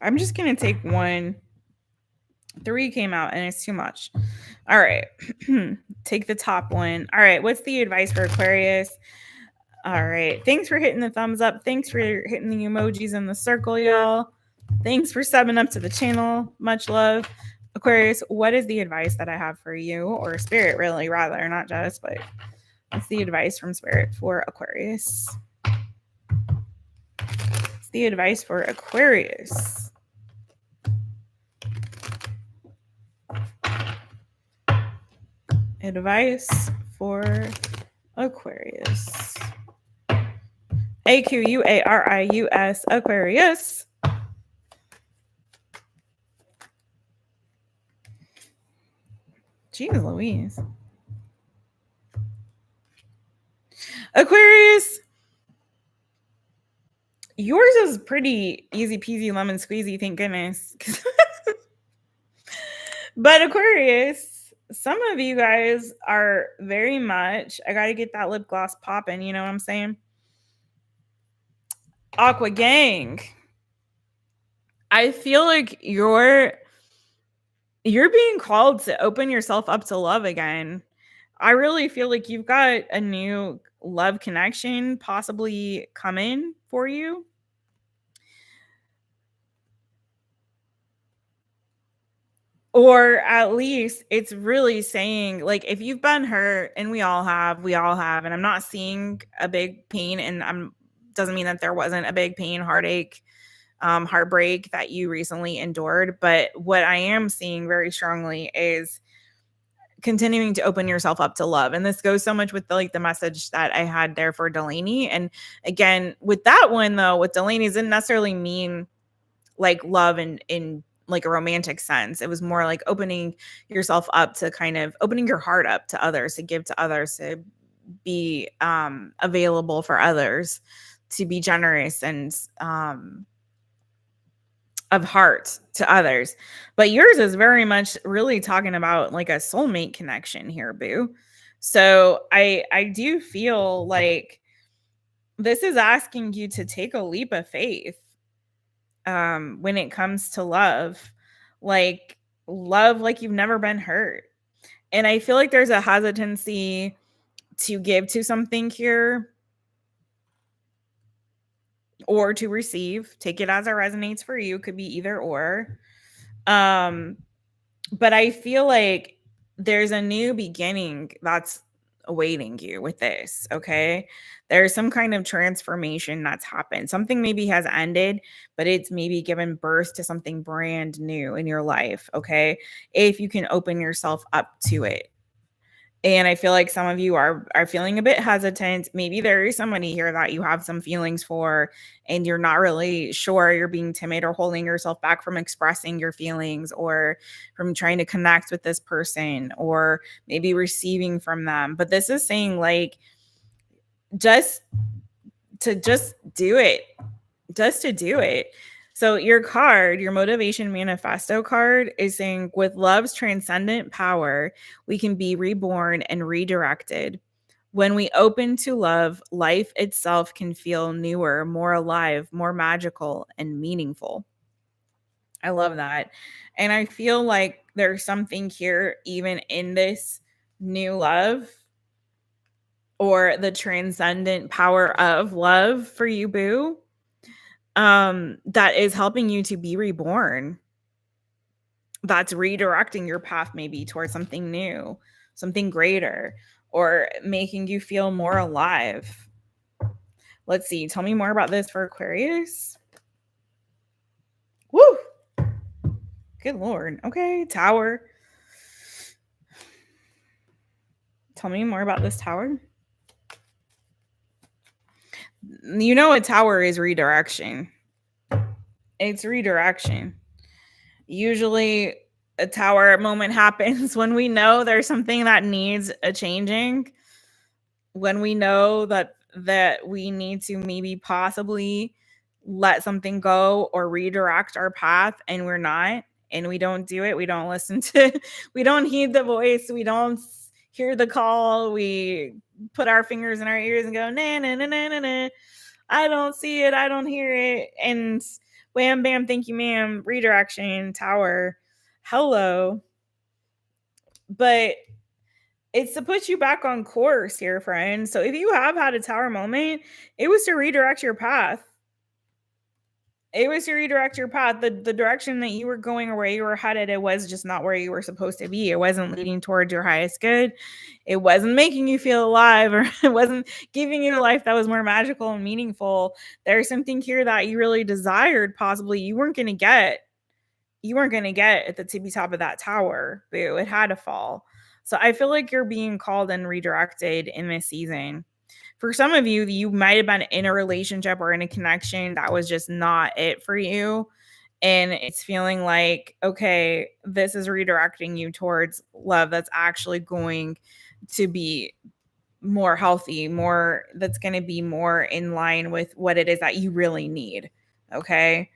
I'm just going to take one. 3 came out and it's too much. All right. Take the top one. All right. What's the advice for Aquarius? All right. Thanks for hitting the thumbs up. Thanks for hitting the emojis in the circle, y'all. Thanks for subbing up to the channel. Much love. Aquarius, what is the advice that I have for you, or Spirit, really, rather, not just, but what's the advice from Spirit for Aquarius? It's the advice for Aquarius. Advice for Aquarius. AQUARIUS, Aquarius. Jeez Louise. Aquarius, yours is pretty easy peasy lemon squeezy, thank goodness. But Aquarius, some of you guys are very much, I got to get that lip gloss popping, you know what I'm saying? Aqua gang, I feel like you're being called to open yourself up to love again. I really feel like you've got a new love connection possibly coming for you. Or at least it's really saying, like, if you've been hurt, and we all have, and I'm not seeing a big pain, and doesn't mean that there wasn't a big pain, heartache, heartbreak that you recently endured. But what I am seeing very strongly is continuing to open yourself up to love. And this goes so much with the message that I had there for Delaney. And again, with that one though, with Delaney, doesn't necessarily mean like love in like a romantic sense. It was more like opening yourself up to kind of opening your heart up to others, to give to others, to be available for others, to be generous and of heart to others. But yours is very much really talking about like a soulmate connection here, boo. So I do feel like this is asking you to take a leap of faith when it comes to love like you've never been hurt. And I feel like there's a hesitancy to give to something here or to receive. Take it as it resonates for you. Could be either or. But I feel like there's a new beginning that's awaiting you with this. Okay. There's some kind of transformation that's happened. Something maybe has ended, but it's maybe given birth to something brand new in your life. Okay. If you can open yourself up to it. And I feel like some of you are feeling a bit hesitant. Maybe there is somebody here that you have some feelings for, and you're not really sure. You're being timid or holding yourself back from expressing your feelings, or from trying to connect with this person, or maybe receiving from them. But this is saying like, just to do it, just to do it. So your card, your motivation manifesto card, is saying, with love's transcendent power, we can be reborn and redirected. When we open to love, life itself can feel newer, more alive, more magical, and meaningful. I love that. And I feel like there's something here, even in this new love or the transcendent power of love for you, boo, that is helping you to be reborn. That's redirecting your path maybe towards something new, something greater, or making you feel more alive. Let's see. Tell me more about this for Aquarius. Woo! Good Lord. Okay, Tower. Tell me more about this Tower. You know, a Tower is redirection. It's redirection. Usually, a Tower moment happens when we know there's something that needs a changing, when we know that we need to maybe possibly let something go or redirect our path, and we're not, and we don't do it. We don't listen to, we don't heed the voice. We don't hear the call. We put our fingers in our ears and go, nah, nah, nah, nah, nah, nah. I don't see it. I don't hear it. And wham, bam, thank you, ma'am. Redirection, Tower. Hello. But it's to put you back on course here, friend. So if you have had a Tower moment, it was to redirect your path. It was to redirect your path. The direction that you were going or where you were headed, it was just not where you were supposed to be. It wasn't leading towards your highest good. It wasn't making you feel alive, or it wasn't giving you a life that was more magical and meaningful. There's something here that you really desired, possibly you weren't going to get. You weren't going to get at the tippy top of that tower. Boo, it had to fall. So I feel like you're being called and redirected in this season. For some of you, you might have been in a relationship or in a connection that was just not it for you. And it's feeling like, okay, this is redirecting you towards love that's actually going to be more healthy, more, that's going to be more in line with what it is that you really need. Okay.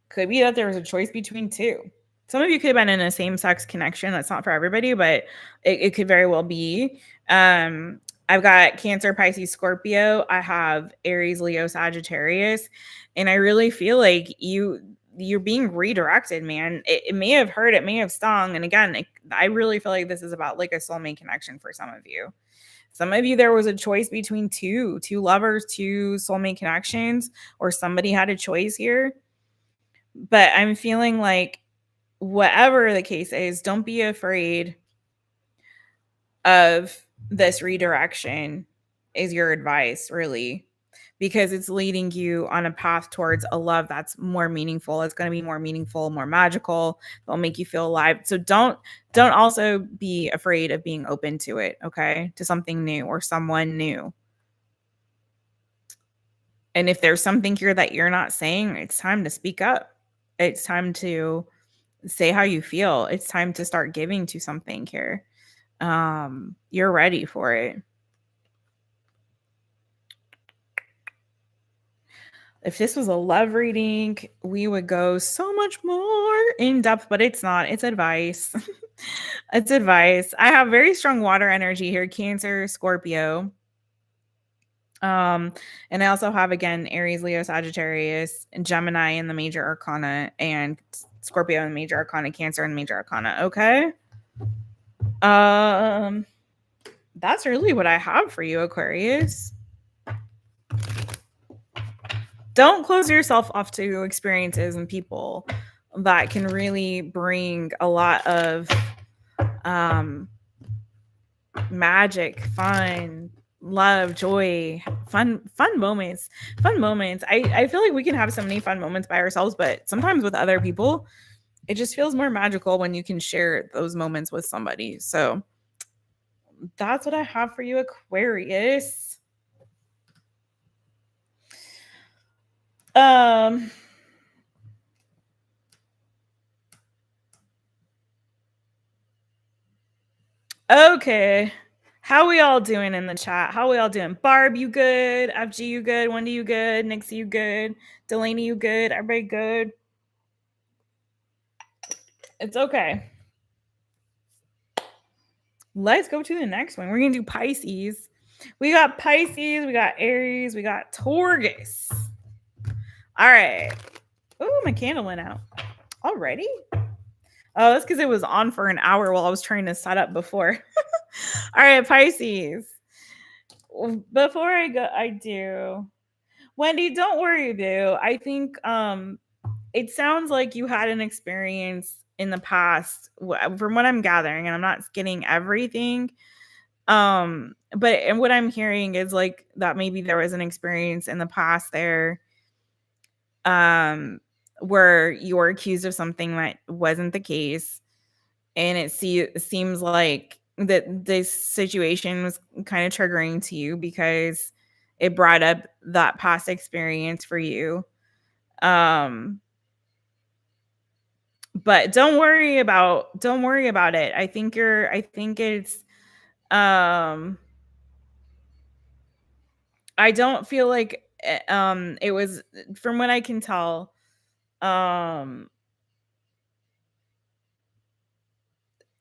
Could be that there was a choice between two. Some of you could have been in a same-sex connection. That's not for everybody, but it could very well be. I've got Cancer, Pisces, Scorpio. I have Aries, Leo, Sagittarius. And I really feel like you're being redirected, man. It may have hurt. It may have stung. And again, I really feel like this is about like a soulmate connection for some of you. Some of you, there was a choice between two lovers, two soulmate connections, or somebody had a choice here. But I'm feeling like whatever the case is, don't be afraid of this redirection, is your advice, really, because it's leading you on a path towards a love that's more meaningful. It's going to be more meaningful, more magical. It'll make you feel alive. So don't also be afraid of being open to it, okay? To something new or someone new. And if there's something here that you're not saying, it's time to speak up. It's time to say how you feel. It's time to start giving to something here. You're ready for it. If this was a love reading, we would go so much more in depth, but it's not. It's advice. It's advice. I have very strong water energy here, Cancer, Scorpio. And I also have, again, Aries, Leo, Sagittarius, and Gemini in the major arcana, and Scorpio in the major arcana, Cancer in the major arcana. Okay. That's really what I have for you, Aquarius. Don't close yourself off to experiences and people that can really bring a lot of magic, fun, love, joy, fun moments. I feel like we can have so many fun moments by ourselves, but sometimes with other people, it just feels more magical when you can share those moments with somebody. So that's what I have for you, Aquarius. Okay. How we all doing in the chat? How we all doing? Barb, you good? FG, you good? Wendy, you good? Nixie, you good? Delaney, you good? Everybody good? It's okay. Let's go to the next one. We're going to do Pisces. We got Pisces, we got Aries, we got Taurus. All right. Oh, my candle went out. Already? Oh, that's because it was on for an hour while I was trying to set up before. All right, Pisces. Before I go, I do. Wendy, don't worry, boo. I think it sounds like you had an experience in the past, from what I'm gathering, and I'm not getting everything. But and what I'm hearing is like that maybe there was an experience in the past there, where you were accused of something that wasn't the case, and it seems like that this situation was kind of triggering to you because it brought up that past experience for you. But don't worry about it. I think it's I don't feel like it was, from what I can tell, um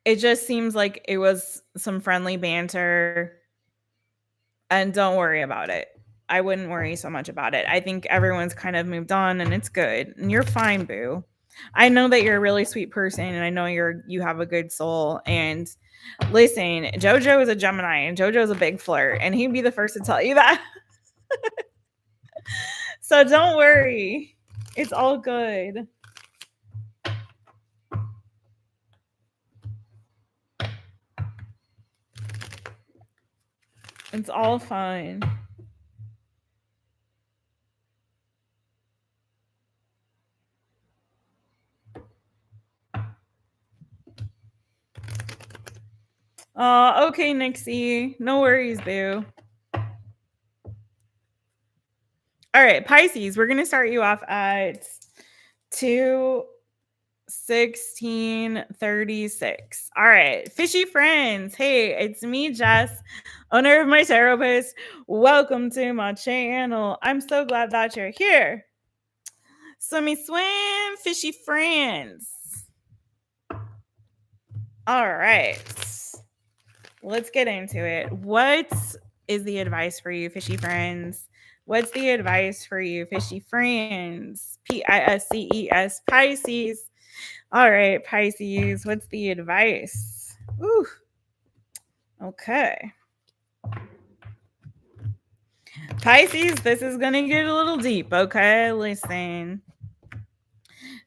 it just seems like it was some friendly banter, and don't worry about it. I wouldn't worry so much about it. I think everyone's kind of moved on and it's good. And you're fine, boo. I know that you're a really sweet person, and I know you have a good soul. And listen, JoJo is a Gemini, and JoJo is a big flirt, and he'd be the first to tell you that. So don't worry. It's all good. It's all fine. Okay, Nixie. No worries, boo. All right, Pisces, we're going to start you off at 2/16/36. All right, fishy friends. Hey, it's me, Jess, owner of MyTaropist. Welcome to my channel. I'm so glad that you're here. Swimmy swim, fishy friends. All right, let's get into it. What is the advice for you, fishy friends? What's the advice for you, fishy friends? PISCES, Pisces. All right, Pisces, what's the advice? Ooh. Okay. Pisces, this is going to get a little deep, okay? Listen.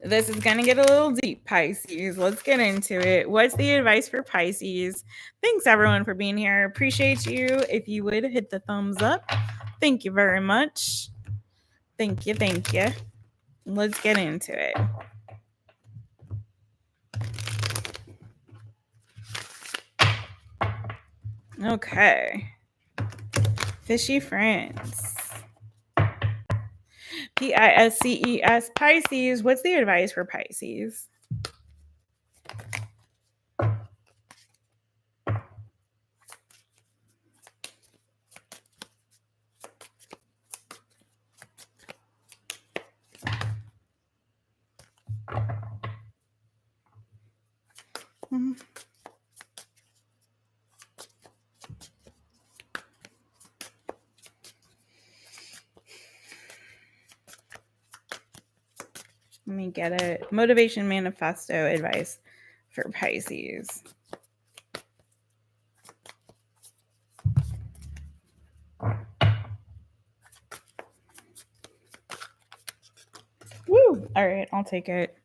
This is going to get a little deep, Pisces. Let's get into it. What's the advice for Pisces? Thanks, everyone, for being here. Appreciate you. If you would hit the thumbs up. Thank you very much. Thank you. Thank you. Let's get into it. Okay. Fishy friends. PISCES, Pisces. What's the advice for Pisces? Let me get it. Motivation manifesto advice for Pisces. Woo! All right, I'll take it.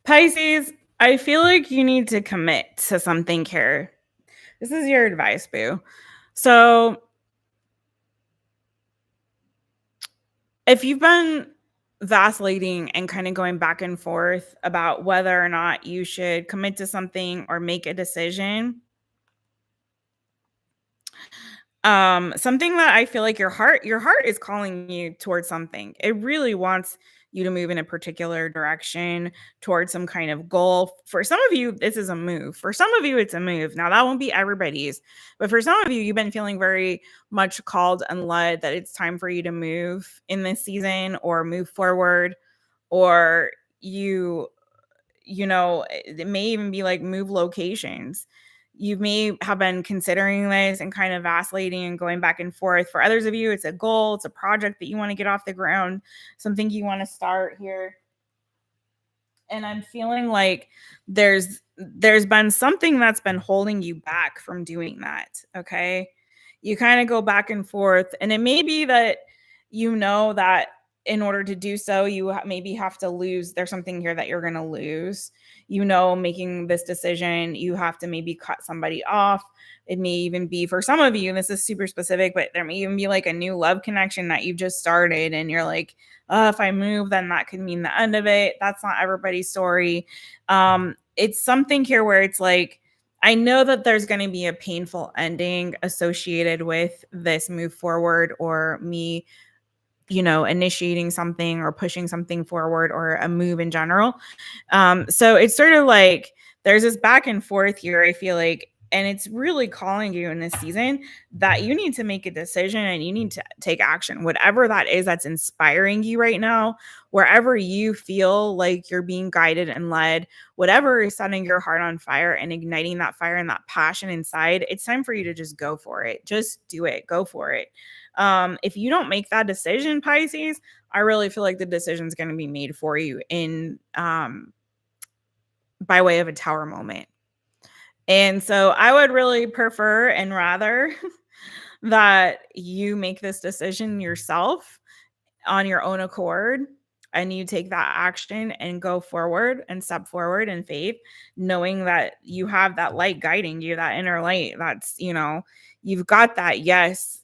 Pisces, I feel like you need to commit to something here. This is your advice, boo. So if you've been vacillating and kind of going back and forth about whether or not you should commit to something or make a decision, something that I feel like your heart is calling you towards something. It really wants you to move in a particular direction towards some kind of goal. For some of you, this is a move. For some of you, it's a move. Now, that won't be everybody's, but for some of you, you've been feeling very much called and led that it's time for you to move in this season or move forward, or you know, it may even be like move locations. You may have been considering this and kind of vacillating and going back and forth. For others of you, it's a goal, it's a project that you want to get off the ground, something you want to start here. And I'm feeling like there's been something that's been holding you back from doing that. Okay. You kind of go back and forth, and it may be that you know that in order to do so, you maybe have to lose. There's something here that you're going to lose. You know, making this decision, you have to maybe cut somebody off. It may even be for some of you, and this is super specific, but there may even be like a new love connection that you've just started, and you're like, oh, if I move, then that could mean the end of it. That's not everybody's story. It's something here where it's like, I know that there's going to be a painful ending associated with this move forward, or me, you know, initiating something or pushing something forward, or a move in general. So it's sort of like there's this back and forth here, I feel like, and it's really calling you in this season that you need to make a decision and you need to take action, whatever that is that's inspiring you right now, wherever you feel like you're being guided and led, whatever is setting your heart on fire and igniting that fire and that passion inside. It's time for you to just go for it. Just do it. Go for it. If you don't make that decision, Pisces, I really feel like the decision is going to be made for you in by way of a tower moment. And so I would really prefer and rather that you make this decision yourself on your own accord, and you take that action and go forward and step forward in faith, knowing that you have that light guiding you, that inner light. That's, you know, you've got that. Yes,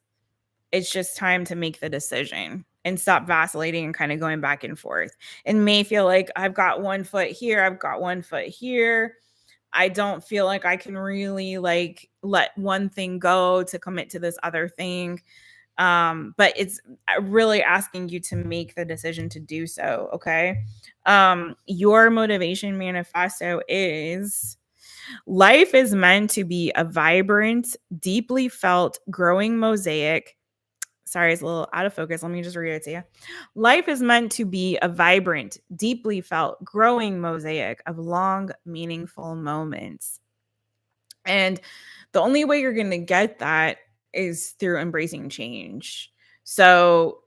it's just time to make the decision and stop vacillating and kind of going back and forth. It may feel like I've got one foot here, I've got one foot here. I don't feel like I can really like let one thing go to commit to this other thing. But it's really asking you to make the decision to do so. Okay. Your motivation manifesto is: life is meant to be a vibrant, deeply felt, growing mosaic. Sorry, it's a little out of focus. Let me just read it to you. Life is meant to be a vibrant, deeply felt, growing mosaic of long, meaningful moments. And the only way you're going to get that is through embracing change. So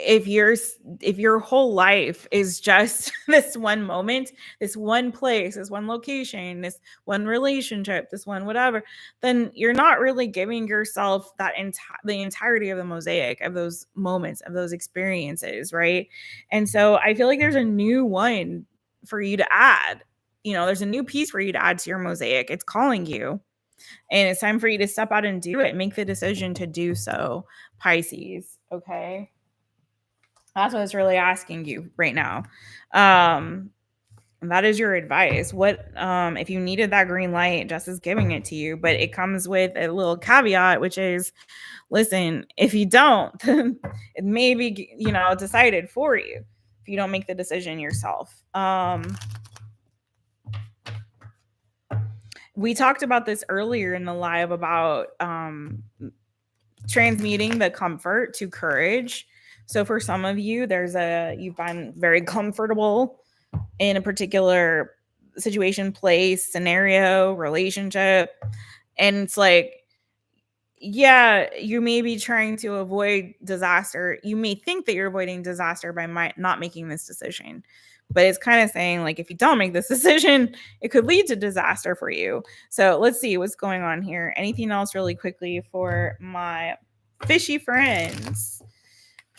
if your whole life is just this one moment, this one place, this one location, this one relationship, this one whatever, then you're not really giving yourself that the entirety of the mosaic of those moments, of those experiences, right? And so I feel like there's a new one for you to add. You know, there's a new piece for you to add to your mosaic. It's calling you. And it's time for you to step out and do it. Make the decision to do so, Pisces. Okay. That's what it's really asking you right now. That is your advice. What if you needed that green light, Jess is giving it to you, but it comes with a little caveat, which is, listen, if you don't, it may be, you know, decided for you if you don't make the decision yourself. We talked about this earlier in the live about transmuting the comfort to courage. So for some of you, you've been very comfortable in a particular situation, place, scenario, relationship. And it's like, yeah, you may be trying to avoid disaster. You may think that you're avoiding disaster by not making this decision. But it's kind of saying, like, if you don't make this decision, it could lead to disaster for you. So let's see what's going on here. Anything else really quickly for my fishy friends?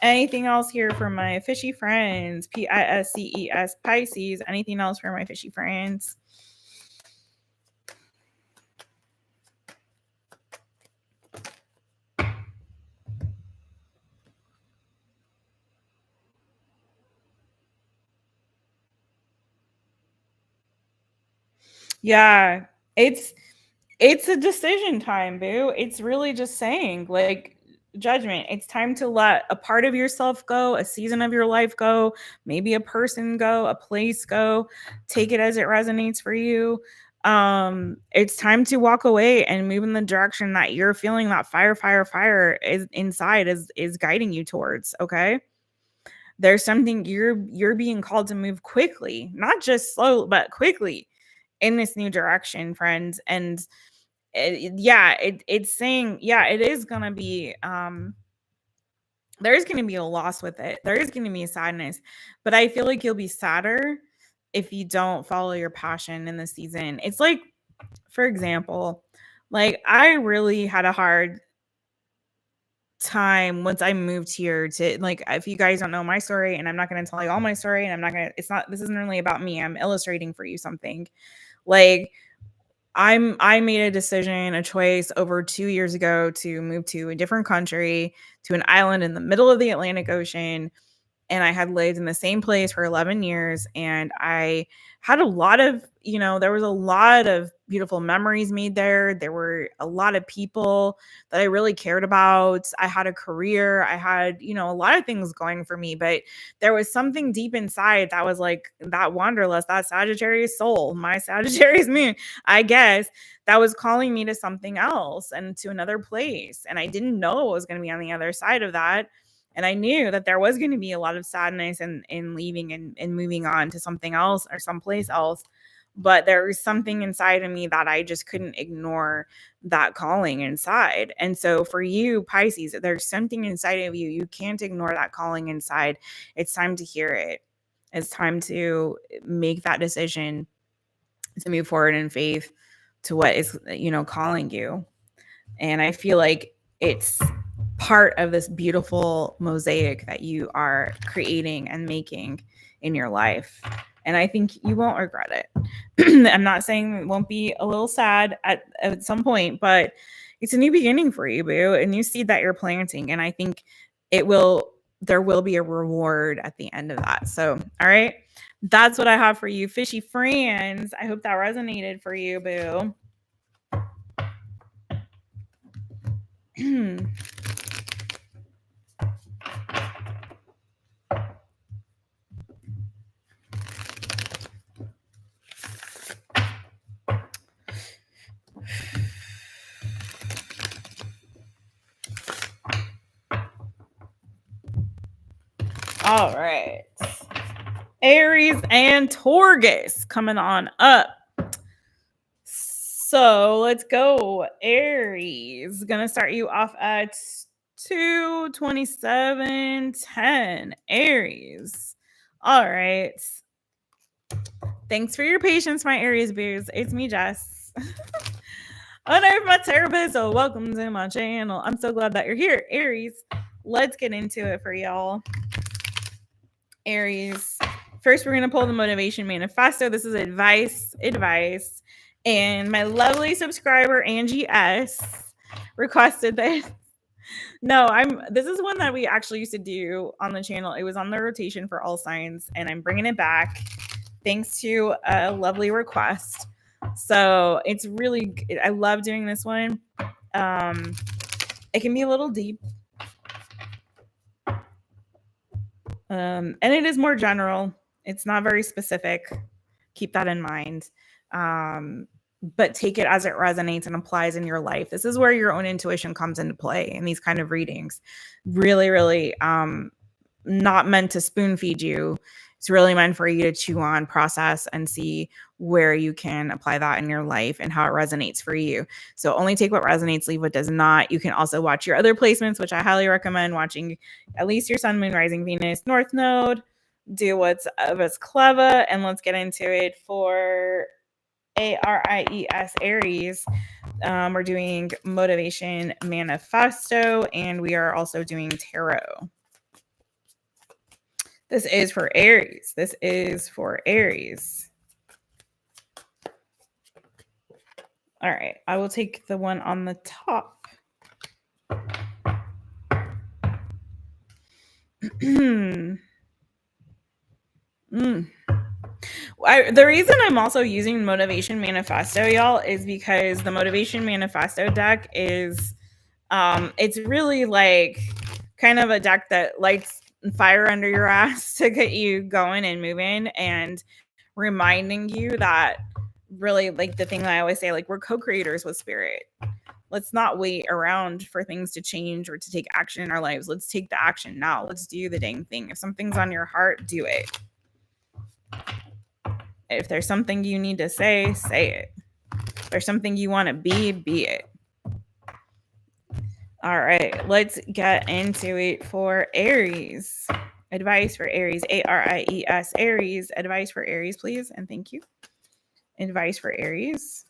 Anything else here for my fishy friends? PISCES Pisces. Anything else for my fishy friends? Yeah, it's a decision time, boo. It's really just saying, like, judgment. It's time to let a part of yourself go, a season of your life go, maybe a person go, a place go. Take it as it resonates for you. It's time to walk away and move in the direction that you're feeling that fire is inside is guiding you towards. Okay. There's something you're being called to move quickly, not just slow, but quickly in this new direction, friends. And it's saying, yeah, it is going to be, there's going to be a loss with it. There is going to be a sadness, but I feel like you'll be sadder if you don't follow your passion in the season. It's like, for example, like I really had a hard time once I moved here to, like, if you guys don't know my story, and I'm not going to tell you all my story, and I'm not going to, this isn't really about me. I'm illustrating for you something. Like, I made a decision, a choice over 2 years ago to move to a different country, to an island in the middle of the Atlantic Ocean. And I had lived in the same place for 11 years. And I had a lot of, there was a lot of beautiful memories made there. There were a lot of people that I really cared about. I had a career. I had, a lot of things going for me. But there was something deep inside that was like that wanderlust, that Sagittarius soul, my Sagittarius moon, I guess, that was calling me to something else and to another place. And I didn't know what was going to be on the other side of that. And I knew that there was going to be a lot of sadness in leaving and moving on to something else or someplace else. But there was something inside of me that I just couldn't ignore that calling inside. And so for you, Pisces, there's something inside of you. You can't ignore that calling inside. It's time to hear it. It's time to make that decision to move forward in faith to what is, calling you. And I feel like it's part of this beautiful mosaic that you are creating and making in your life. And I think you won't regret it. I'm not saying it won't be a little sad at some point, but it's a new beginning for you, boo, a new seed that you're planting. And I think there will be a reward at the end of that. So, all right, that's what I have for you, fishy friends. I hope that resonated for you, boo. All right. Aries and Taurus coming on up. So let's go. Aries. Gonna start you off at 22710. Aries. All right. Thanks for your patience, my Aries bears. It's me, Jess. I'm my therapist. So welcome to my channel. I'm so glad that you're here, Aries. Let's get into it for y'all. Aries. First, we're going to pull the Motivation Manifesto. This is advice. And my lovely subscriber, Angie S., requested this. No, this is one that we actually used to do on the channel. It was on the rotation for all signs, and I'm bringing it back thanks to a lovely request. So it's really, I love doing this one. It can be a little deep. And it is more general. It's not very specific. Keep that in mind. But take it as it resonates and applies in your life. This is where your own intuition comes into play in these kind of readings. Really, really not meant to spoon feed you. It's really meant for you to chew on, process, and see where you can apply that in your life and how it resonates for you. So only take what resonates, leave what does not. You can also watch your other placements, which I highly recommend watching at least your Sun, Moon, Rising, Venus, North Node. Do what's clever, and let's get into it for ARIES, Aries. We're doing Motivation Manifesto, and we are also doing Tarot. This is for Aries. This is for Aries. All right. I will take the one on the top. The reason I'm also using Motivation Manifesto, y'all, is because the Motivation Manifesto deck is It's really like kind of a deck that lights fire under your ass to get you going and moving, and reminding you that really, like, the thing that I always say, like, we're co-creators with spirit. Let's not wait around for things to change or to take action in our lives. Let's take the action now. Let's do the dang thing. If something's on your heart, do it. If there's something you need to say, say it. If there's something you want to be it. All right, let's get into it for Aries. Advice for Aries, ARIES, Aries. Advice for Aries, please, and thank you. Advice for Aries.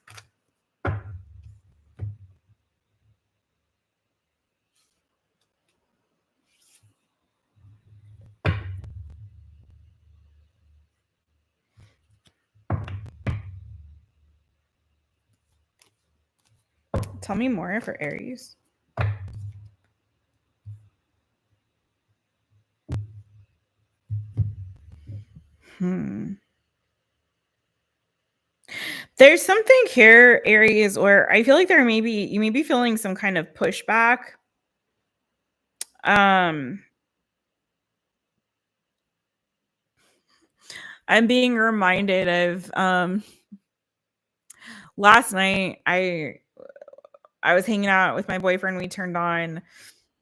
Tell me more for Aries. There's something here, Aries, where I feel like you may be feeling some kind of pushback. I'm being reminded of last night. I was hanging out with my boyfriend. We turned on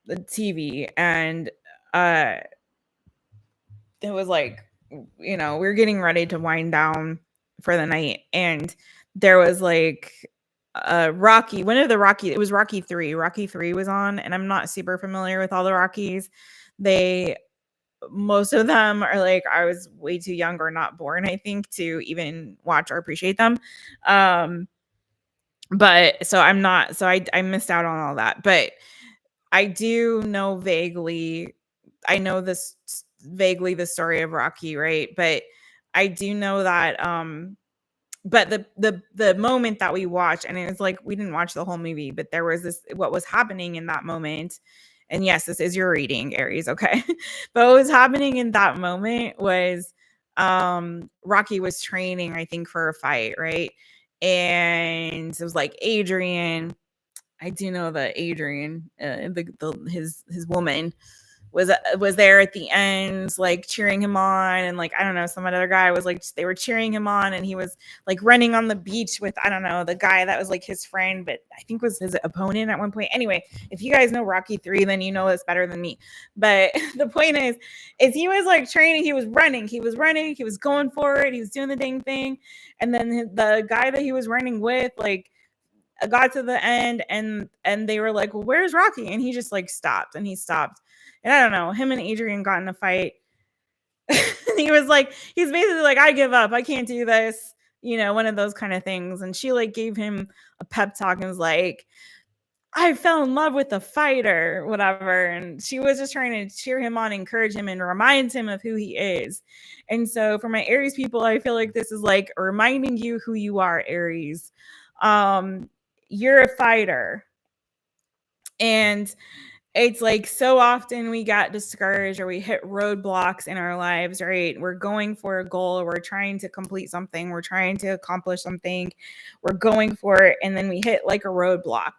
the TV, and it was like, we were getting ready to wind down for the night, and there was like Rocky, one of the Rocky, it was Rocky 3. Rocky 3 was on, and I'm not super familiar with all the Rockies. Most of them are like, I was way too young or not born, I think, to even watch or appreciate them. But so I missed out on all that. But I do know vaguely, the story of Rocky, right? But I do know that but the moment that we watched, and it was like, we didn't watch the whole movie, but there was what was happening in that moment. And yes, this is your reading, Aries, okay? But what was happening in that moment was Rocky was training, I think, for a fight, right? And it was like Adrian. I do know that Adrian, his woman, was there at the end, like cheering him on, and like, I don't know, some other guy was like, they were cheering him on, and he was like running on the beach with, I don't know, the guy that was like his friend, but I think was his opponent at one point. Anyway, if you guys know Rocky 3, then you know this better than me. But the point is he was like training, he was running, he was going for it, he was doing the dang thing, and then the guy that he was running with, like, got to the end, and they were like, well, where's Rocky? And he just like stopped. And I don't know, him and Adrian got in a fight. He's basically like, I give up, I can't do this, one of those kind of things. And she like gave him a pep talk and was like, I fell in love with a fighter, whatever. And she was just trying to cheer him on, encourage him, and remind him of who he is. And so for my Aries people, I feel like this is like reminding you who you are, Aries. You're a fighter. And it's like, so often we got discouraged or we hit roadblocks in our lives, right? We're going for a goal, we're trying to complete something, we're trying to accomplish something, we're going for it, and then we hit like a roadblock.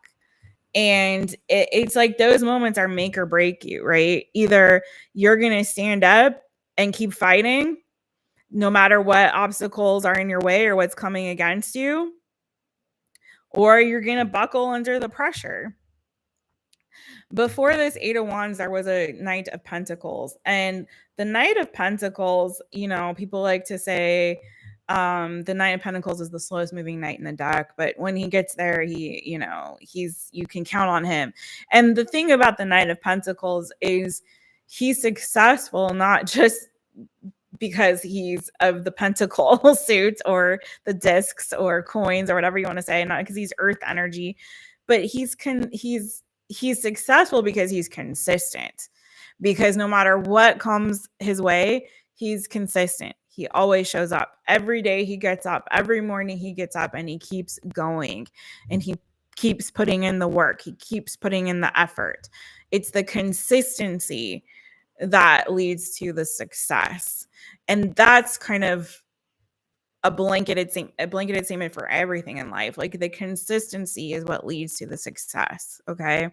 And it's like those moments are make or break you, right? Either you're going to stand up and keep fighting no matter what obstacles are in your way or what's coming against you, or you're going to buckle under the pressure. Before this Eight of Wands, there was a Knight of Pentacles. And the Knight of Pentacles, people like to say the Knight of Pentacles is the slowest moving knight in the deck. But when he gets there, you can count on him. And the thing about the Knight of Pentacles is he's successful, not just because he's of the pentacle suit or the discs or coins or whatever you want to say, not because he's earth energy, but he's successful because he's consistent. Because no matter what comes his way, he's consistent. He always shows up. Every day he gets up. Every morning he gets up and he keeps going. And he keeps putting in the work. He keeps putting in the effort. It's the consistency that leads to the success. And that's kind of a blanketed statement for everything in life. Like, the consistency is what leads to the success. Okay.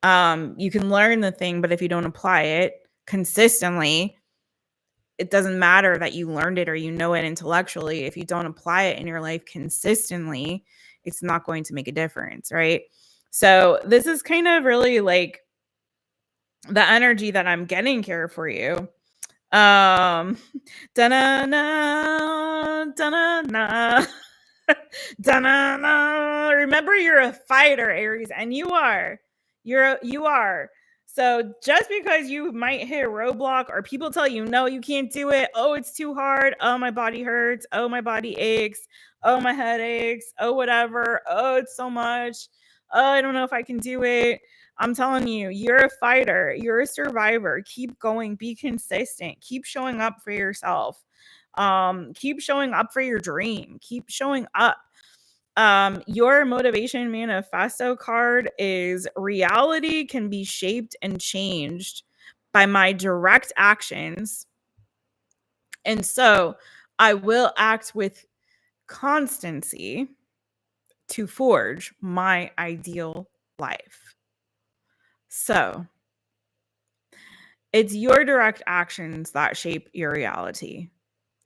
You can learn the thing, but if you don't apply it consistently, it doesn't matter that you learned it or you know it intellectually. If you don't apply it in your life consistently, it's not going to make a difference, right? So this is kind of really like the energy that I'm getting here for you. Da-na-na, da-na-na. Da-na-na. Remember, you're a fighter, Aries, and you are. You are. So just because you might hit a roadblock or people tell you, no, you can't do it. Oh, it's too hard. Oh, my body hurts. Oh, my body aches. Oh, my head aches. Oh, whatever. Oh, it's so much. Oh, I don't know if I can do it. I'm telling you, you're a fighter. You're a survivor. Keep going. Be consistent. Keep showing up for yourself. Keep showing up for your dream. Keep showing up. Your motivation manifesto card is reality can be shaped and changed by my direct actions. And so I will act with constancy to forge my ideal life. So it's your direct actions that shape your reality.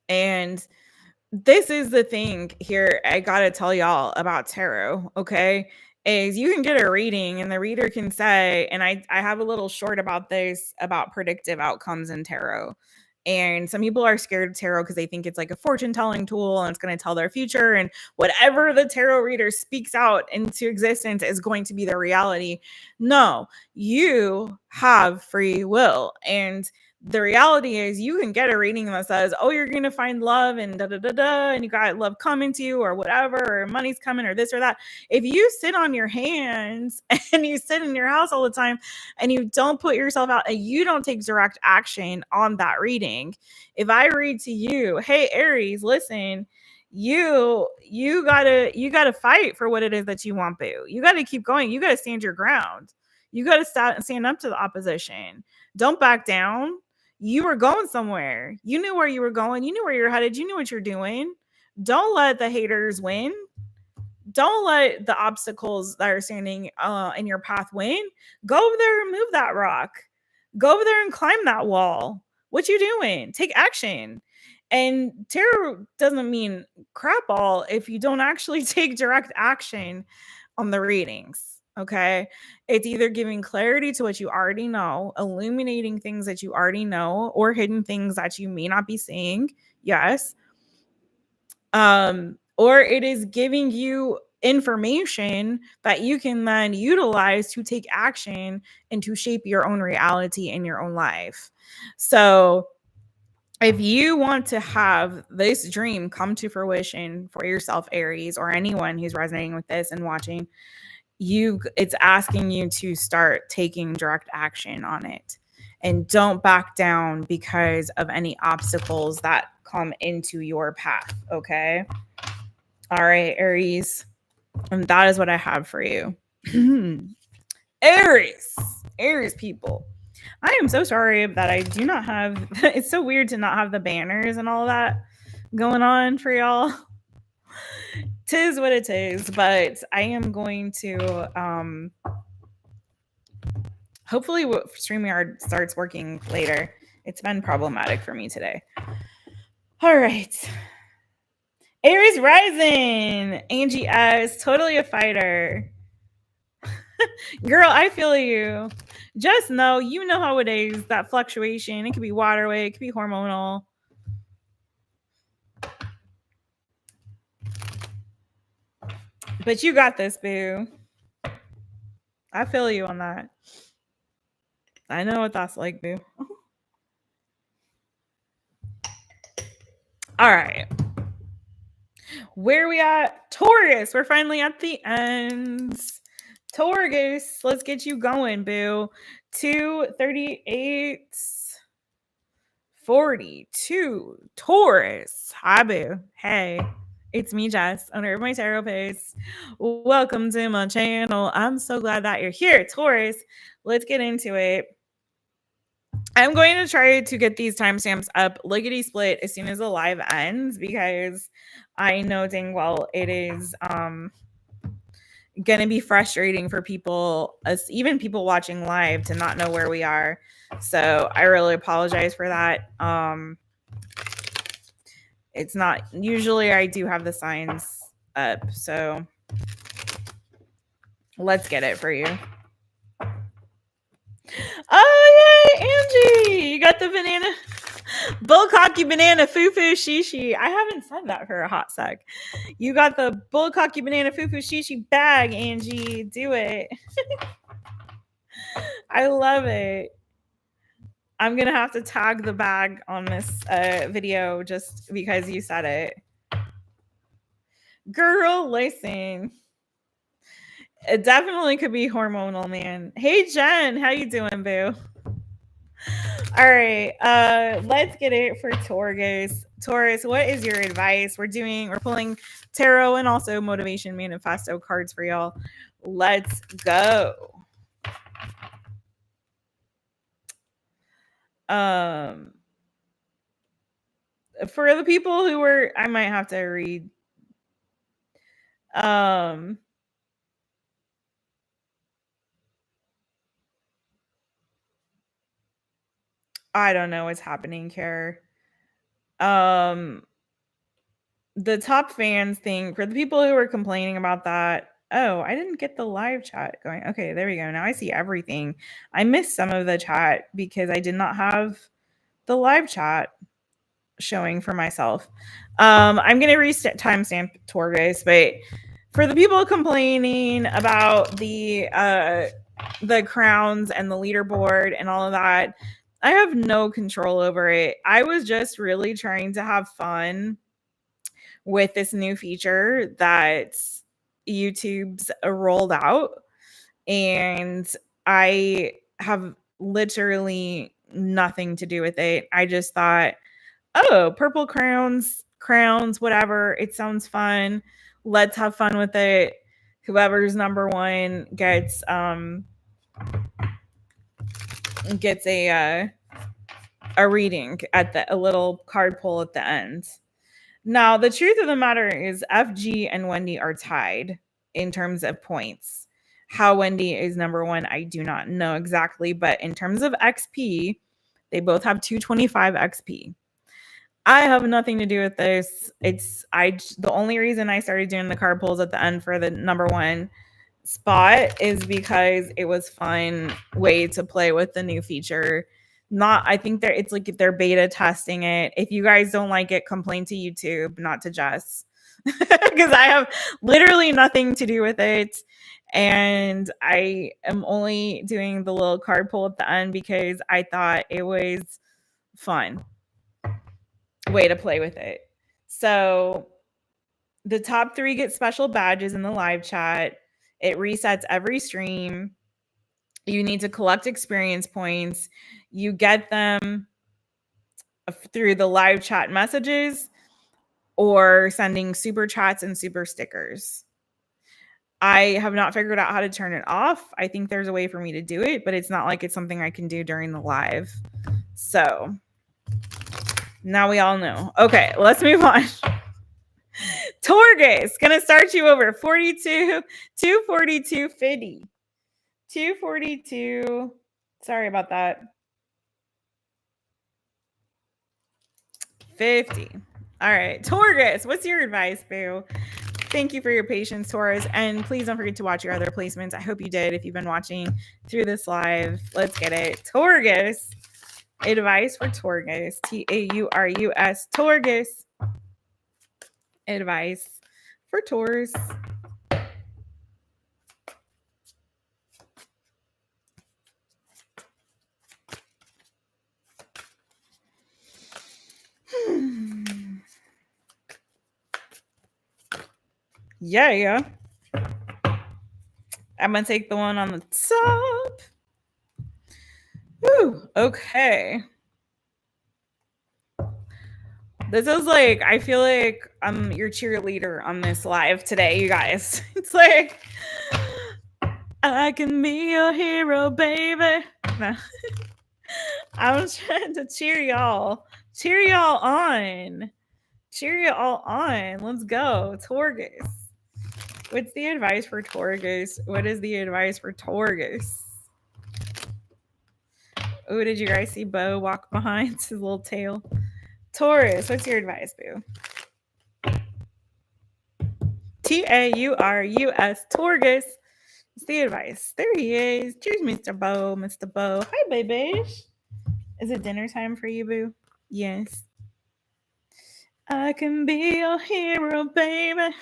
And this is the thing here I gotta tell y'all about tarot, okay? Is you can get a reading and the reader can say, and I have a little short about this, about predictive outcomes in tarot. And some people are scared of tarot because they think it's like a fortune telling tool and it's going to tell their future. And whatever the tarot reader speaks out into existence is going to be their reality. No, you have free will. And the reality is you can get a reading that says, oh, you're going to find love and da da da da, and you got love coming to you or whatever, or money's coming or this or that. If you sit on your hands and you sit in your house all the time and you don't put yourself out and you don't take direct action on that reading, if I read to you, hey, Aries, listen, you gotta fight for what it is that you want, boo. You got to keep going. You got to stand your ground. You got to stand up to the opposition. Don't back down. You were going somewhere. You knew where you were going. You knew where you're headed. You knew what you're doing. Don't let the haters win. Don't let the obstacles that are standing in your path win. Go over there and move that rock. Go over there and climb that wall. What you doing? Take action. And tarot doesn't mean crap all if you don't actually take direct action on the readings. Okay. It's either giving clarity to what you already know, illuminating things that you already know, or hidden things that you may not be seeing. Yes. Or it is giving you information that you can then utilize to take action and to shape your own reality in your own life. So if you want to have this dream come to fruition for yourself, Aries, or anyone who's resonating with this and watching, it's asking you to start taking direct action on it, and don't back down because of any obstacles that come into your path. Okay. All right, Aries. And that is what I have for you. Aries people. I am so sorry that I do not have, it's so weird to not have the banners and all that going on for y'all. Tis what it is, but I am going to hopefully StreamYard starts working later. It's been problematic for me today. All right. Aries rising. Angie S. Totally a fighter. Girl, I feel you. Just know, you know how it is, that fluctuation. It could be water weight, it could be hormonal. But you got this, boo. I feel you on that. I know what that's like, boo. All right. Where are we at? Taurus. We're finally at the ends. Taurus, let's get you going, boo. 238 42. Taurus. Hi, boo. Hey, it's me, Jess, owner of MyTaropist. Welcome to my channel. I'm so glad that you're here. Taurus, let's get into it. I'm going to try to get these timestamps up lickety split as soon as the live ends, because I know dang well it is going to be frustrating for people, even people watching live, to not know where we are. So I really apologize for that. It's not usually I do have the signs up, so let's get it for you. Oh yay, Angie! You got the banana, bullcocky banana foo-foo shishi. I haven't said that for a hot sec. You got the bullcocky banana foo-foo shishi bag, Angie. Do it. I love it. I'm gonna have to tag the bag on this video just because you said it. Girl, listen. It definitely could be hormonal, man. Hey Jen, how you doing, boo? All right, let's get it for Taurus. Taurus, what is your advice? We're pulling tarot and also motivation manifesto cards for y'all. Let's go. For the people who were, I might have to read. I don't know what's happening here. The top fans thing, for the people who were complaining about that. Oh, I didn't get the live chat going. Okay, there we go. Now I see everything. I missed some of the chat because I did not have the live chat showing for myself. I'm going to timestamp Taurus, but for the people complaining about the crowns and the leaderboard and all of that, I have no control over it. I was just really trying to have fun with this new feature that YouTube's rolled out, and I have literally nothing to do with it. I just thought, oh, purple crowns, whatever. It sounds fun. Let's have fun with it. Whoever's number one gets a reading at a little card pull at the end. Now, the truth of the matter is FG and Wendy are tied in terms of points. How Wendy is number one, I do not know exactly, but in terms of XP, they both have 225 XP. I have nothing to do with this. The only reason I started doing the card pulls at the end for the number one spot is because it was fun way to play with the new feature. I think it's like they're beta testing it. If you guys don't like it, complain to YouTube, not to Jess, because I have literally nothing to do with it. And I am only doing the little card pull at the end because I thought it was fun way to play with it. So the top 3 get special badges in the live chat. It resets every stream. You need to collect experience points. You get them through the live chat messages or sending super chats and super stickers. I have not figured out how to turn it off. I think there's a way for me to do it, but it's not like it's something I can do during the live. So now we all know. Okay, let's move on. Taurus, gonna start you over 42, 242, 50. 242. Sorry about that. 50. All right, Taurus, what's your advice, boo? Thank you for your patience, Taurus. And please don't forget to watch your other placements. I hope you did if you've been watching through this live. Let's get it. Taurus. Advice for Taurus. Taurus. Taurus. Advice for Taurus. Yeah. I'm going to take the one on the top. Whew, okay. This is like, I feel like I'm your cheerleader on this live today, you guys. It's like, I can be your hero, baby. No. I'm trying to cheer y'all. Cheer y'all on. Cheer y'all on. Let's go. Taurus. What's the advice for Taurus? What is the advice for Taurus? Oh, did you guys see Bo walk behind his little tail? Taurus, what's your advice, boo? Taurus, Taurus. What's the advice? There he is. Cheers, Mr. Bo. Mr. Bo. Hi, baby. Is it dinner time for you, boo? Yes. I can be your hero, baby.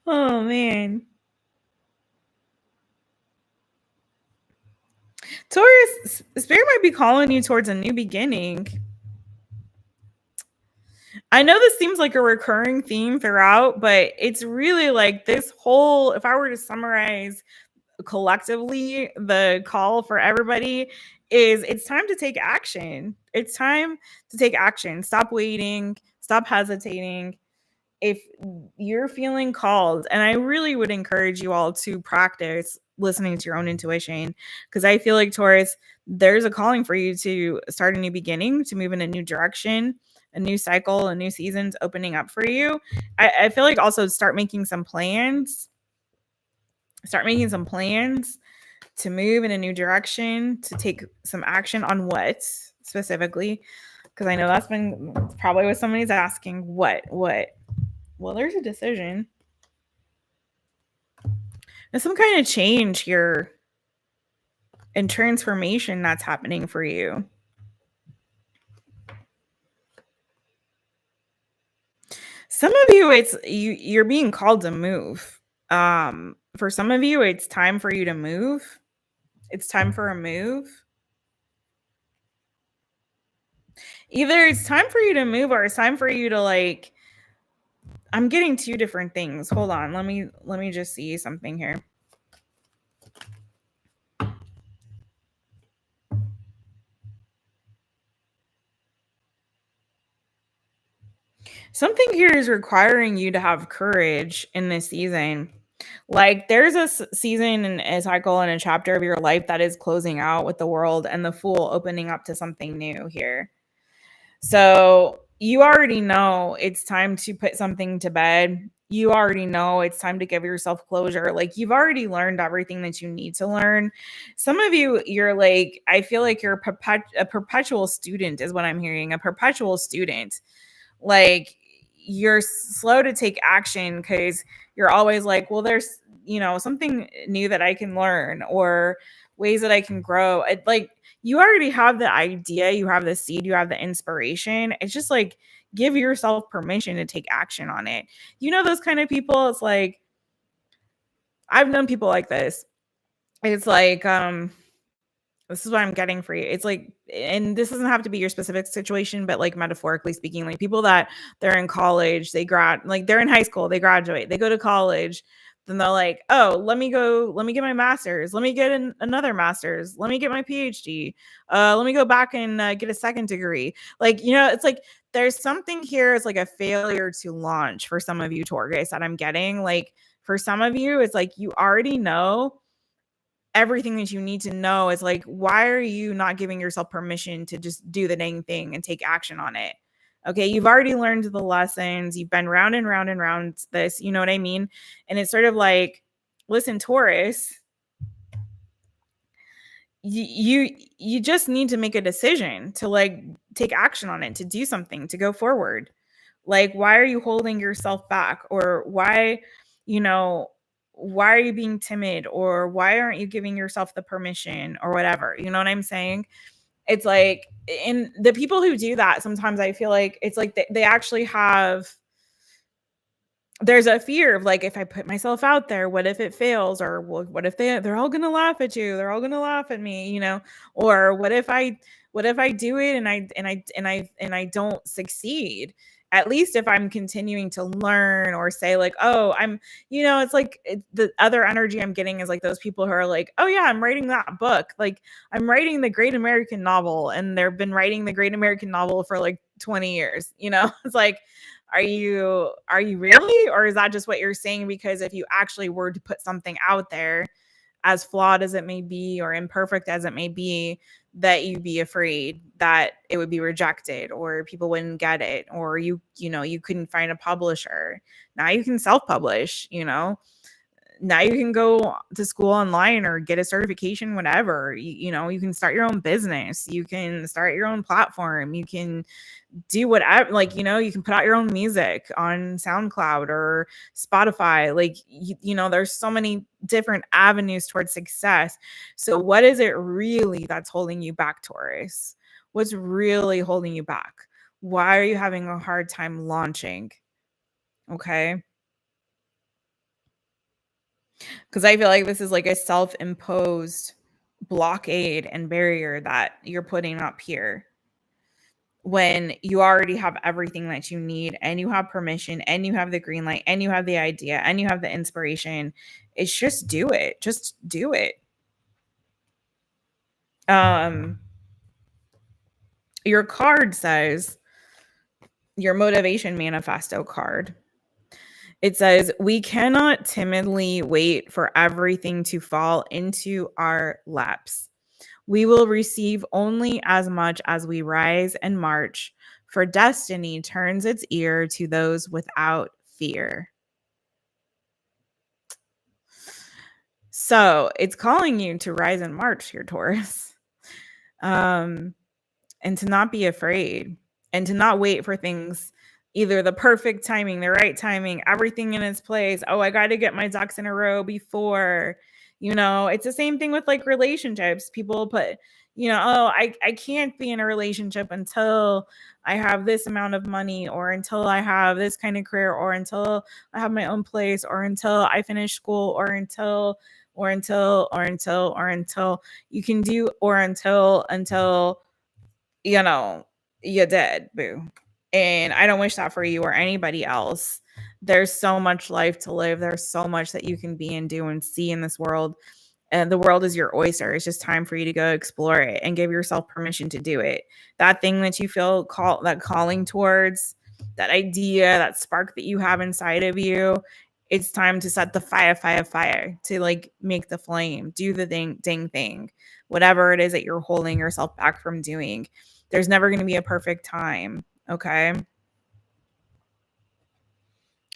Oh, man. Taurus, Spirit might be calling you towards a new beginning. I know this seems like a recurring theme throughout, but it's really like this whole, if I were to summarize collectively, the call for everybody is it's time to take action. It's time to take action. Stop waiting, stop hesitating. If you're feeling called, and I really would encourage you all to practice listening to your own intuition, because I feel like Taurus, there's a calling for you to start a new beginning, to move in a new direction, a new cycle, a new season's opening up for you. I feel like also start making some plans. Start making some plans to move in a new direction, to take some action on what specifically, because I know that's been probably what somebody's asking. What? Well, there's a decision. There's some kind of change here and transformation that's happening for you. Some of you, it's you're being called to move. For some of you, it's time for you to move. It's time for a move. Either it's time for you to move or it's time for you to like, I'm getting two different things. Hold on. Let me just see something here. Something here is requiring you to have courage in this season. Like there's a season and a cycle and a chapter of your life that is closing out with the world and the Fool opening up to something new here. So you already know it's time to put something to bed. You already know it's time to give yourself closure. Like you've already learned everything that you need to learn. Some of you, you're like, I feel like you're a perpetual student is what I'm hearing, a perpetual student. Like you're slow to take action because you're always like, well, there's, something new that I can learn or ways that I can grow. Like you already have the idea, you have the seed, you have the inspiration. It's just like give yourself permission to take action on it. Those kind of people, it's like I've known people like this. It's like this is what I'm getting for you. It's like, and this doesn't have to be your specific situation, but like metaphorically speaking, like people that they're in college, like they're in high school, they graduate, they go to college, then they're like, oh, let me get my master's, let me get another master's, let me get my PhD, let me go back and get a second degree. Like, it's like there's something here. It's like a failure to launch for some of you, Taurus, that I'm getting. Like for some of you, it's like you already know everything that you need to know. Is like, why are you not giving yourself permission to just do the dang thing and take action on it? Okay, you've already learned the lessons. You've been round and round and round this, you know what I mean? And it's sort of like, listen, Taurus, you just need to make a decision to like take action on it, to do something, to go forward. Like, why are you holding yourself back? Or why are you being timid? Or why aren't you giving yourself the permission or whatever? You know what I'm saying? It's like, and the people who do that, sometimes I feel like it's like they actually have, there's a fear of like, if I put myself out there, what if it fails? Or what if they're all going to laugh at you? They're all going to laugh at me, or what if I do it and I don't succeed? At least if I'm continuing to learn or say like, oh, it's like the other energy I'm getting is like those people who are like, oh yeah, I'm writing that book. Like I'm writing the Great American Novel, and they've been writing the Great American Novel for like 20 years. It's like, are you really? Or is that just what you're saying? Because if you actually were to put something out there, as flawed as it may be or imperfect as it may be, that you'd be afraid that it would be rejected or people wouldn't get it, or you couldn't find a publisher. Now you can self-publish, now you can go to school online or get a certification, whatever. You can start your own business. You can start your own platform. You can do whatever, you can put out your own music on SoundCloud or Spotify. There's so many different avenues towards success. So what is it really that's holding you back, Taurus? What's really holding you back? Why are you having a hard time launching? Okay. Because I feel like this is like a self-imposed blockade and barrier that you're putting up here when you already have everything that you need, and you have permission, and you have the green light, and you have the idea, and you have the inspiration. It's just do it. Just do it. Your card says, your motivation manifesto card, it says, we cannot timidly wait for everything to fall into our laps. We will receive only as much as we rise and march, for destiny turns its ear to those without fear. So it's calling you to rise and march here, Taurus, and to not be afraid, and to not wait for things, either the perfect timing, the right timing, everything in its place. Oh, I got to get my ducks in a row before, it's the same thing with like relationships. People put, oh, I can't be in a relationship until I have this amount of money, or until I have this kind of career, or until I have my own place, or until I finish school, or until you can do, or until you did, boo. And I don't wish that for you or anybody else. There's so much life to live. There's so much that you can be and do and see in this world. And the world is your oyster. It's just time for you to go explore it and give yourself permission to do it. That thing that you feel that calling towards, that idea, that spark that you have inside of you, it's time to set the fire to like make the flame, do the dang thing, whatever it is that you're holding yourself back from doing. There's never going to be a perfect time. Okay.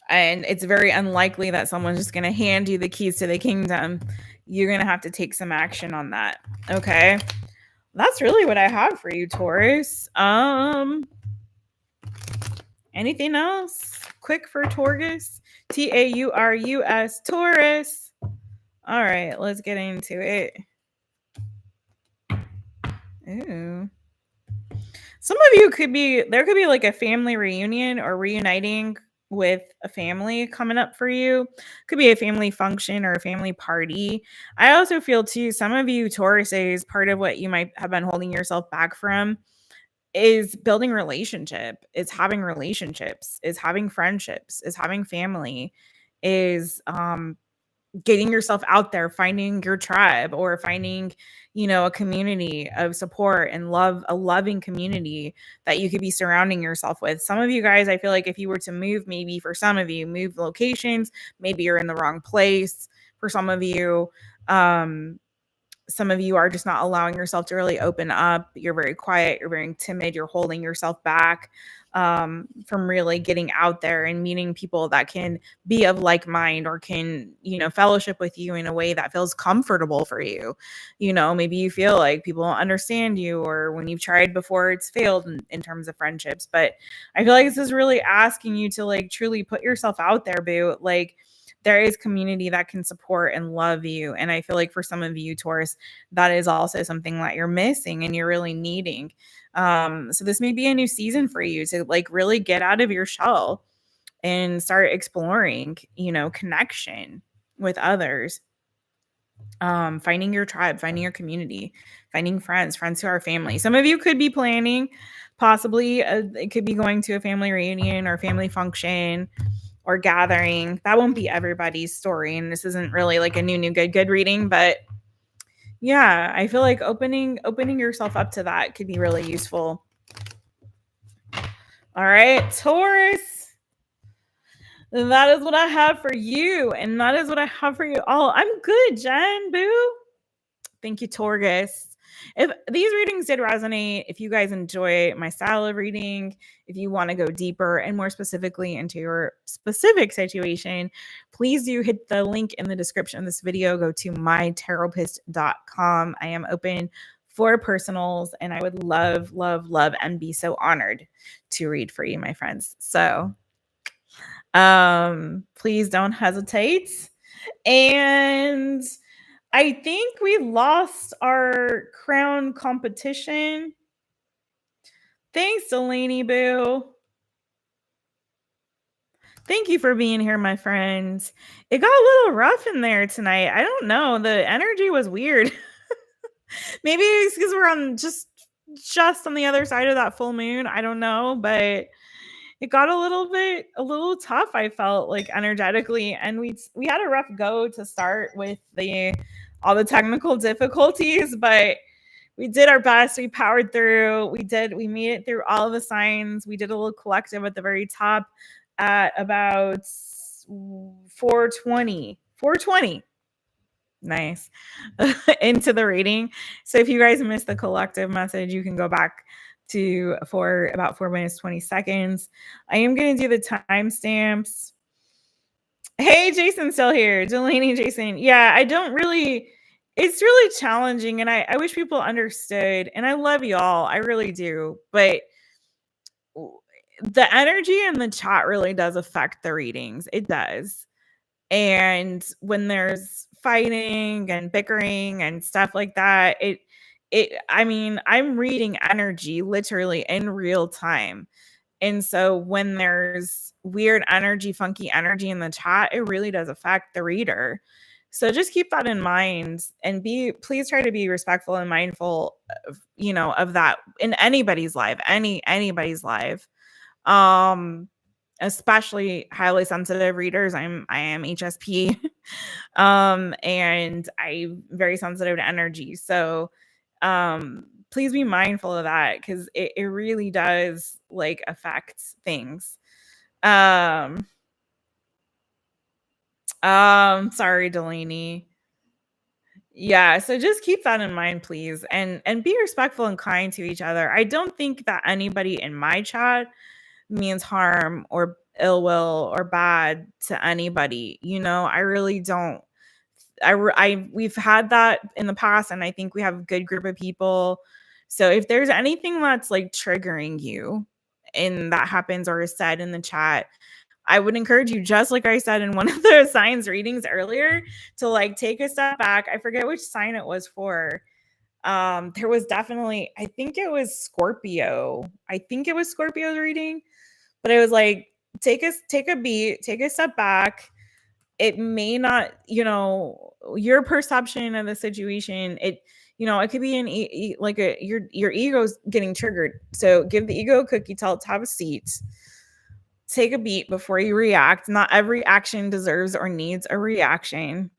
And it's very unlikely that someone's just going to hand you the keys to the kingdom. You're going to have to take some action on that. Okay. That's really what I have for you, Taurus. Anything else quick for Taurus? Taurus, Taurus. All right, let's get into it. Ooh. Some of you there could be like a family reunion or reuniting with a family coming up for you. Could be a family function or a family party. I also feel too, some of you Tauruses, part of what you might have been holding yourself back from is building relationship, is having relationships, is having friendships, is having family, is getting yourself out there, finding your tribe, or finding, a community of support and love, a loving community that you could be surrounding yourself with. Some of you guys, I feel like if you were to move, maybe for some of you, move locations, maybe you're in the wrong place. For some of you are just not allowing yourself to really open up. You're very quiet. You're very timid. You're holding yourself back from really getting out there and meeting people that can be of like mind, or can, fellowship with you in a way that feels comfortable for you. Maybe you feel like people don't understand you, or when you've tried before, it's failed in terms of friendships. But I feel like this is really asking you to like truly put yourself out there, boo. Like, there is community that can support and love you. And I feel like for some of you, Taurus, that is also something that you're missing and you're really needing. So this may be a new season for you to like really get out of your shell and start exploring, connection with others. Finding your tribe, finding your community, finding friends who are family. Some of you could be planning, possibly it could be going to a family reunion or family function or gathering. That won't be everybody's story, and this isn't really like a new good reading, but yeah, I feel like opening yourself up to that could be really useful. All right, Taurus, that is what I have for you, and that is what I have for you all. I'm good, Jen, boo. Thank you, Taurus. if these readings did resonate, if you guys enjoy my style of reading, if you want to go deeper and more specifically into your specific situation, please do hit the link in the description of this video. Go to mytaropist.com. I am open for personals, and I would love, love, love, and be so honored to read for you, my friends. So please don't hesitate. And I think we lost our crown competition. Thanks, Delaney Boo. Thank you for being here, my friends. It got a little rough in there tonight. I don't know. The energy was weird. Maybe it's because we're on just on the other side of that full moon. I don't know, but it got a little tough. I felt like energetically, and we had a rough go to start with all the technical difficulties, but we did our best. We powered through. We made it through all of the signs. We did a little collective at the very top at about 4:20. Nice. Into the reading. So if you guys missed the collective message, you can go back to for about 4 minutes 20 seconds. I am going to do the timestamps. Hey, Jason's still here. Delaney, Jason. Yeah, it's really challenging, and I wish people understood, and I love y'all. I really do. But the energy in the chat really does affect the readings. It does. And when there's fighting and bickering and stuff like that, I mean, I'm reading energy literally in real time. And so when there's weird energy, funky energy in the chat, it really does affect the reader. So just keep that in mind, and please try to be respectful and mindful of, of that in anybody's life, anybody's life. Especially highly sensitive readers. I am HSP. And I'm very sensitive to energy. So please be mindful of that, because it really does like affect things. Sorry, Delaney. Yeah, so just keep that in mind, please, and be respectful and kind to each other. I don't think that anybody in my chat means harm or ill will or bad to anybody. I really don't. We've had that in the past, and I think we have a good group of people. So if there's anything that's like triggering you and that happens or is said in the chat, I would encourage you, just like I said in one of the signs readings earlier, to like take a step back. I forget which sign it was for. There was definitely, I think it was Scorpio. I think it was Scorpio's reading, but it was like, take a beat, take a step back. It may not, your perception of the situation, it could be your ego's getting triggered. So give the ego a cookie, tell it to have a seat. Take a beat before you react. Not every action deserves or needs a reaction.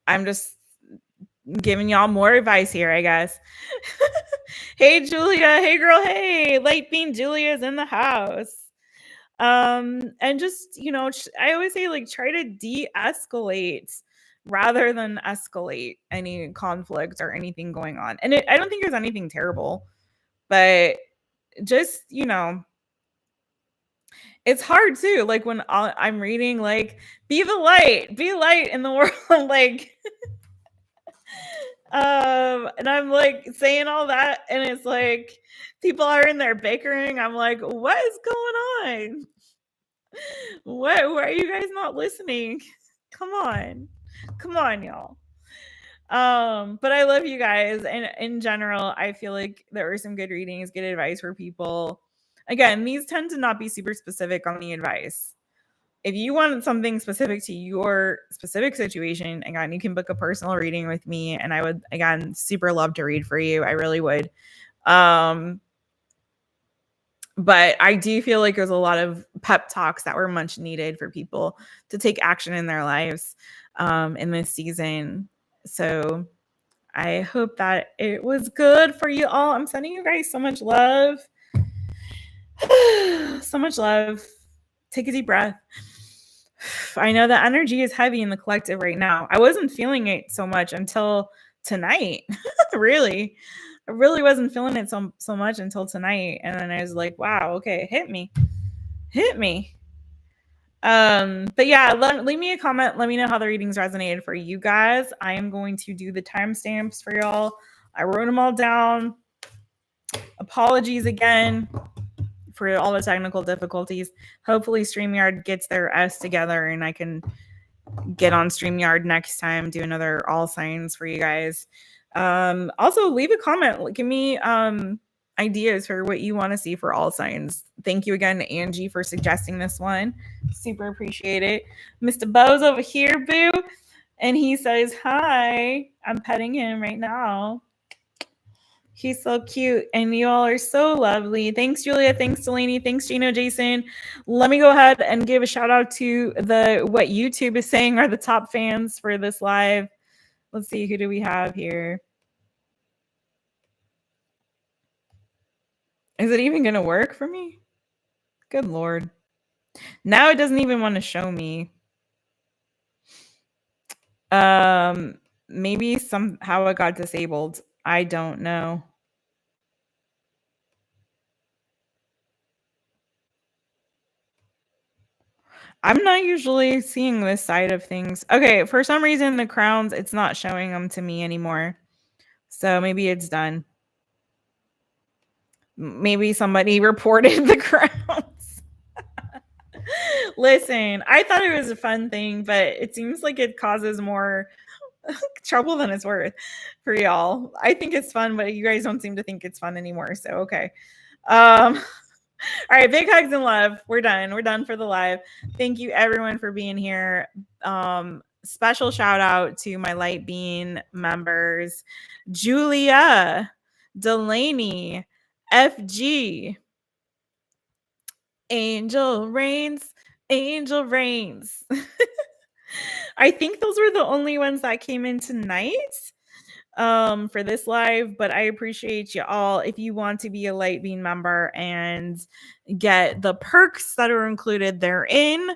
I'm just giving y'all more advice here, I guess. Hey, Julia. Hey, girl. Hey, Light Bean Julia's in the house. And just, I always say, like, try to de-escalate rather than escalate any conflict or anything going on. And I don't think there's anything terrible, but just, it's hard too. Like when I'm reading, like, be light in the world, like, and I'm like saying all that, and it's like people are in there bickering. I'm like, what is going on? Why are you guys not listening? Come on, y'all. But I love you guys, and in general, I feel like there were some good readings, good advice for people. Again, these tend to not be super specific on the advice. If you want something specific to your specific situation, again, you can book a personal reading with me, and I would, again, super love to read for you. I really would. But I do feel like there's a lot of pep talks that were much needed for people to take action in their lives in this season. So I hope that it was good for you all. I'm sending you guys so much love. So much love. Take a deep breath. I know the energy is heavy in the collective right now. I wasn't feeling it so much until tonight. Really. I really wasn't feeling it so much until tonight. And then I was like, wow, okay, hit me. Hit me. But yeah, leave me a comment. Let me know how the readings resonated for you guys. I am going to do the timestamps for y'all. I wrote them all down. Apologies again for all the technical difficulties. Hopefully StreamYard gets their S together and I can get on StreamYard next time, do another all signs for you guys. Also leave a comment. Give me ideas for what you want to see for all signs. Thank you again, Angie, for suggesting this one. Super appreciate it. Mr. Bo's over here, boo. And he says, hi. I'm petting him right now. He's so cute. And you all are so lovely. Thanks, Julia. Thanks, Delaney. Thanks, Gino, Jason. Let me go ahead and give a shout out to what YouTube is saying are the top fans for this live. Let's see. Who do we have here? Is it even going to work for me? Good Lord. Now it doesn't even want to show me. Maybe somehow it got disabled. I don't know. I'm not usually seeing this side of things. Okay, for some reason, the crowns, it's not showing them to me anymore. So maybe it's done. Maybe somebody reported the crowns. Listen, I thought it was a fun thing, but it seems like it causes more trouble than it's worth for y'all. I think it's fun, but you guys don't seem to think it's fun anymore. So, okay. All right, big hugs and love. We're done. We're done for the live. Thank you everyone for being here. Special shout out to my Light Being members, Julia, Delaney, FG, Angel Reigns. I think those were the only ones that came in tonight for this live, but I appreciate you all. If you want to be a Light Being member and get the perks that are included therein,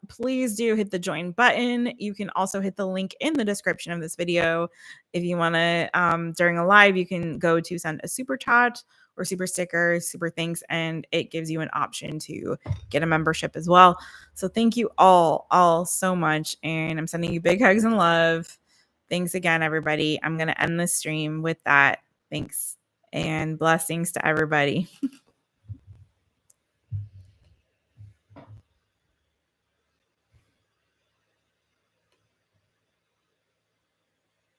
please do hit the join button. You can also hit the link in the description of this video. If you want to, during a live, you can go to send a super chat or super sticker, super thanks, and it gives you an option to get a membership as well. So thank you all so much, and I'm sending you big hugs and love. Thanks again, everybody. I'm going to end the stream with that. Thanks and blessings to everybody.